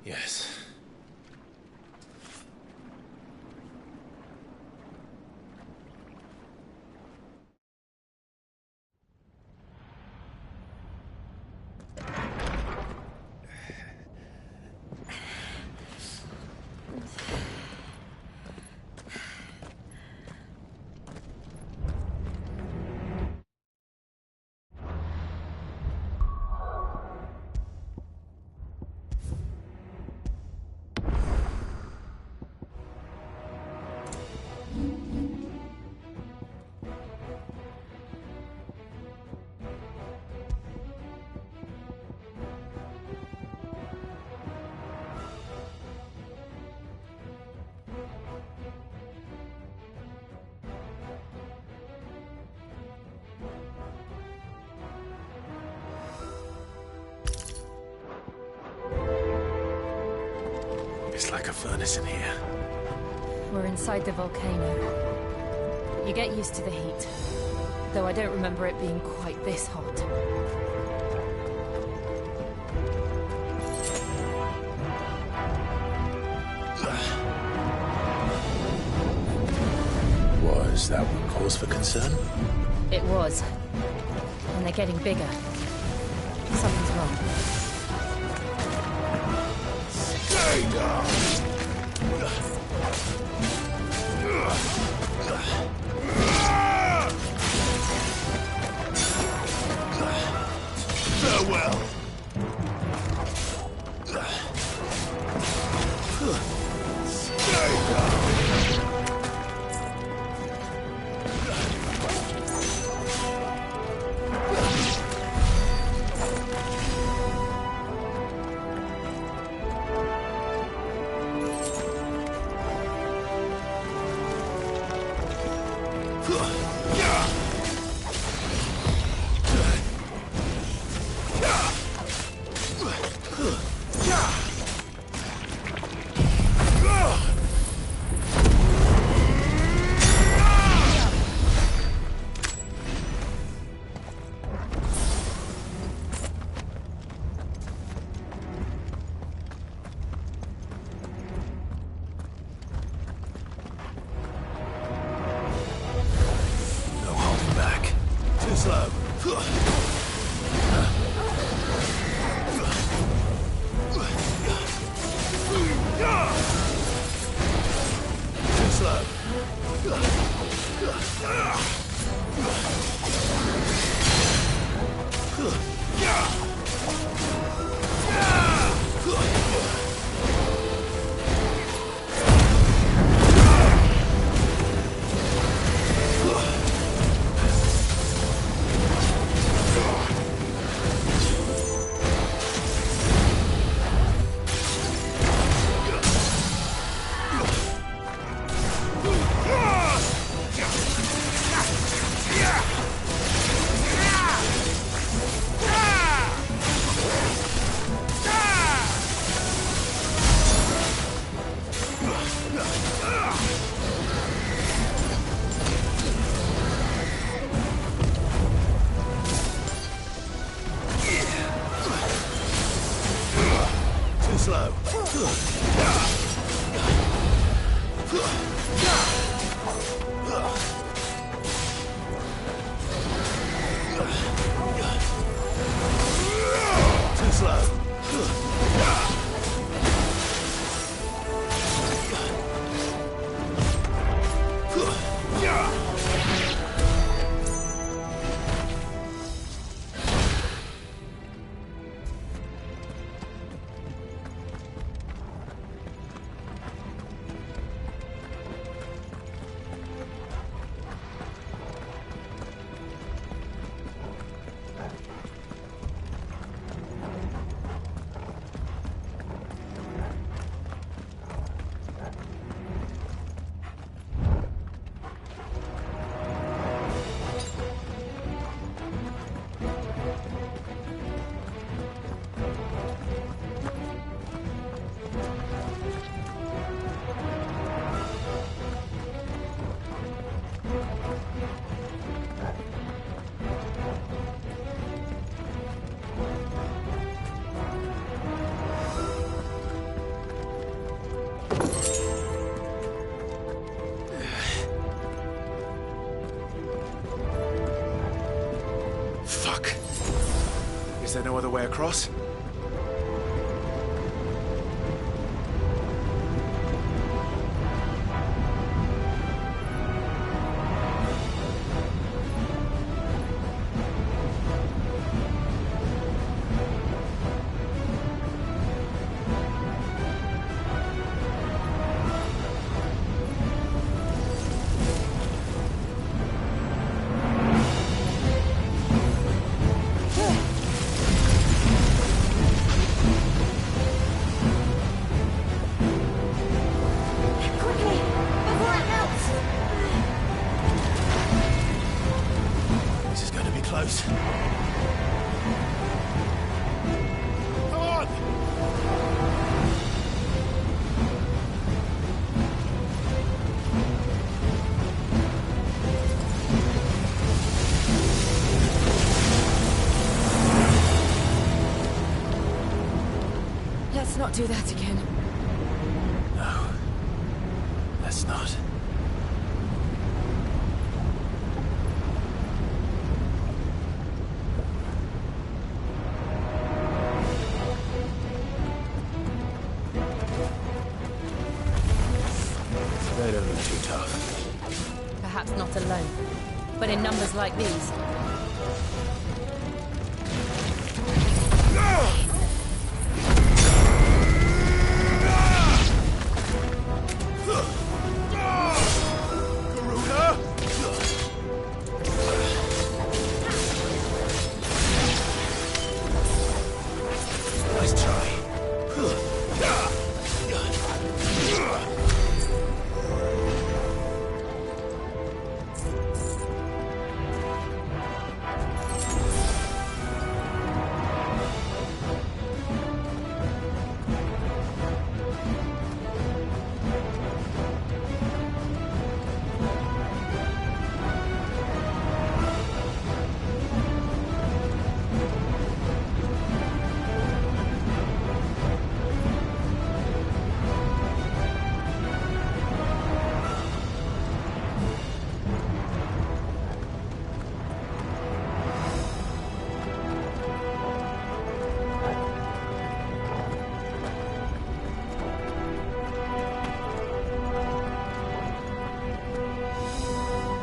A: Yes. It's like a furnace in here.
G: We're inside the volcano. You get used to the heat, though I don't remember it being quite this hot.
A: Was that one cause for concern?
G: It was. And they're getting bigger. Something's wrong.
A: Stay down! Farewell! Stay down! Fuck. Is there no other way across?
G: Let's not do that again.
A: No. Let's not. They don't look too tough.
G: Perhaps not alone, but in numbers like these.
A: Nice try.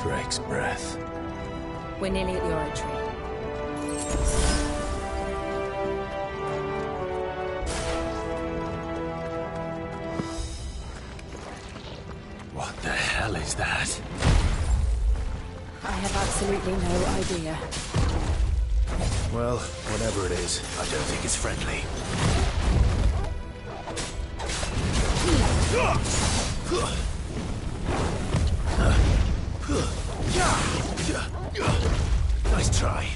A: Drake's breath.
G: We're nearly at the oratory.
A: What the hell is that?
G: I have absolutely no idea.
A: Well, whatever it is, I don't think it's friendly. Nice try.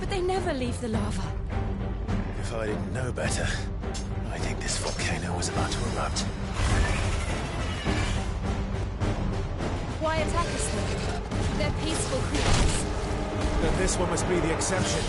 G: But they never leave the lava.
A: If I didn't know better, I think this volcano was about to erupt.
G: Why attack us then? They're peaceful creatures.
A: Then this one must be the exception.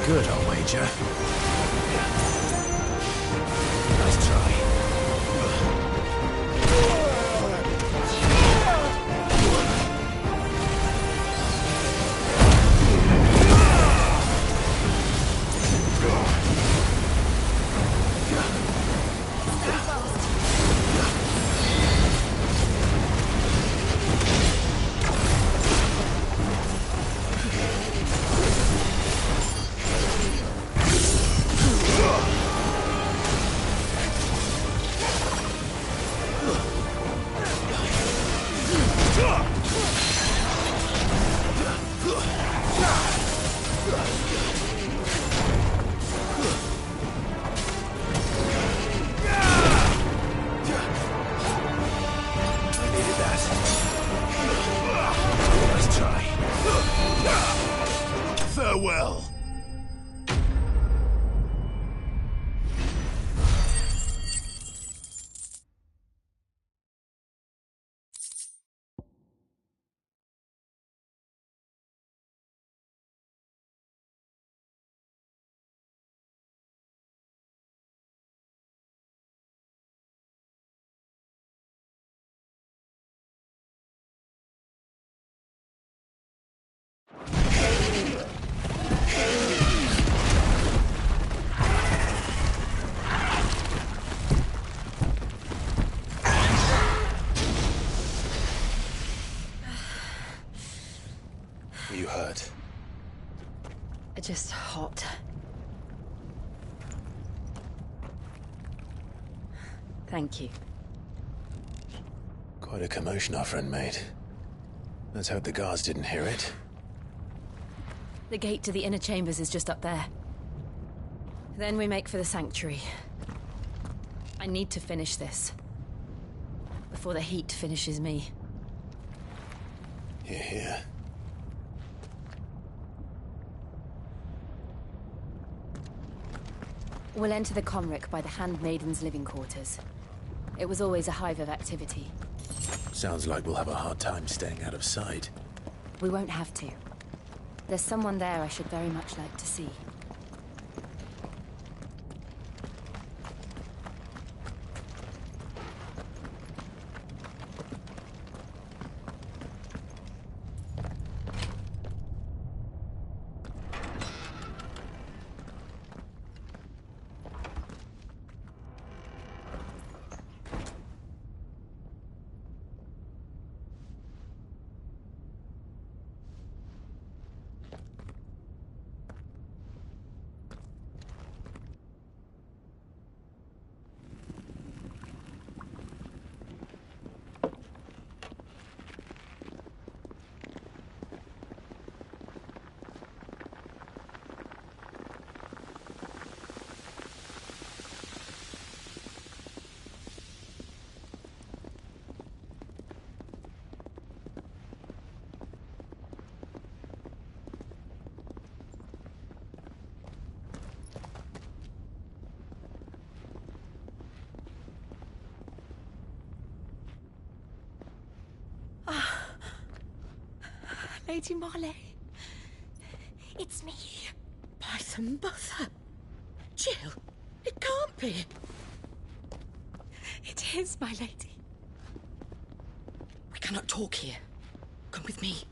A: Good, I'll wager. Nice try. hurt.
G: Just hot. Thank you.
A: Quite a commotion our friend made. Let's hope the guards didn't hear it.
G: The gate to the inner chambers is just up there. Then we make for the sanctuary. I need to finish this. Before the heat finishes me.
A: Hear, hear.
G: We'll enter the Comric by the Handmaiden's living quarters. It was always a hive of activity.
A: Sounds like we'll have a hard time staying out of sight.
G: We won't have to. There's someone there I should very much like to see.
O: Lady Marley. It's me. By the mother. Jill, it can't be. It is, my lady. We cannot talk here. Come with me.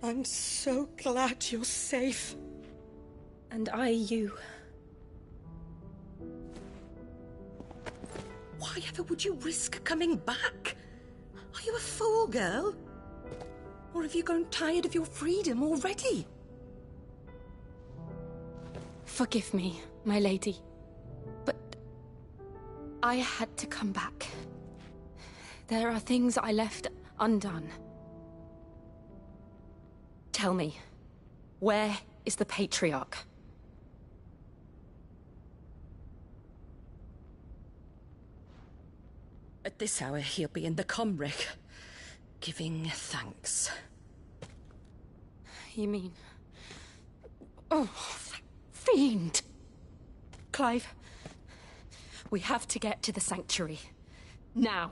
O: I'm so glad you're safe.
G: And I you.
O: Why ever would you risk coming back? Are you a fool, girl? Or have you grown tired of your freedom already?
G: Forgive me, my lady. But I had to come back. There are things I left undone. Tell me, where is the Patriarch?
O: At this hour, he'll be in the Comric, giving thanks.
G: You mean... Oh, that fiend! Clive, we have to get to the sanctuary. Now.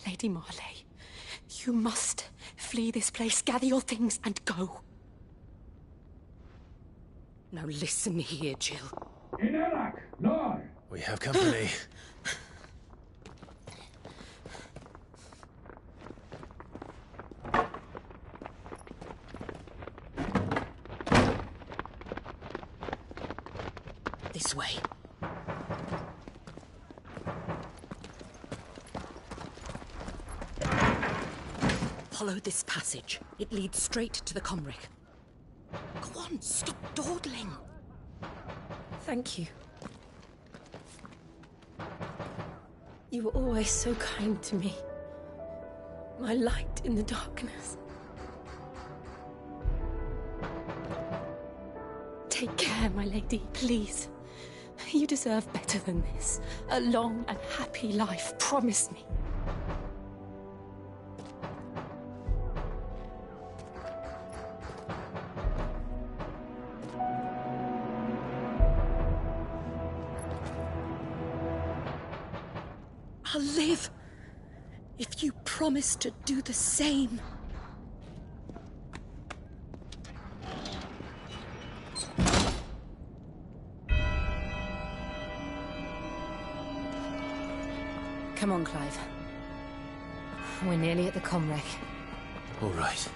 G: Lady Marley, you must flee this place, gather your things, and go.
O: Now listen here, Jill.
A: We have company.
O: This way. Follow this passage. It leads straight to the Comric. Go on, stop dawdling.
G: Thank you. You were always so kind to me. My light in the darkness. Take care, my lady, please. You deserve better than this. A long and happy life, promise me.
O: I'll live if you promise to do the same.
G: Come on, Clive. We're nearly at the comwreck.
A: All right.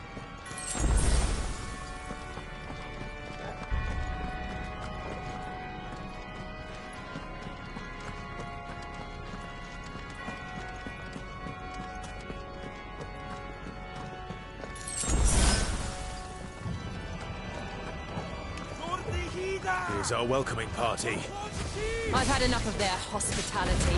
A: Here's our welcoming party.
G: I've had enough of their hospitality.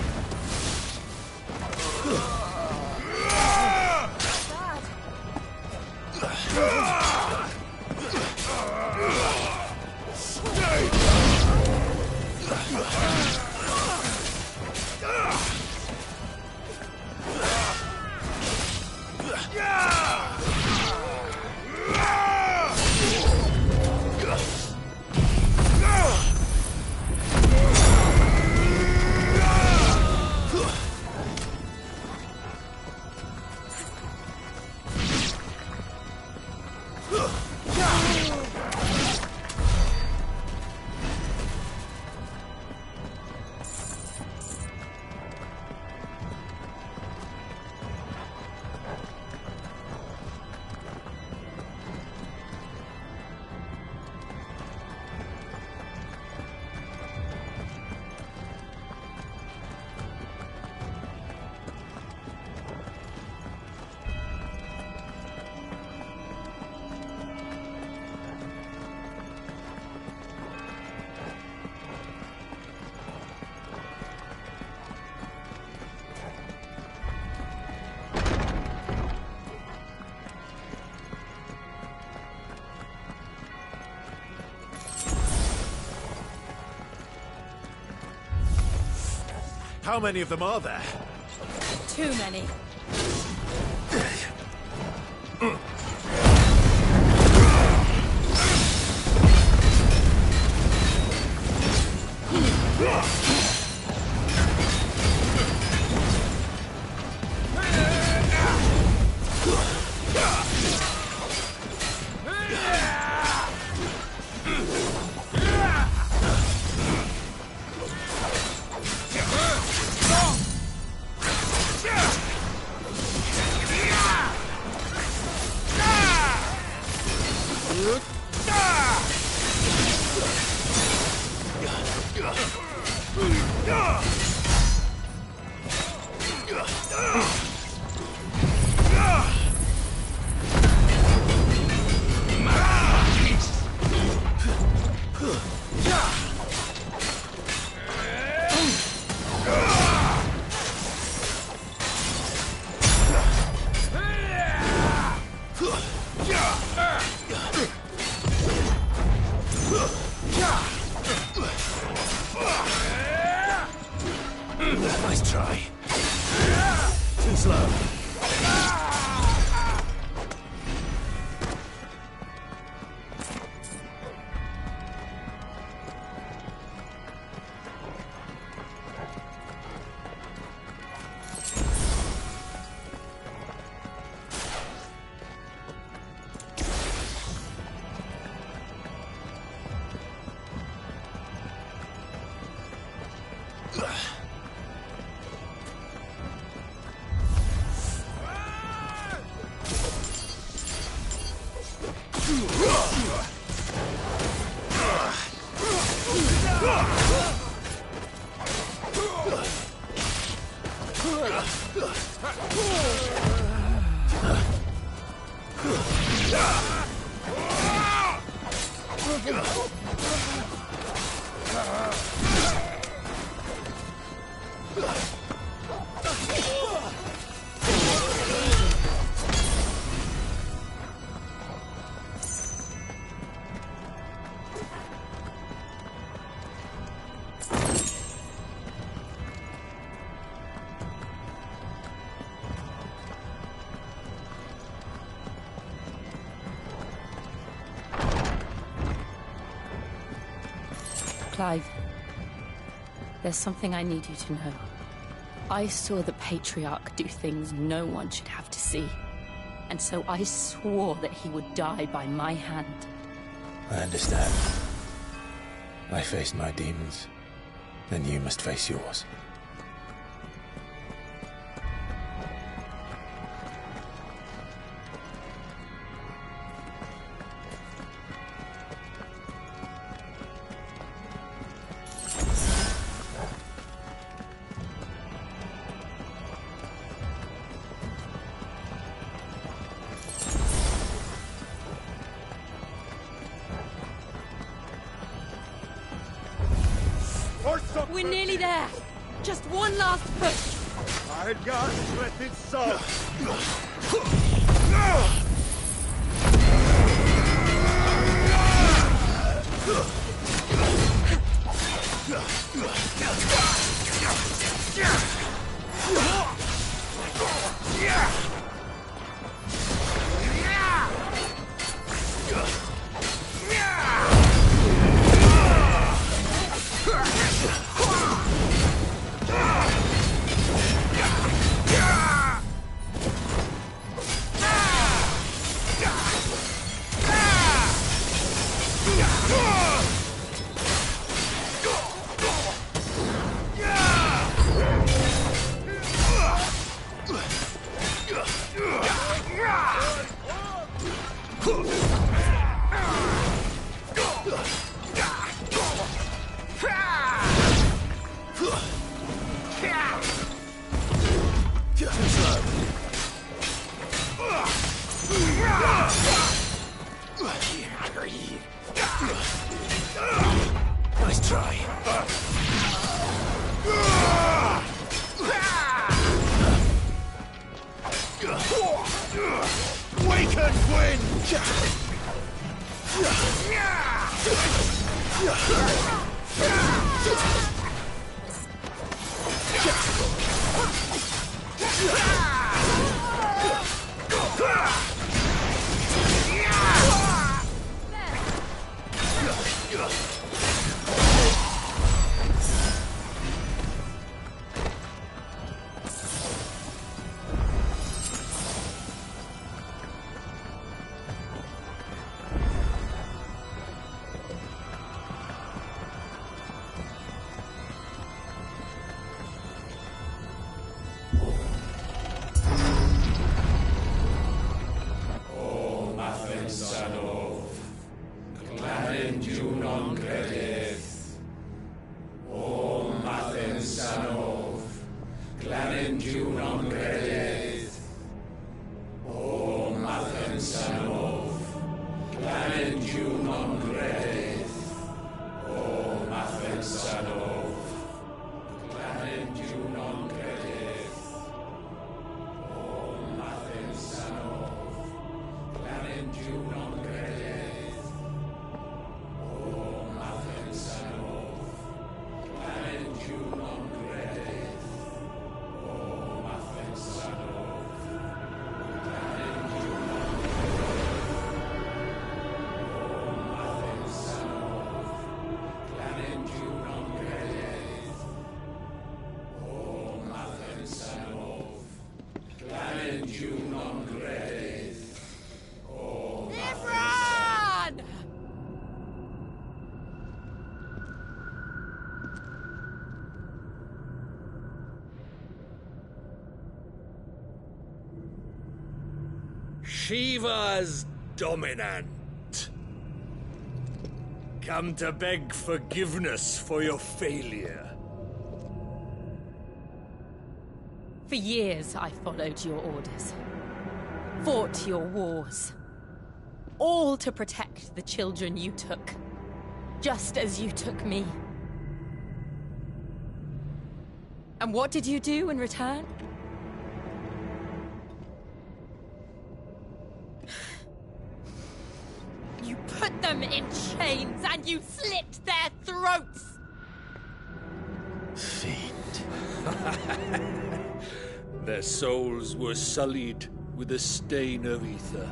A: How many of them are there?
G: Too many.
A: Nice try. Too slow.
G: Clive, there's something I need you to know. I saw the Patriarch do things no one should have to see. And so I swore that he would die by my hand.
A: I understand. I faced my demons, then you must face yours.
O: We're nearly there. Just one last push.
N: Our God let it so.
A: Nice try.
N: Waken wind!
F: Shiva's dominant. Come to beg forgiveness for your failure.
G: For years, I followed your orders. Fought your wars. All to protect the children you took. Just as you took me. And what did you do in return? You put them in chains and you slit their throats!
A: Fiend.
F: Their souls were sullied with the stain of ether.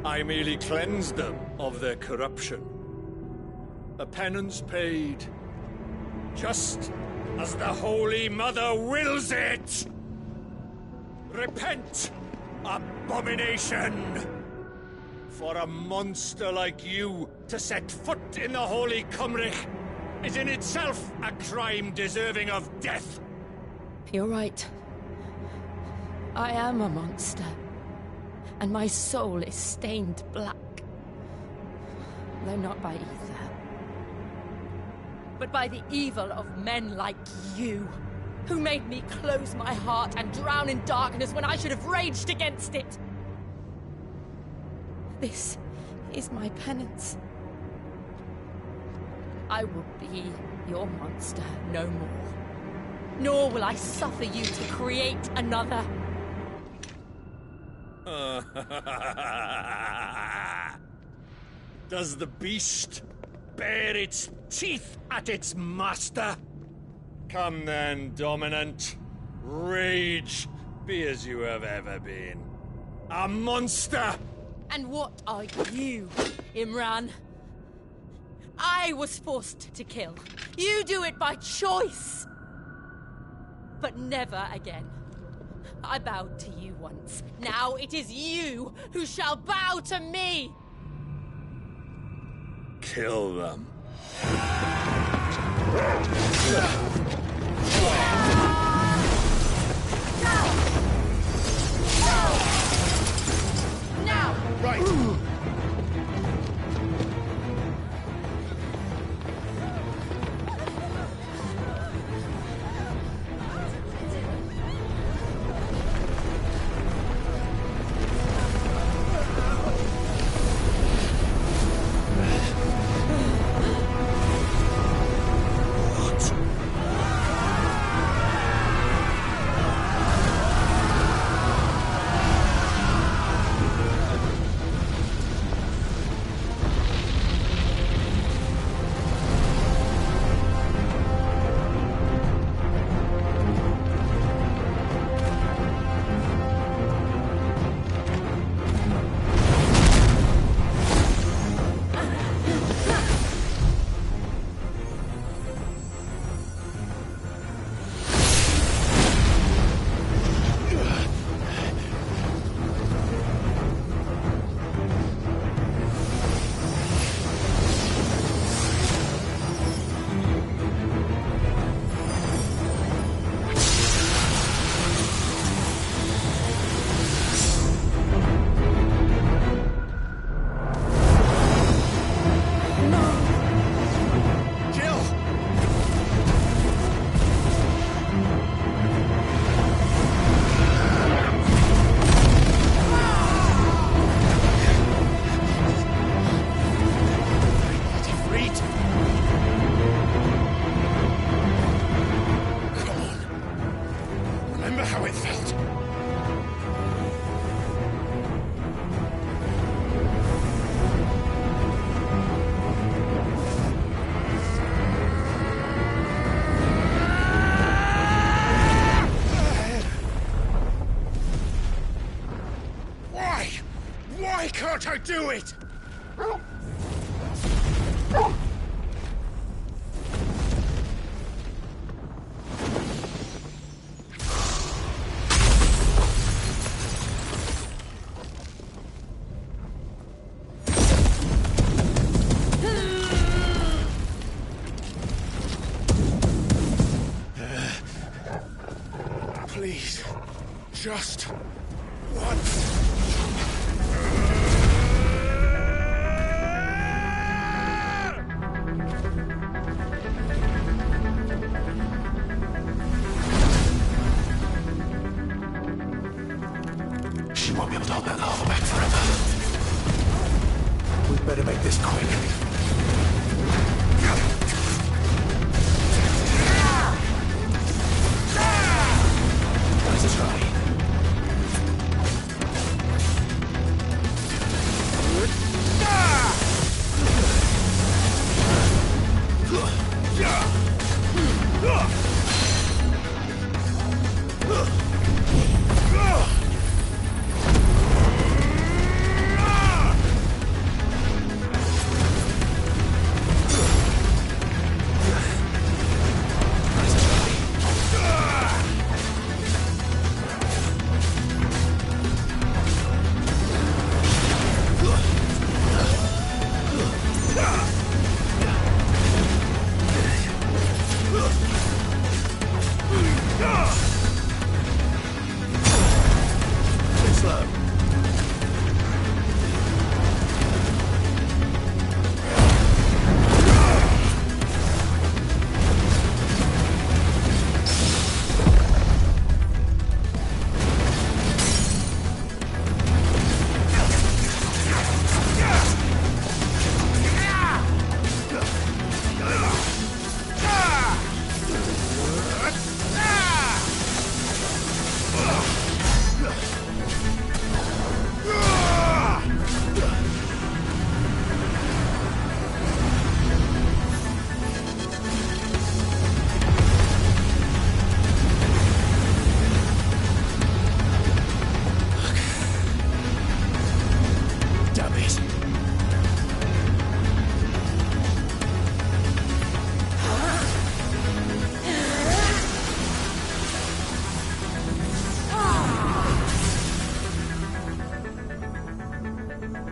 F: I merely cleansed them of their corruption. A penance paid, just as the Holy Mother wills it! Repent, abomination! For a monster like you to set foot in the Holy Cymric is in itself a crime deserving of death.
G: You're right. I am a monster. And my soul is stained black. Though not by ether. But by the evil of men like you, who made me close my heart and drown in darkness when I should have raged against it. This is my penance.
D: I will be your monster no more. Nor will I suffer you to create another.
F: Does the beast bare its teeth at its master? Come then, Dominant. Rage, be as you have ever been. A monster!
D: And what are you, Imran? I was forced to kill. You do it by choice. But never again. I bowed to you once. Now it is you who shall bow to me!
F: Kill them.
D: Now!
A: Right! Why can't I do it? Please, just once.
B: She won't be able to hold that lava back forever. We'd better make this quick. Nice try.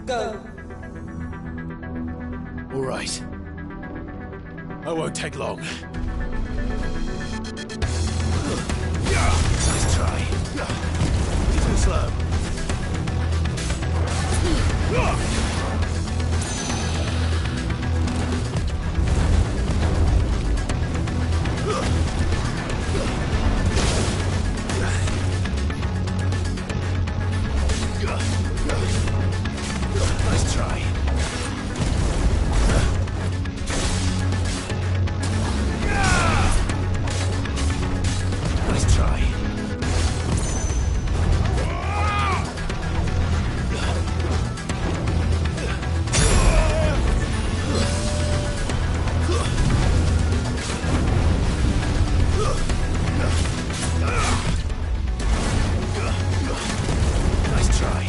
D: Go.
A: All right. I won't take long. Nice try. You're too slow. Nice try. Nice try. Nice try.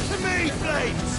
A: To me, Blades!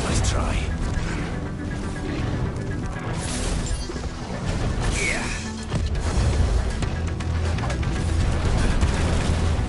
A: Nice try. Nice try.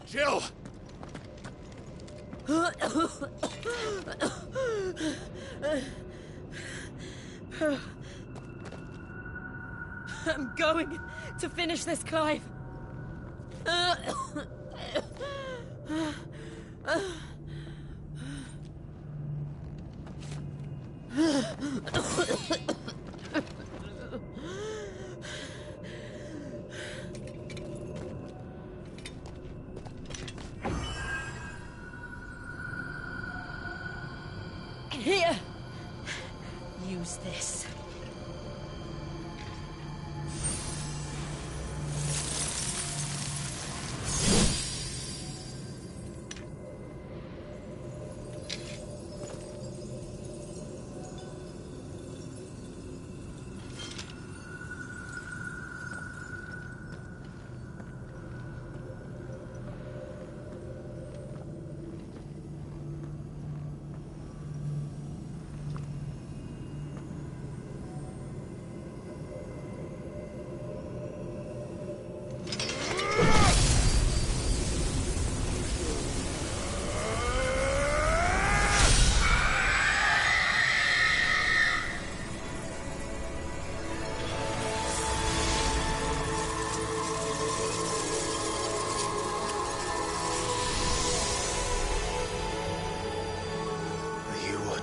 A: Jill!
D: I'm going to finish this, Clive. Here. Use this.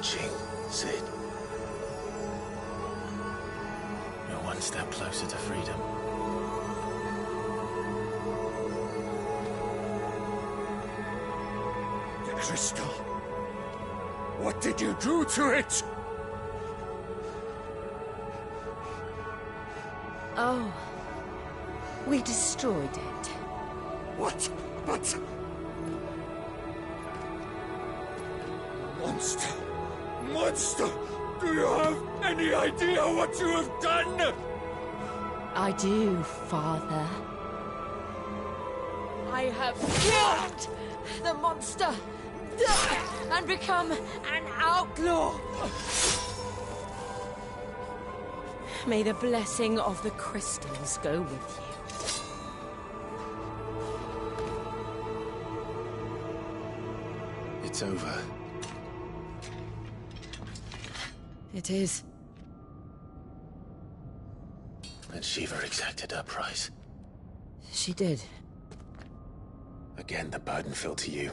A: approaching, Sid. You're one step closer to freedom.
E: The crystal. What did you do to it?
G: Oh. We destroyed it.
E: What? But... Monster! Monster! Do you have any idea what you have done?
G: I do, Father. I have killed the monster and become an outlaw. May the blessing of the crystals go with you.
A: It's over.
G: It is.
A: And Shiva exacted her price.
G: She did.
A: Again, the burden fell to you.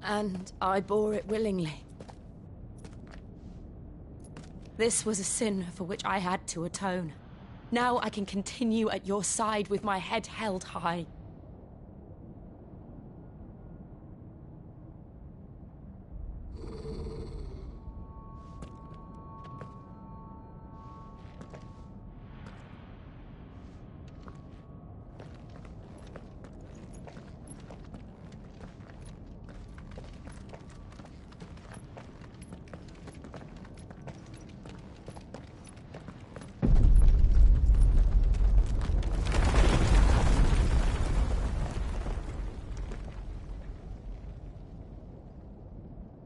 G: And I bore it willingly. This was a sin for which I had to atone. Now I can continue at your side with my head held high.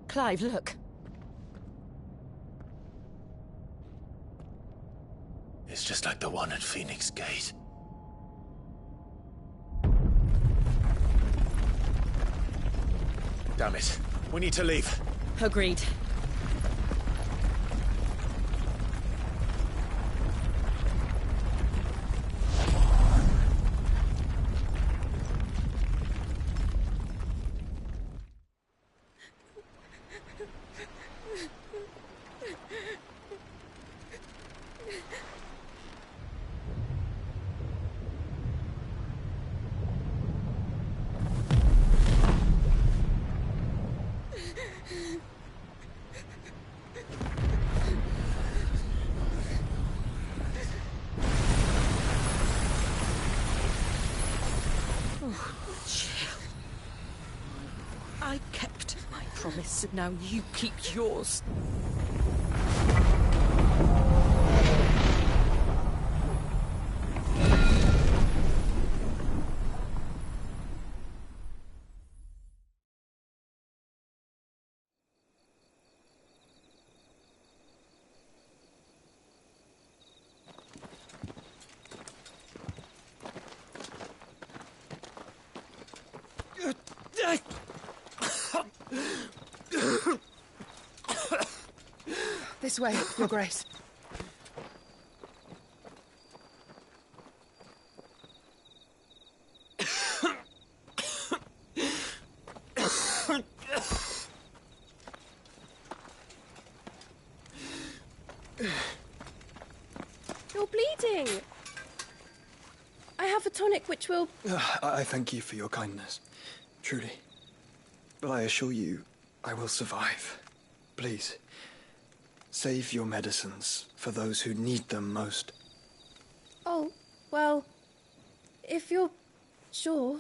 G: Clive, look.
A: It's just like the one at Phoenix Gate. Damn it. We need to leave.
G: Agreed.
O: I kept my promise, and now you keep yours.
H: This way, Your Grace.
R: You're bleeding. I have a tonic which will...
C: I thank you for your kindness, truly. But I assure you, I will survive. Please, save your medicines for those who need them most.
R: Oh, well, if you're sure.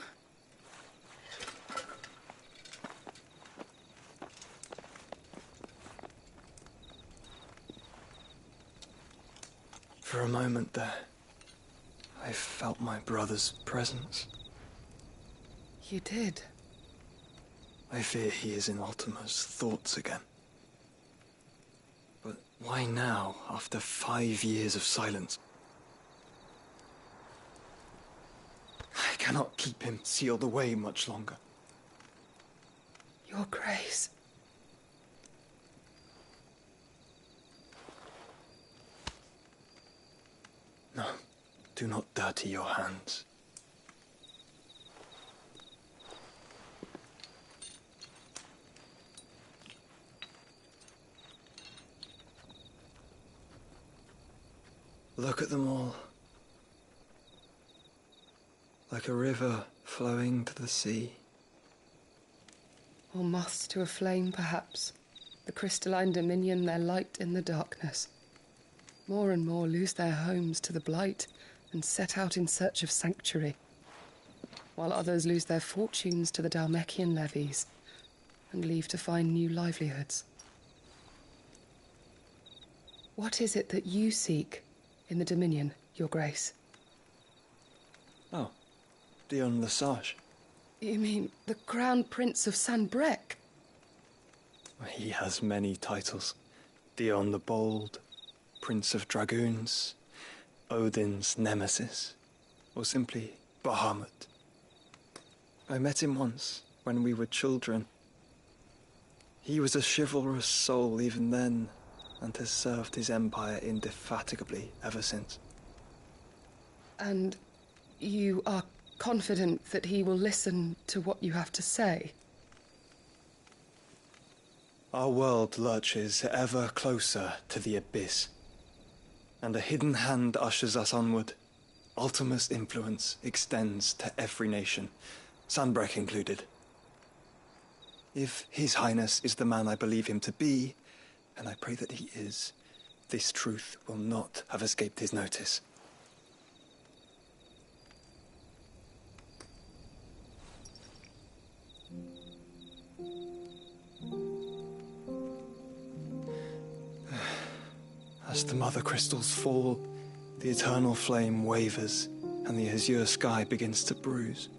C: For a moment there, I felt my brother's presence.
H: You did?
C: I fear he is in Ultima's thoughts again. But why now, after 5 years of silence? I cannot keep him sealed away much longer.
H: Your Grace.
C: No, do not dirty your hands. Look at them all. Like a river flowing to the sea.
I: Or moths to a flame, perhaps. The crystalline dominion their light in the darkness. More and more lose their homes to the blight and set out in search of sanctuary, while others lose their fortunes to the Dhalmekian levies and leave to find new livelihoods. What is it that you seek in the Dominion, Your Grace?
C: Oh, Dion Lesage.
I: You mean the Crown Prince of Sanbrec?
C: He has many titles. Dion the Bold, Prince of Dragoons, Odin's Nemesis, or simply Bahamut. I met him once, when we were children. He was a chivalrous soul even then, and has served his empire indefatigably ever since.
I: And you are confident that he will listen to what you have to say?
C: Our world lurches ever closer to the abyss, and a hidden hand ushers us onward. Ultima's influence extends to every nation, Sanbrec included. If His Highness is the man I believe him to be, and I pray that he is, this truth will not have escaped his notice. As the mother crystals fall, the eternal flame wavers, and the azure sky begins to bruise.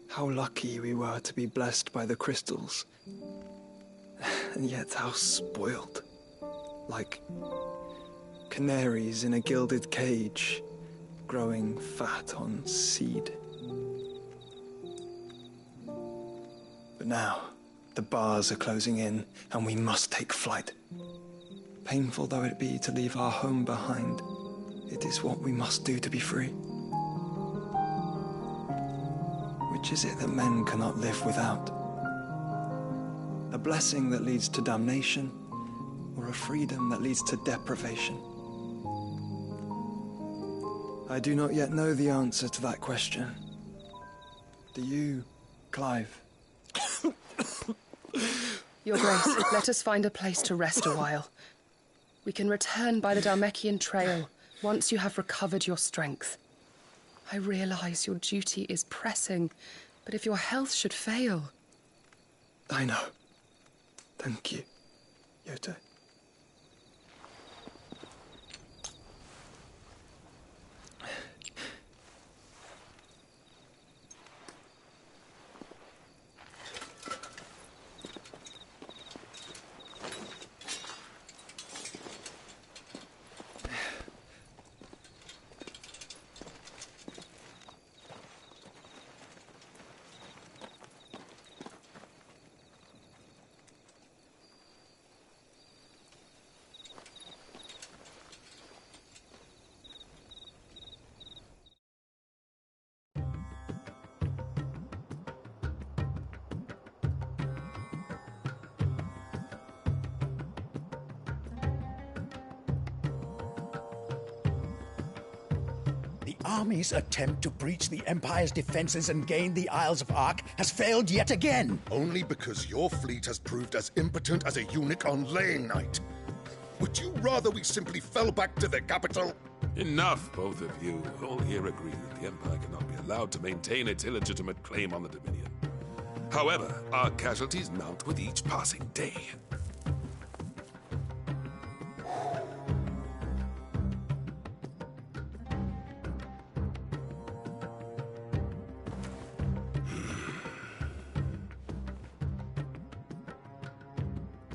C: How lucky we were to be blessed by the crystals, and yet how spoiled. Like canaries in a gilded cage, growing fat on seed. But now, the bars are closing in, and we must take flight. Painful though it be to leave our home behind, it is what we must do to be free. Which is it that men cannot live without? A blessing that leads to damnation, or a freedom that leads to deprivation? I do not yet know the answer to that question. Do you, Clive?
I: Your Grace, let us find a place to rest a while. We can return by the Dhalmekian trail once you have recovered your strength. I realize your duty is pressing, but if your health should fail...
C: I know. Thank you, Yote.
T: The army's attempt to breach the Empire's defenses and gain the Isles of Ark has failed yet again.
U: Only because your fleet has proved as impotent as a eunuch on laying night. Would you rather we simply fell back to the capital?
W: Enough, both of you. All here agree that the Empire cannot be allowed to maintain its illegitimate claim on the Dominion. However, our casualties mount with each passing day.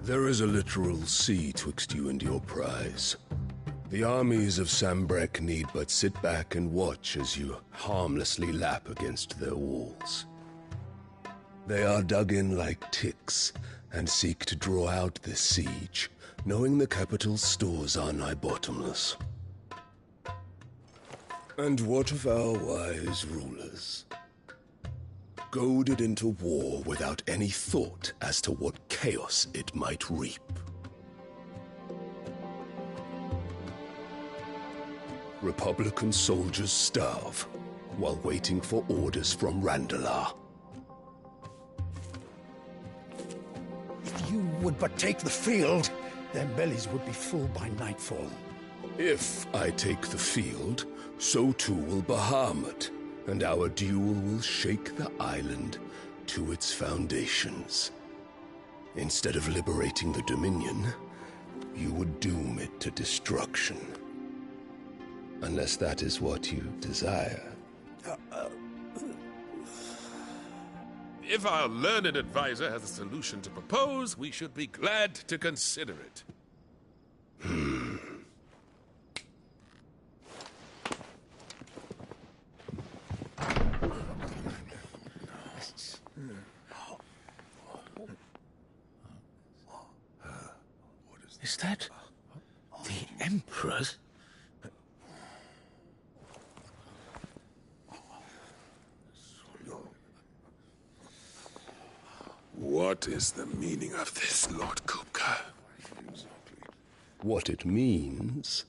X: There is a literal sea twixt you and your prize. The armies of Sanbrec need but sit back and watch as you harmlessly lap against their walls. They are dug in like ticks and seek to draw out this siege, knowing the capital's stores are nigh bottomless. And what of our wise rulers? Goaded into war without any thought as to what chaos it might reap. Republican soldiers starve while waiting for orders from Randalar.
T: If you would but take the field, their bellies would be full by nightfall.
X: If I take the field, so too will Bahamut, and our duel will shake the island to its foundations. Instead of liberating the Dominion, you would doom it to destruction. Unless that is what you desire.
W: If our learned advisor has a solution to propose, we should be glad to consider it.
A: Is that the Emperor's?
W: What is the meaning of this, Lord Kupka?
X: What it means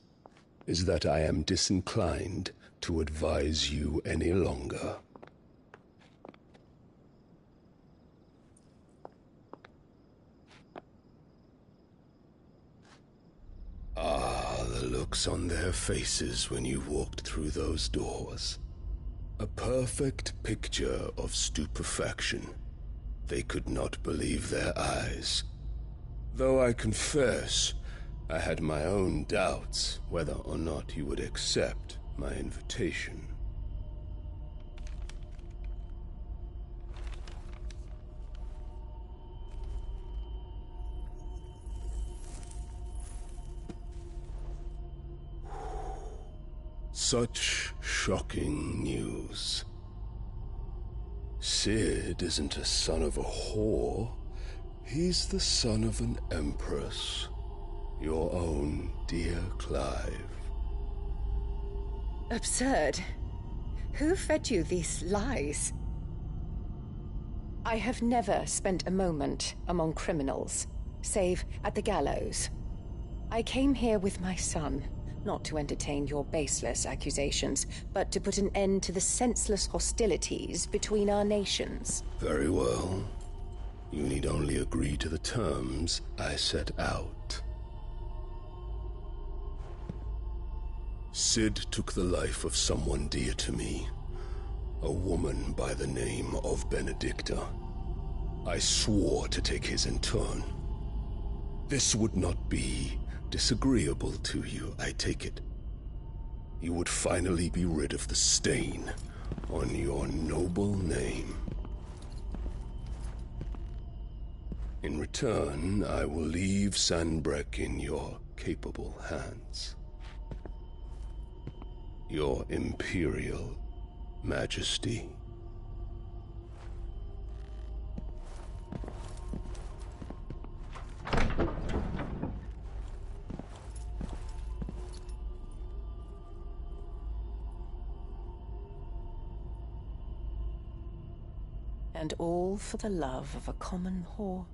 X: is that I am disinclined to advise you any longer. Ah, the looks on their faces when you walked through those doors. A perfect picture of stupefaction. They could not believe their eyes. Though I confess, I had my own doubts whether or not you would accept my invitation. Such shocking news. Sid isn't a son of a whore. He's the son of an empress. Your own dear Clive.
H: Absurd. Who fed you these lies?
K: I have never spent a moment among criminals, save at the gallows. I came here with my son, not to entertain your baseless accusations, but to put an end to the senseless hostilities between our nations.
X: Very well. You need only agree to the terms I set out. Sid took the life of someone dear to me, a woman by the name of Benedicta. I swore to take his in turn. This would not be disagreeable to you, I take it. You would finally be rid of the stain on your noble name. In return, I will leave Sanbreque in your capable hands. Your Imperial Majesty.
K: And all for the love of a common whore.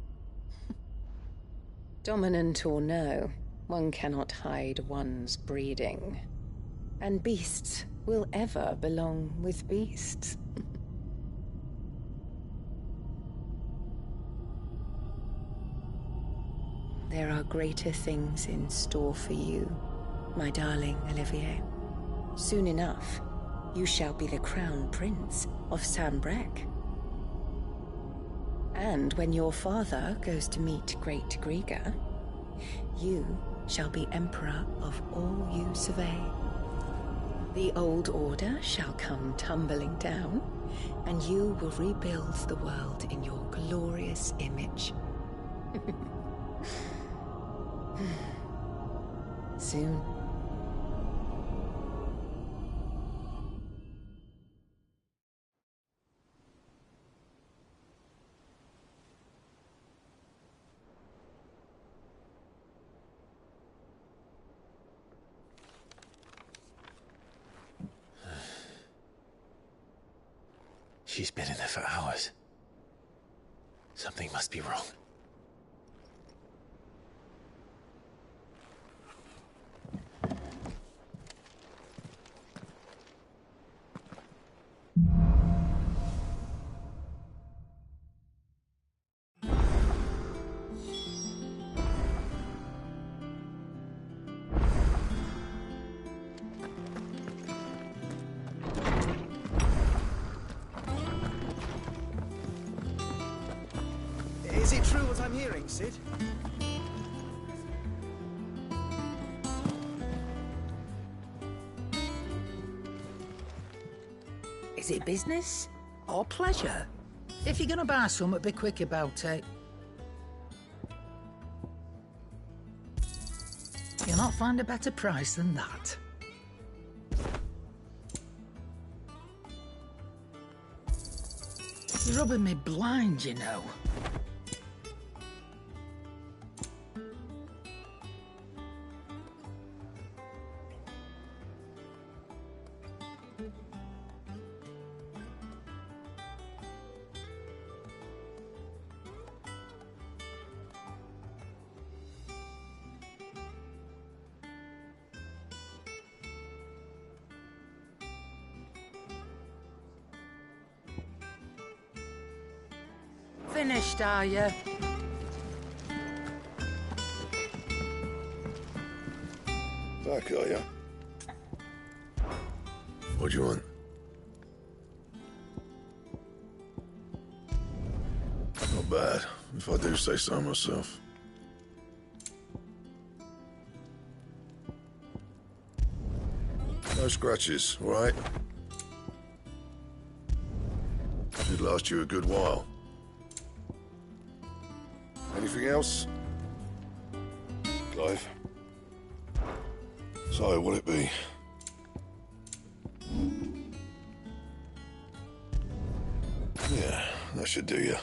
K: Dominant or no, one cannot hide one's breeding. And beasts will ever belong with beasts. There are greater things in store for you, my darling Olivier. Soon enough, you shall be the crown prince of Sanbreque. And when your father goes to meet Great Griga, you shall be emperor of all you survey. The old order shall come tumbling down, and you will rebuild the world in your glorious image. Soon.
A: She's been in there for hours. Something must be wrong.
N: Is it true what I'm hearing, Sid?
L: Is it business or pleasure? If you're gonna buy something, be quick about it. You'll not find a better price than that. You're rubbing me blind, you know. Finished, are you?
U: Back, are ya? What do you want? Not bad, if I do say so myself. No scratches, all right? Should last you a good while. Anything else? Clive? So, what'll it be? Yeah, that should do you.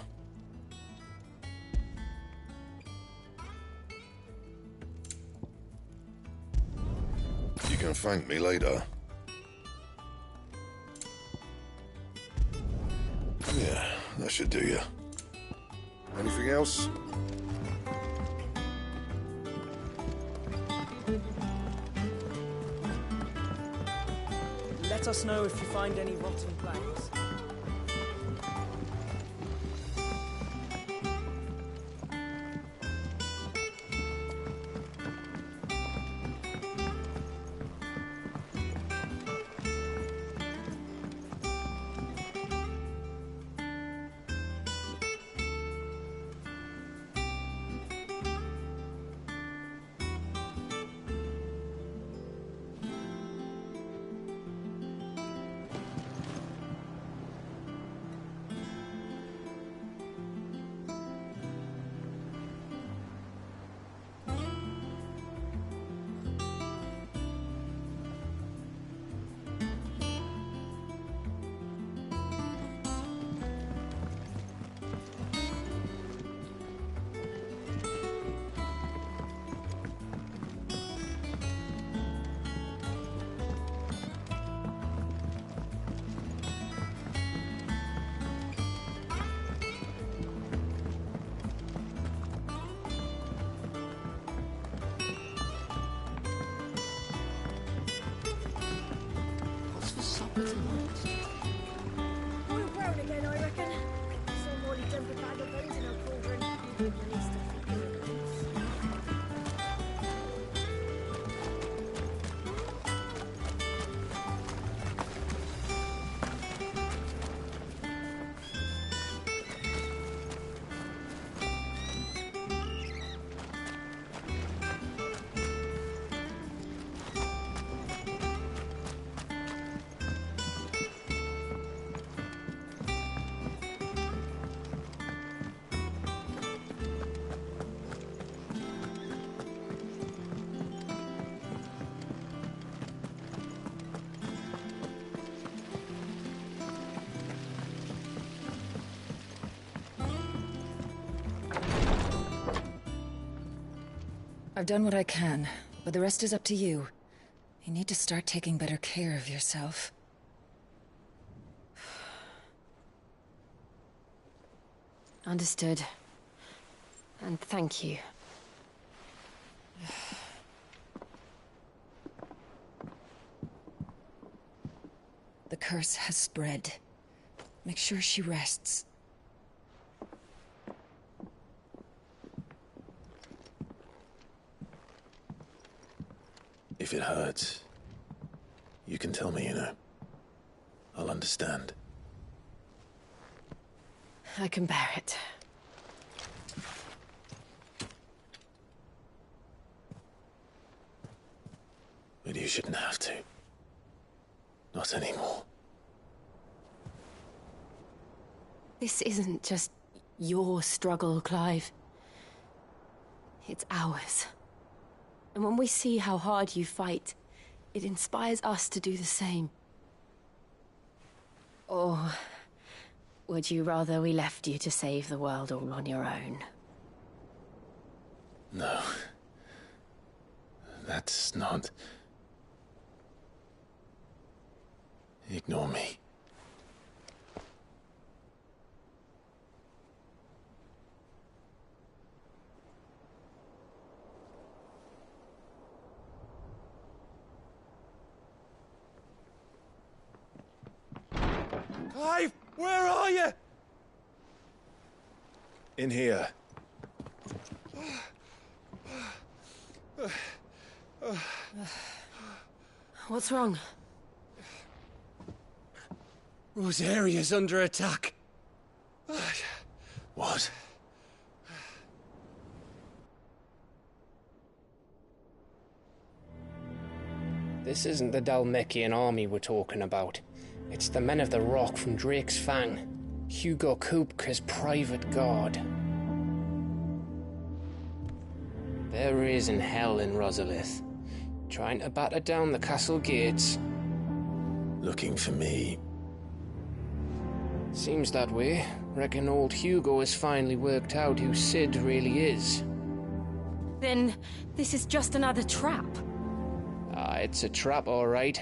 U: You can thank me later. Yeah, that should do you. Anything else?
N: Let us know if you find any rotten planks.
R: Boiled brown again, I reckon. Saw Molly dump a bag of bones in her cauldron. Released a figure of bones.
K: I've done what I can, but the rest is up to you. You need to start taking better care of yourself.
G: Understood. And thank you.
K: The curse has spread. Make sure she rests.
B: If it hurts, you can tell me, you know. I'll understand.
G: I can bear it.
A: You shouldn't have to. Not anymore.
G: This isn't just your struggle, Clive. It's ours. And when we see how hard you fight, it inspires us to do the same. Or would you rather we left you to save the world all on your own?
A: No. That's not... Ignore me.
N: Clive, where are you?
A: In here.
G: What's wrong?
N: Rosaria's under attack.
A: What?
M: This isn't the Dalmekian army we're talking about. It's the men of the Rock from Drake's Fang. Hugo Kupka's private guard. They're raising hell in Rosalith, trying to batter down the castle gates.
A: Looking for me.
M: Seems that way. Reckon old Hugo has finally worked out who Sid really is.
G: Then this is just another trap.
M: Ah, it's a trap, all right.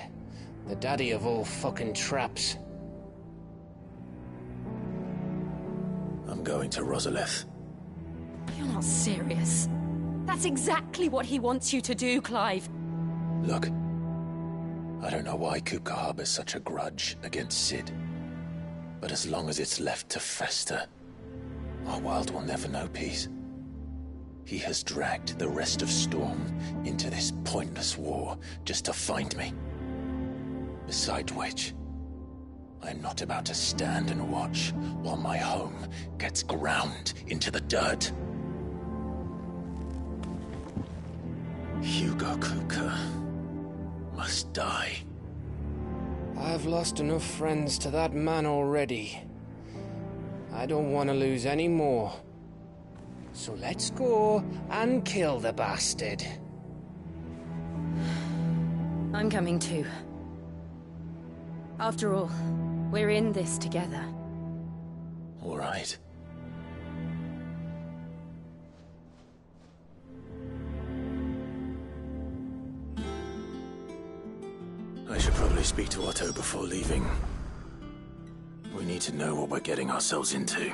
M: The daddy of all fucking traps.
A: I'm going to Rosalith.
G: You're not serious. That's exactly what he wants you to do, Clive.
A: Look, I don't know why Kupka harbors such a grudge against Sid. But as long as it's left to fester, our world will never know peace. He has dragged the rest of Storm into this pointless war just to find me. Besides which, I'm not about to stand and watch while my home gets ground into the dirt. Hugo Kupka must die.
M: I've lost enough friends to that man already. I don't want to lose any more. So let's go and kill the bastard.
G: I'm coming too. After all, we're in this together.
A: All right. I should probably speak to Otto before leaving. We need to know what we're getting ourselves into.